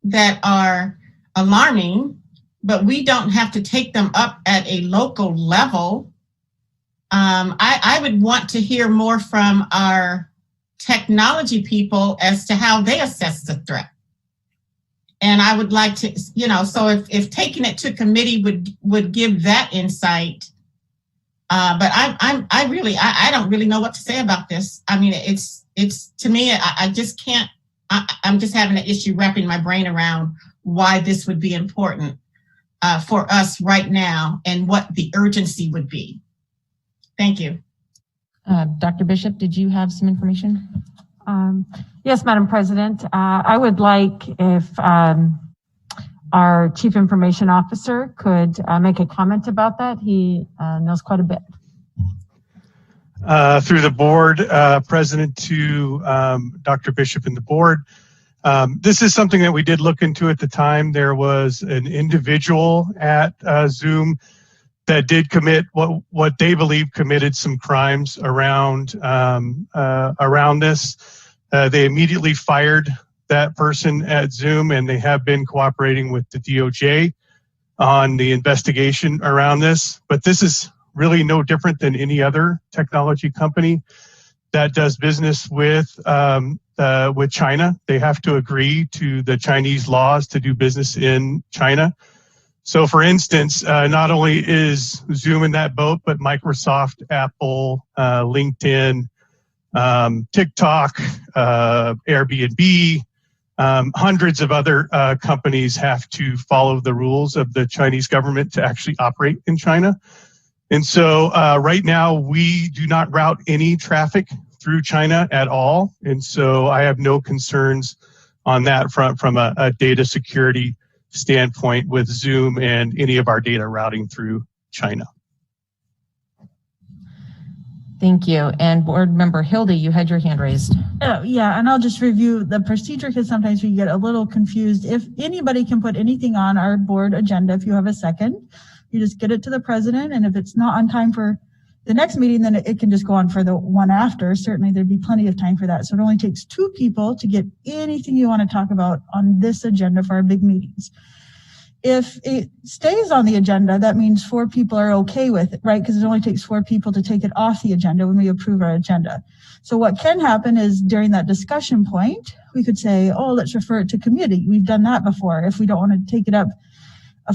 that are alarming, but we don't have to take them up at a local level. I would want to hear more from our technology people as to how they assess the threat. And I would like to, so if taking it to committee would give that insight. But I don't really know what to say about this. I mean, it's to me, I just can't, I'm just having an issue wrapping my brain around why this would be important for us right now and what the urgency would be. Thank you. Dr. Bishop, did you have some information? Yes, Madam President. I would like if our Chief Information Officer could make a comment about that. He knows quite a bit. Through the board, President to Dr. Bishop and the board. This is something that we did look into at the time. There was an individual at Zoom that did commit what they believe committed some crimes around this. They immediately fired that person at Zoom, and they have been cooperating with the DOJ on the investigation around this. But this is really no different than any other technology company that does business with China. They have to agree to the Chinese laws to do business in China. So for instance, not only is Zoom in that boat, but Microsoft, Apple, LinkedIn, TikTok, Airbnb, hundreds of other companies have to follow the rules of the Chinese government to actually operate in China. And so right now we do not route any traffic through China at all. And so I have no concerns on that front from a data security standpoint with Zoom and any of our data routing through China. Thank you. And Board Member Hildy, you had your hand raised. Yeah, and I'll just review the procedure because sometimes we get a little confused. If anybody can put anything on our board agenda, if you have a second, you just get it to the president. And if it's not on time for the next meeting, then it can just go on for the one after. Certainly there'd be plenty of time for that. So it only takes 2 people to get anything you want to talk about on this agenda for our big meetings. If it stays on the agenda, that means 4 people are okay with it, right? Because it only takes 4 people to take it off the agenda when we approve our agenda. So what can happen is during that discussion point, we could say, oh, let's refer it to committee. We've done that before. If we don't want to take it up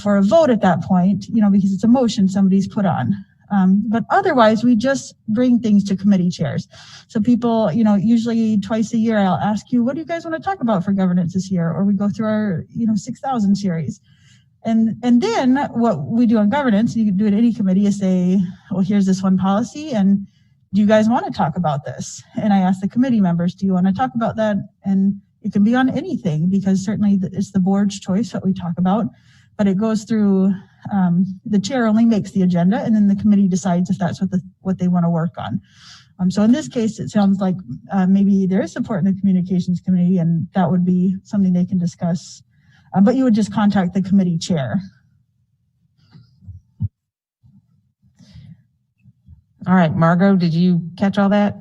for a vote at that point, because it's a motion somebody's put on. But otherwise, we just bring things to committee chairs. So people, usually twice a year, I'll ask you, what do you guys want to talk about for governance this year? Or we go through our, 6,000 series. And then what we do on governance, you can do it at any committee, is say, well, here's this one policy, and do you guys want to talk about this? And I ask the committee members, do you want to talk about that? And it can be on anything, because certainly it's the board's choice what we talk about, but it goes through, the chair only makes the agenda, and then the committee decides if that's what they want to work on. So in this case, it sounds like maybe there is support in the communications committee, and that would be something they can discuss. But you would just contact the committee chair. All right, Margot, did you catch all that?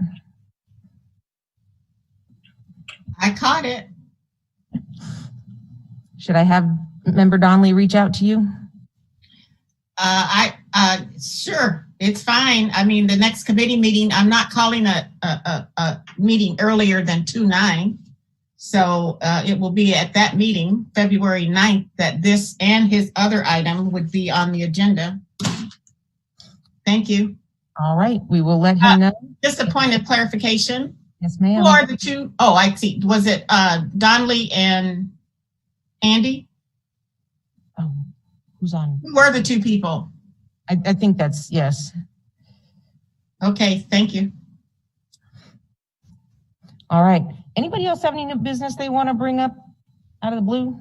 I caught it. Should I have Member Donnelly reach out to you? Sure, it's fine. I mean, the next committee meeting, I'm not calling a meeting earlier than 2/9. So it will be at that meeting, February 9th, that this and his other item would be on the agenda. Thank you. All right, we will let him know. Just a point of clarification. Yes, ma'am. Who are the two? Oh, I see. Was it Donnelly and Andy? Oh, who's on? Who were the two people? I think that's, yes. Okay, thank you. All right. Anybody else have any new business they want to bring up out of the blue?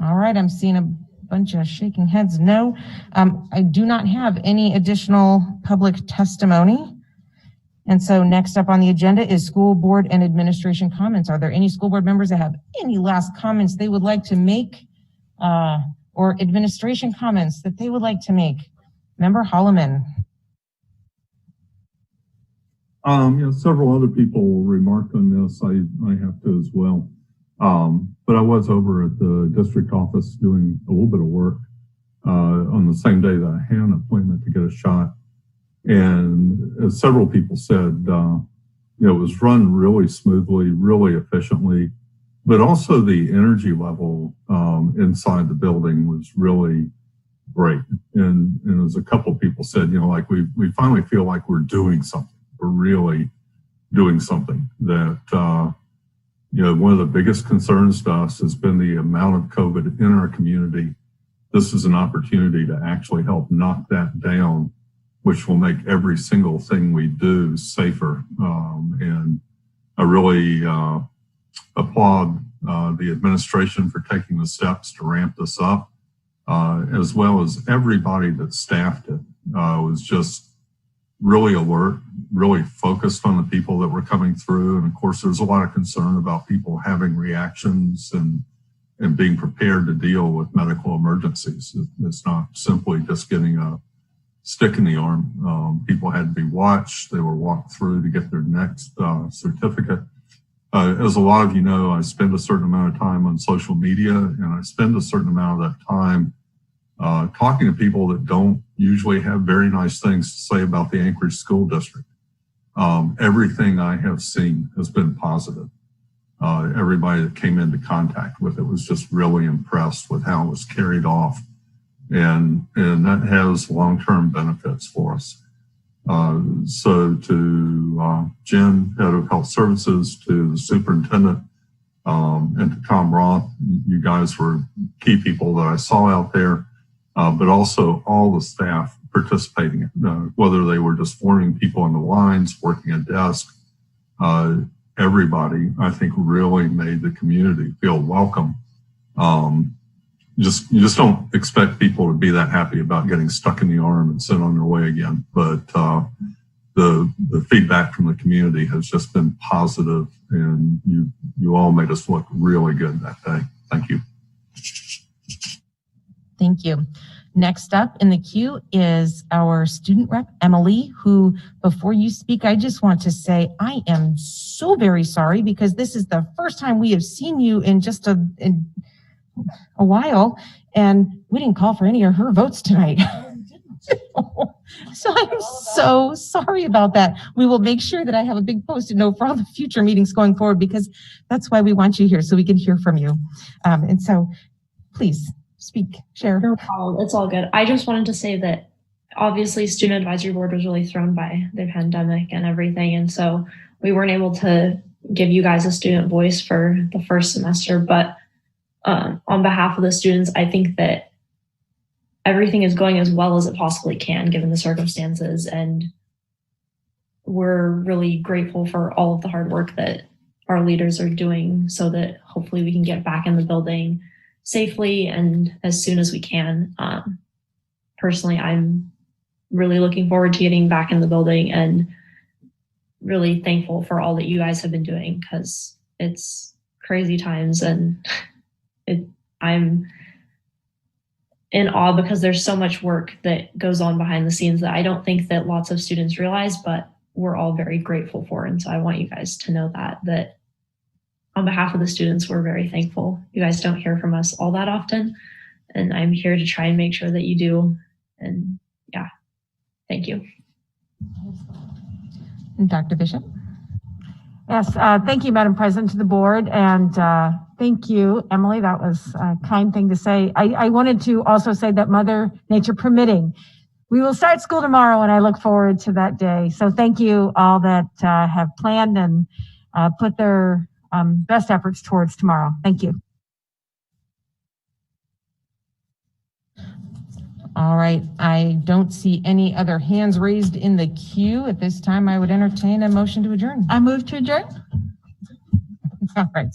All right, I'm seeing a bunch of shaking heads. No, I do not have any additional public testimony. And so next up on the agenda is school board and administration comments. Are there any school board members that have any last comments they would like to make, or administration comments that they would like to make? Member Holloman. Several other people remarked on this. I have to as well. But I was over at the district office doing a little bit of work on the same day that I had an appointment to get a shot. And as several people said, it was run really smoothly, really efficiently, but also the energy level inside the building was really great. And as a couple of people said, we finally feel like we're doing something. We're really doing something that, one of the biggest concerns to us has been the amount of COVID in our community. This is an opportunity to actually help knock that down, which will make every single thing we do safer. And I really applaud the administration for taking the steps to ramp this up, as well as everybody that staffed it was just really alert, really focused on the people that were coming through. And of course, there's a lot of concern about people having reactions and being prepared to deal with medical emergencies. It's not simply just getting a stick in the arm. People had to be watched. They were walked through to get their next certificate. As a lot of you know, I spend a certain amount of time on social media, and I spend a certain amount of that time talking to people that don't usually have very nice things to say about the Anchorage School District. Everything I have seen has been positive. Everybody that came into contact with it was just really impressed with how it was carried off. And that has long-term benefits for us. So to Jen, Head of Health Services, to the Superintendent, and to Tom Roth, you guys were key people that I saw out there, but also all the staff participating, whether they were just forming people in the lines, working a desk, everybody, I think, really made the community feel welcome. You just don't expect people to be that happy about getting stuck in the arm and sent on their way again. But the feedback from the community has just been positive, and you all made us look really good that day. Thank you. Thank you. Next up in the queue is our student rep, Emily, who, before you speak, I just want to say I am so very sorry, because this is the first time we have seen you in just a while, and we didn't call for any of her votes tonight. So I'm so sorry about that. We will make sure that I have a big Post-it note for all the future meetings going forward, because that's why we want you here, so we can hear from you. And so please speak, share. No problem. It's all good. I just wanted to say that obviously Student Advisory Board was really thrown by the pandemic and everything. And so we weren't able to give you guys a student voice for the first semester. But on behalf of the students, I think that everything is going as well as it possibly can given the circumstances. And we're really grateful for all of the hard work that our leaders are doing so that hopefully we can get back in the building safely and as soon as we can. Personally, I'm really looking forward to getting back in the building and really thankful for all that you guys have been doing because it's crazy times and I'm in awe because there's so much work that goes on behind the scenes that I don't think that lots of students realize, but we're all very grateful for. And so I want you guys to know that on behalf of the students, we're very thankful. You guys don't hear from us all that often, and I'm here to try and make sure that you do. And yeah, thank you. Dr. Bishop. Yes, thank you, Madam President, to the board, and thank you, Emily. That was a kind thing to say. I wanted to also say that Mother Nature permitting, we will start school tomorrow, and I look forward to that day. So thank you all that have planned and put their best efforts towards tomorrow. Thank you. All right, I don't see any other hands raised in the queue. At this time, I would entertain a motion to adjourn. I move to adjourn. All right.